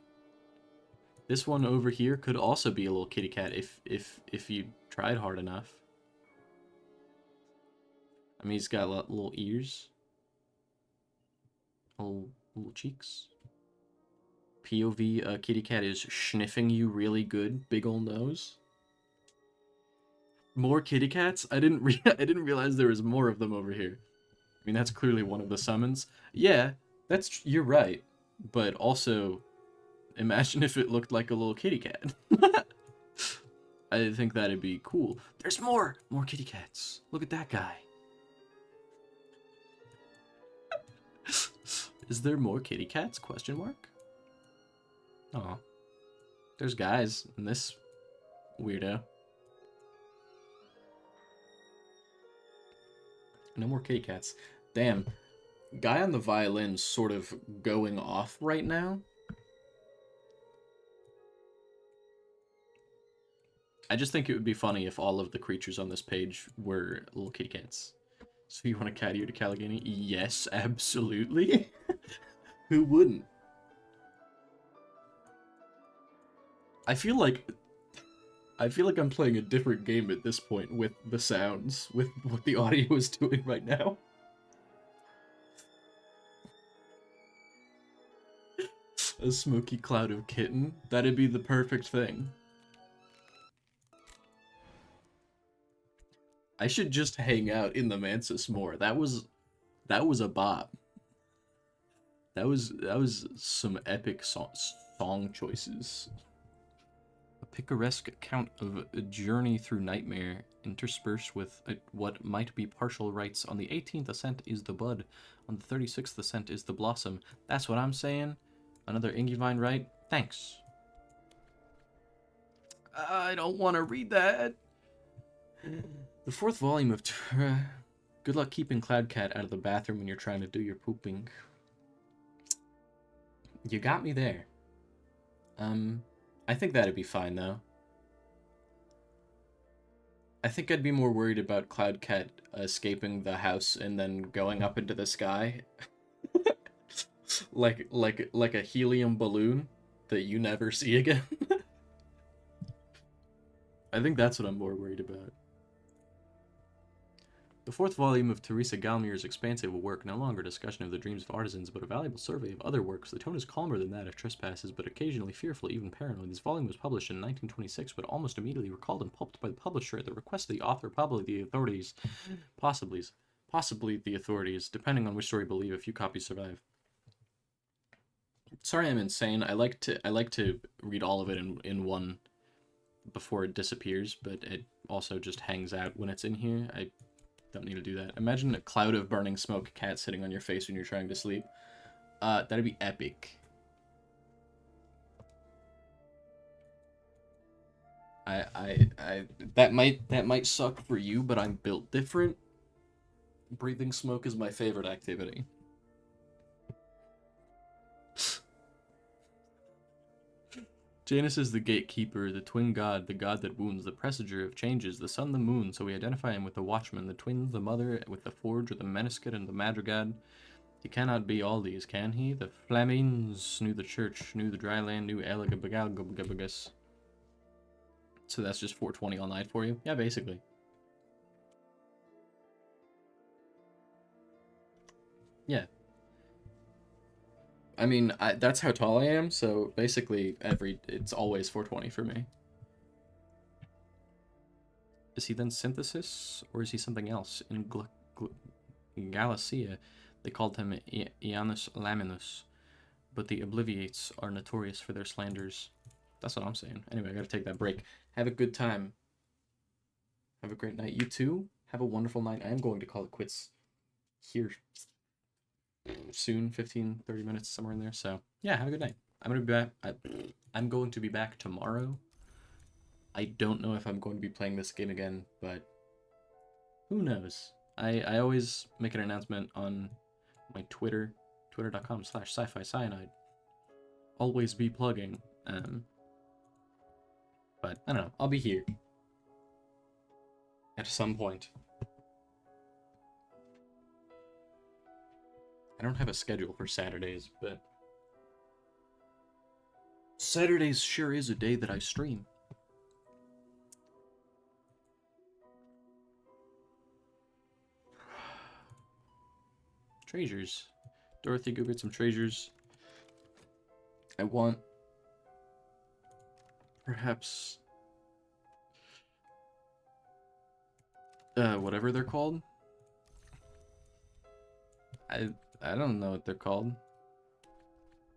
This one over here could also be a little kitty cat if you tried hard enough. I mean, he's got little ears. Little cheeks. POV kitty cat is sniffing you really good. Big ol' nose. More kitty cats? I didn't realize there was more of them over here. I mean, that's clearly one of the summons. Yeah, you're right. But also, imagine if it looked like a little kitty cat. I think that'd be cool. There's more kitty cats. Look at that guy. Is there more kitty cats? Question mark. Aw. There's guys in this weirdo. No more kitty cats. Damn. Guy on the violin's sort of going off right now. I just think it would be funny if all of the creatures on this page were little kitty cats. So you want a cat ear to Caligani? Yes, absolutely. Who wouldn't? I feel like I'm playing a different game at this point with the sounds, with what the audio is doing right now. A smoky cloud of kitten. That'd be the perfect thing. I should just hang out in the Mansis more. That was a bop. That was some epic song choices. A picaresque account of a journey through nightmare, interspersed with what might be partial rites. On the 18th ascent is the bud. On the 36th ascent is the blossom. That's what I'm saying. Another Ingivine, right? Thanks. I don't want to read that. The fourth volume of... Good luck keeping Cloudcat out of the bathroom when you're trying to do your pooping. You got me there. I think that'd be fine, though. I think I'd be more worried about Cloudcat escaping the house and then going up into the sky. like a helium balloon that you never see again. I think that's what I'm more worried about. The fourth volume of Teresa Galmier's expansive work, no longer a discussion of the dreams of artisans, but a valuable survey of other works. The tone is calmer than that of Trespasses, but occasionally fearful, even paranoid. This volume was published in 1926, but almost immediately recalled and pulped by the publisher at the request of the author, probably the authorities, possibly the authorities, depending on which story you believe. A few copies survive. Sorry, I'm insane. I like to read all of it in one before it disappears, but it also just hangs out when it's in here. I don't need to do that. Imagine a cloud of burning smoke cat sitting on your face when you're trying to sleep. That'd be epic. That might suck for you, but I'm built different. Breathing smoke is my favorite activity. Janus is the gatekeeper, the twin god, the god that wounds, the presager of changes, the sun, the moon, so we identify him with the watchman, the twins, the mother, with the forge, or the meniscate, and the madrigad. He cannot be all these, can he? The Flamines knew the church, knew the dry land, knew Eligabagagus. So that's just 420 all night for you? Yeah, basically. Yeah. I mean, that's how tall I am, so basically it's always 420 for me. Is he then synthesis, or is he something else? In Galacia, they called him Ianus Laminus, but the Obliviates are notorious for their slanders. That's what I'm saying. Anyway, I gotta take that break. Have a good time. Have a great night. You too. Have a wonderful night. I am going to call it quits here soon, 15, 30 minutes, somewhere in there. So, yeah, have a good night. I'm going to be back. I'm going to be back tomorrow. I don't know if I'm going to be playing this game again, but who knows? I always make an announcement on my Twitter, twitter.com/sci-fi-cyanide. Always be plugging. But, I don't know. I'll be here. At some point. I don't have a schedule for Saturdays, but Saturdays sure is a day that I stream. Treasures. Dorothy, go get some treasures. I want perhaps whatever they're called. I don't know what they're called.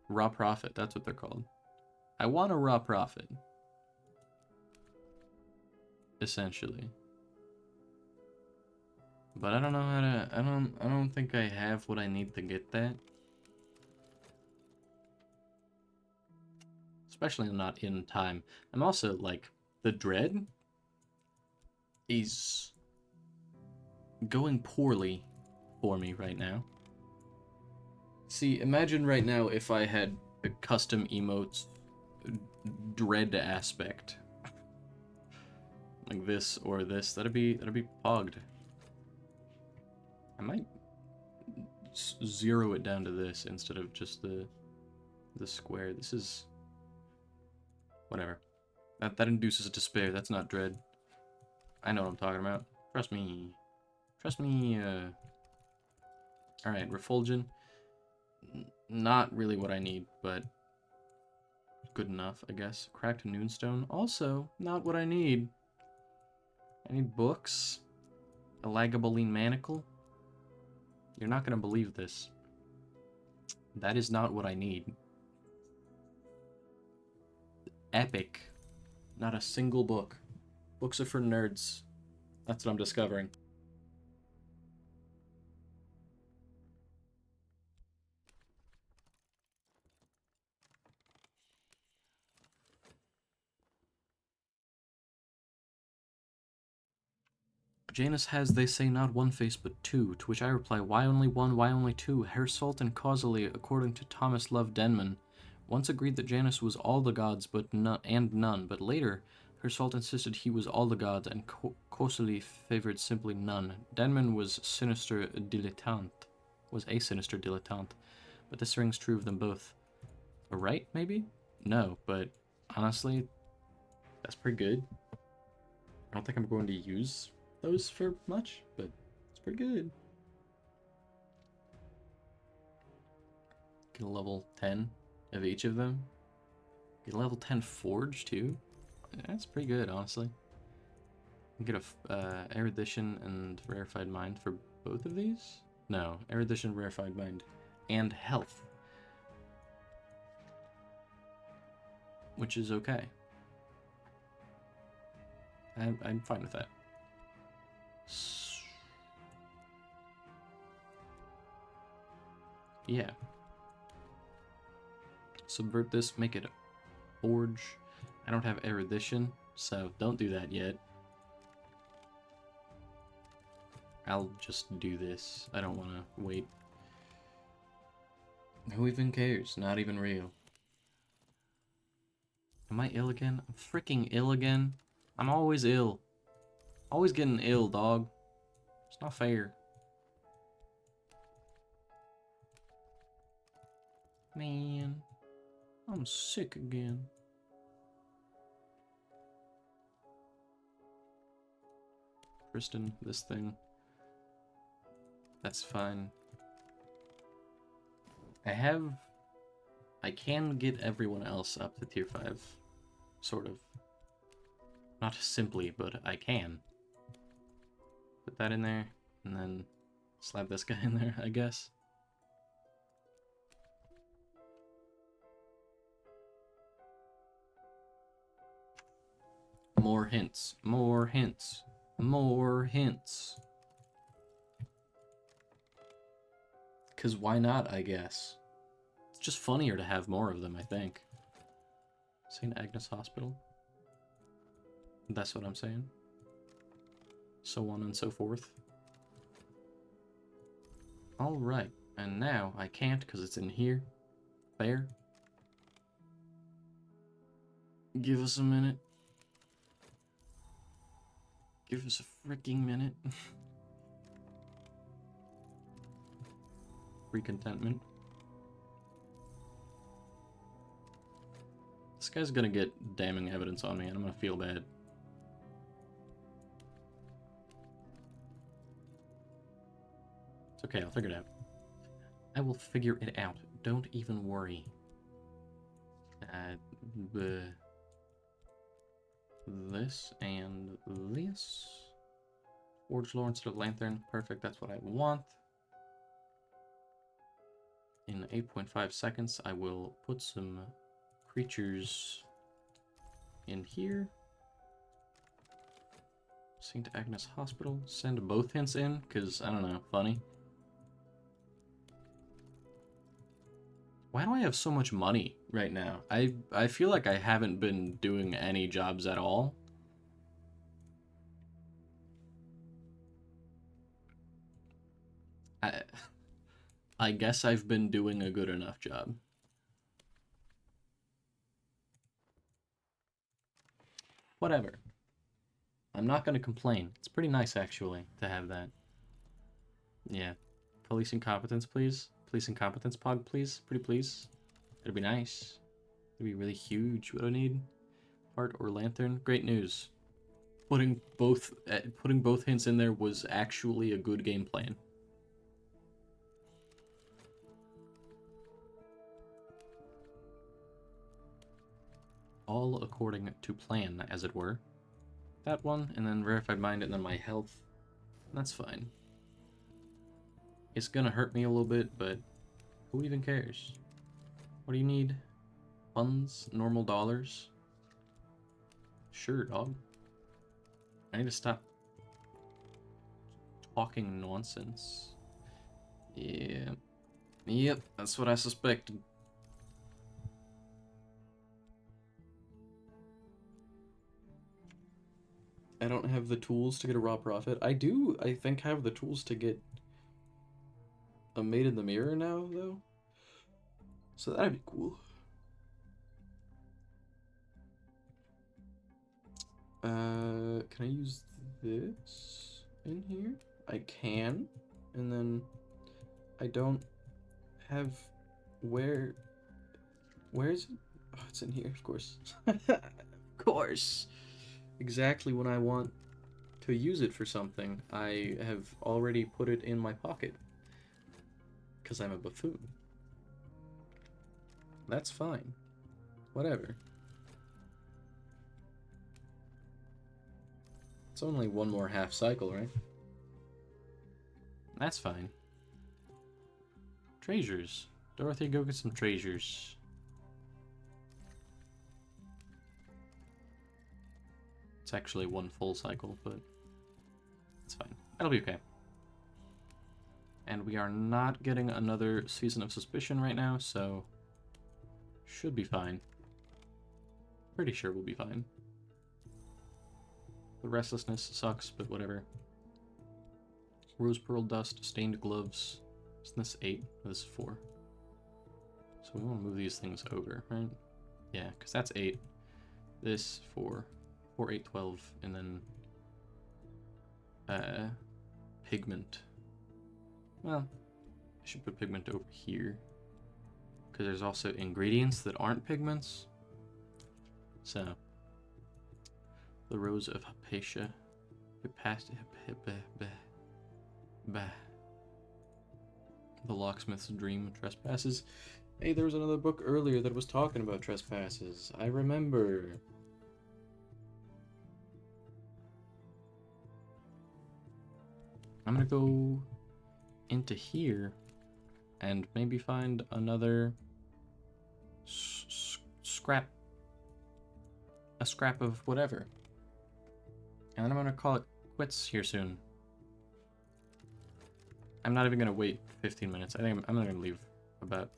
Raw profit, that's what they're called. I want a raw profit. Essentially. But I don't know how to I don't think I have what I need to get that. Especially not in time. I'm also like the dread is going poorly for me right now. See, imagine right now if I had a custom emotes dread aspect. Like this or this. That'd be pogged. I might zero it down to this instead of just the square. This is whatever. That induces despair. That's not dread. I know what I'm talking about. Trust me. Trust me. Alright, Refulgent. Not really what I need, but good enough, I guess. Cracked Noonstone. Also, not what I need. I need books. A Lagabaline Manacle. You're not gonna believe this. That is not what I need. Epic. Not a single book. Books are for nerds. That's what I'm discovering. Janus has, they say, not one face but two, to which I reply, why only one, why only two? Herr Sultan causally, according to Thomas Love Denman, once agreed that Janus was all the gods but none, but later Herr Sultan insisted he was all the gods and causally favored simply none. Denman was a sinister dilettante, but this rings true of them both. A right, maybe? No, but honestly, that's pretty good. I don't think I'm going to use those for much, but it's pretty good. Get a level 10 of each of them. Get a level 10 forge too. That's pretty good, honestly. Get a erudition and rarefied mind for both of these. No, erudition, rarefied mind, and health, which is okay. I'm fine with that. Yeah. Subvert this, make it forge. I don't have erudition, so don't do that yet. I'll just do this. I don't want to wait. Who even cares? Not even real. Am I ill again? I'm freaking ill again. I'm always ill. Always getting ill, dog. It's not fair. Man, I'm sick again. Kristen, this thing. That's fine. I can get everyone else up to tier 5. Sort of. Not simply, but I can. Put that in there, and then slap this guy in there, I guess. More hints. More hints. More hints. Because why not, I guess. It's just funnier to have more of them, I think. St. Agnes Hospital. That's what I'm saying. So on and so forth. Alright, and now I can't because it's in here. Fair. Give us a minute. Give us a freaking minute. Free contentment. This guy's gonna get damning evidence on me, and I'm gonna feel bad. It's okay, I'll figure it out. I will figure it out. Don't even worry. This and this. Forge lore instead of lantern. Perfect, that's what I want. In 8.5 seconds, I will put some creatures in here. St. Agnes Hospital. Send both hints in, because, I don't know, funny. Why do I have so much money right now? I feel like I haven't been doing any jobs at all. I guess I've been doing a good enough job. Whatever. I'm not going to complain. It's pretty nice, actually, to have that. Yeah. Police incompetence, please. Police incompetence pog, please. Pretty please. It'd be nice. It'd be really huge. What do I need? Heart or lantern? Great news. Putting both hints in there was actually a good game plan. All according to plan, as it were. That one, and then rarefied mind, and then my health. That's fine. It's gonna hurt me a little bit, but who even cares? What do you need? Funds? Normal dollars? Sure, dog. I need to stop talking nonsense. Yeah. Yep, that's what I suspected. I don't have the tools to get a raw profit. I do, I think, have the tools to get a Made in the Mirror now, though. So that'd be cool. Can I use this in here? I can. And then I don't have where is it? Oh, it's in here, of course. Of course. Exactly when I want to use it for something, I have already put it in my pocket. Because I'm a buffoon. That's fine. Whatever. It's only one more half cycle, right? That's fine. Treasures. Dorothy, go get some treasures. It's actually one full cycle, but it's fine. That'll be okay. And we are not getting another Season of Suspicion right now, so should be fine. Pretty sure we'll be fine. The restlessness sucks, but whatever. Rose pearl dust, stained gloves. Isn't this 8? This is 4. So we want to move these things over, right? Yeah, because that's 8. This 4. 4, 8, 12, and then pigment. Well, I should put pigment over here. Because there's also ingredients that aren't pigments. So, the Rose of Hypatia. The Locksmith's Dream, Trespasses. Hey, there was another book earlier that was talking about trespasses. I remember. I'm gonna go into here and maybe find another scrap. A scrap of whatever. And then I'm gonna call it quits here soon. I'm not even gonna wait 15 minutes. I think I'm gonna leave about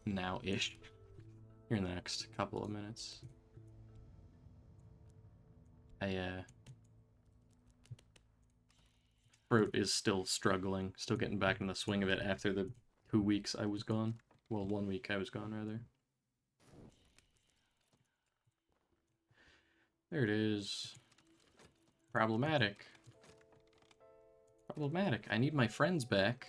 now-ish. Here in the next couple of minutes. Throat is still struggling, still getting back in the swing of it after the 2 weeks I was gone. Well, 1 week I was gone, rather. There it is. Problematic. Problematic. I need my friends back.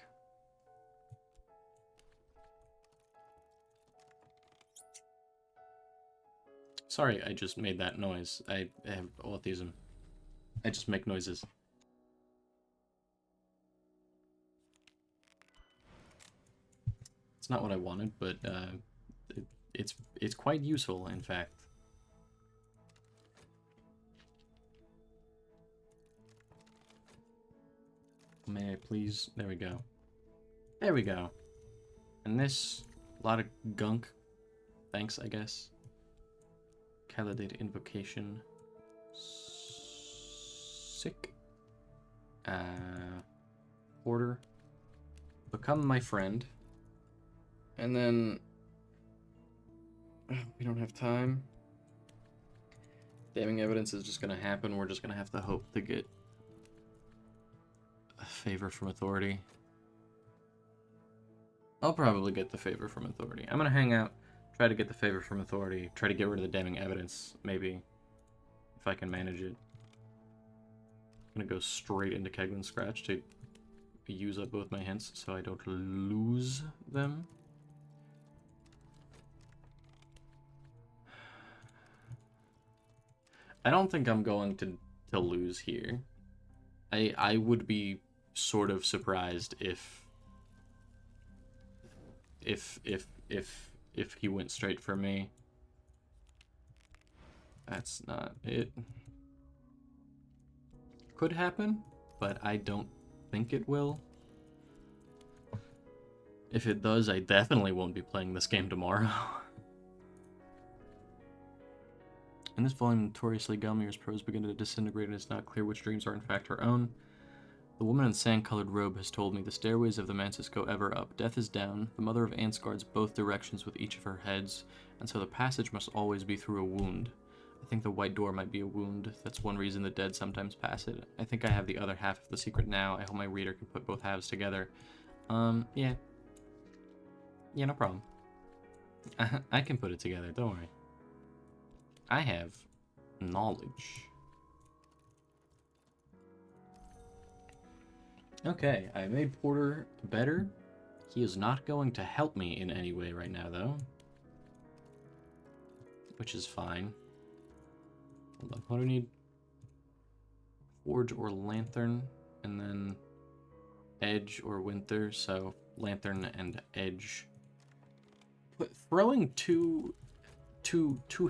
Sorry, I just made that noise. I have autism. I just make noises. It's not what I wanted, but it's quite useful, in fact. May I please? There we go. There we go. And this, a lot of gunk. Thanks, I guess. Calidate Invocation. Sick. Order. Become my friend. And then... we don't have time. Damning evidence is just gonna happen. We're just gonna have to hope to get a favor from authority. I'll probably get the favor from authority. I'm gonna hang out, try to get the favor from authority, try to get rid of the damning evidence, maybe, if I can manage it. I'm gonna go straight into Keglin Scratch to use up both my hints so I don't lose them. I don't think I'm going to lose here. I would be sort of surprised if he went straight for me. That's not it. Could happen, but I don't think it will. If it does, I definitely won't be playing this game tomorrow. In this volume, notoriously Gelmir's prose begin to disintegrate, and it's not clear which dreams are in fact her own. The woman in sand-colored robe has told me the stairways of the mantis go ever up. Death is down. The mother of ants guards both directions with each of her heads, and so the passage must always be through a wound. A think the white door might be a wound. That's one reason the dead sometimes pass it. I think I have the other half of the secret now. I hope my reader can put both halves together. Yeah. Yeah, no problem. I can put it together, don't worry. I have knowledge. Okay, I made Porter better. He is not going to help me in any way right now, though. Which is fine. Hold on, what do I need? Forge or lantern, and then edge or winter, so lantern and edge. But throwing two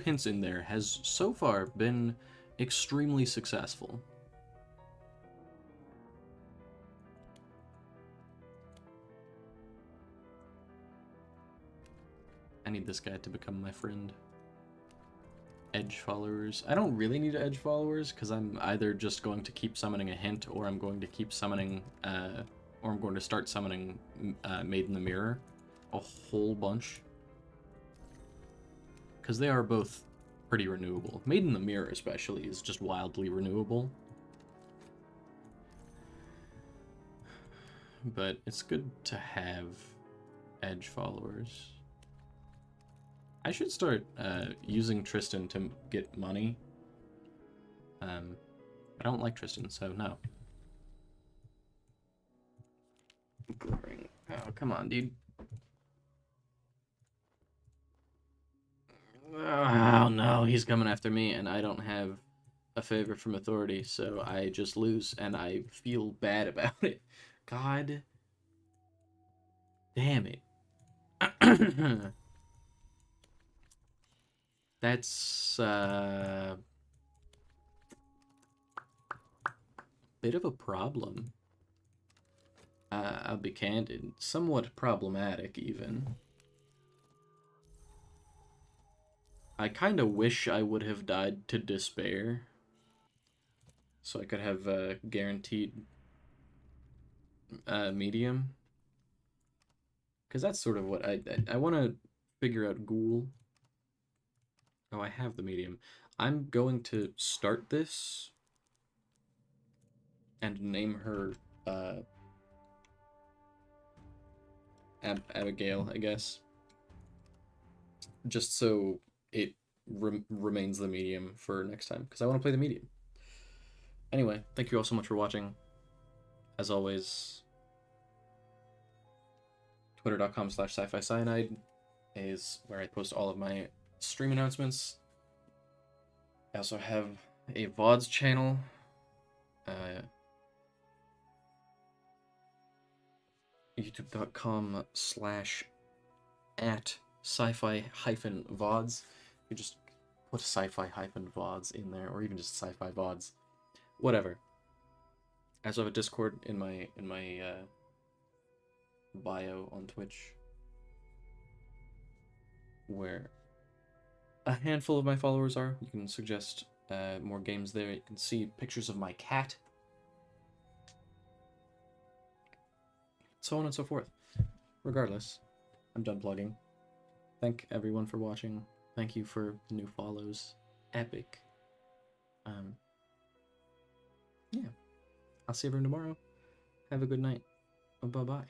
hints in there has so far been extremely successful. I need this guy to become my friend. Edge followers. I don't really need edge followers because I'm either just going to keep summoning a hint, or I'm going to keep summoning, or I'm going to start summoning Made in the Mirror a whole bunch. Because they are both pretty renewable. Made in the Mirror especially is just wildly renewable. But it's good to have edge followers. I should start using Tristan to get money. I don't like Tristan, so no. Glittering. Oh, come on, dude. Oh no, he's coming after me, and I don't have a favor from authority, so I just lose, and I feel bad about it. God damn it. That's bit of a problem. I'll be candid. Somewhat problematic, even. I kind of wish I would have died to despair, so I could have guaranteed medium. Because that's sort of what I want to figure out ghoul. Oh, I have the medium. I'm going to start this and name her Abigail, I guess. Just so it remains the medium for next time, because I want to play the medium. Anyway, thank you all so much for watching. As always, twitter.com/SciFi-Cyanide is where I post all of my stream announcements. I also have a VODs channel. youtube.com/@SciFi-VODs. You just put SciFi-VODs in there, or even just SciFi-VODs. Whatever. I also have a Discord in my bio on Twitch, where a handful of my followers are. You can suggest more games there. You can see pictures of my cat, so on and so forth. Regardless, I'm done plugging. Thank everyone for watching. Thank you for the new follows. Epic. Yeah. I'll see everyone tomorrow. Have a good night. Bye-bye.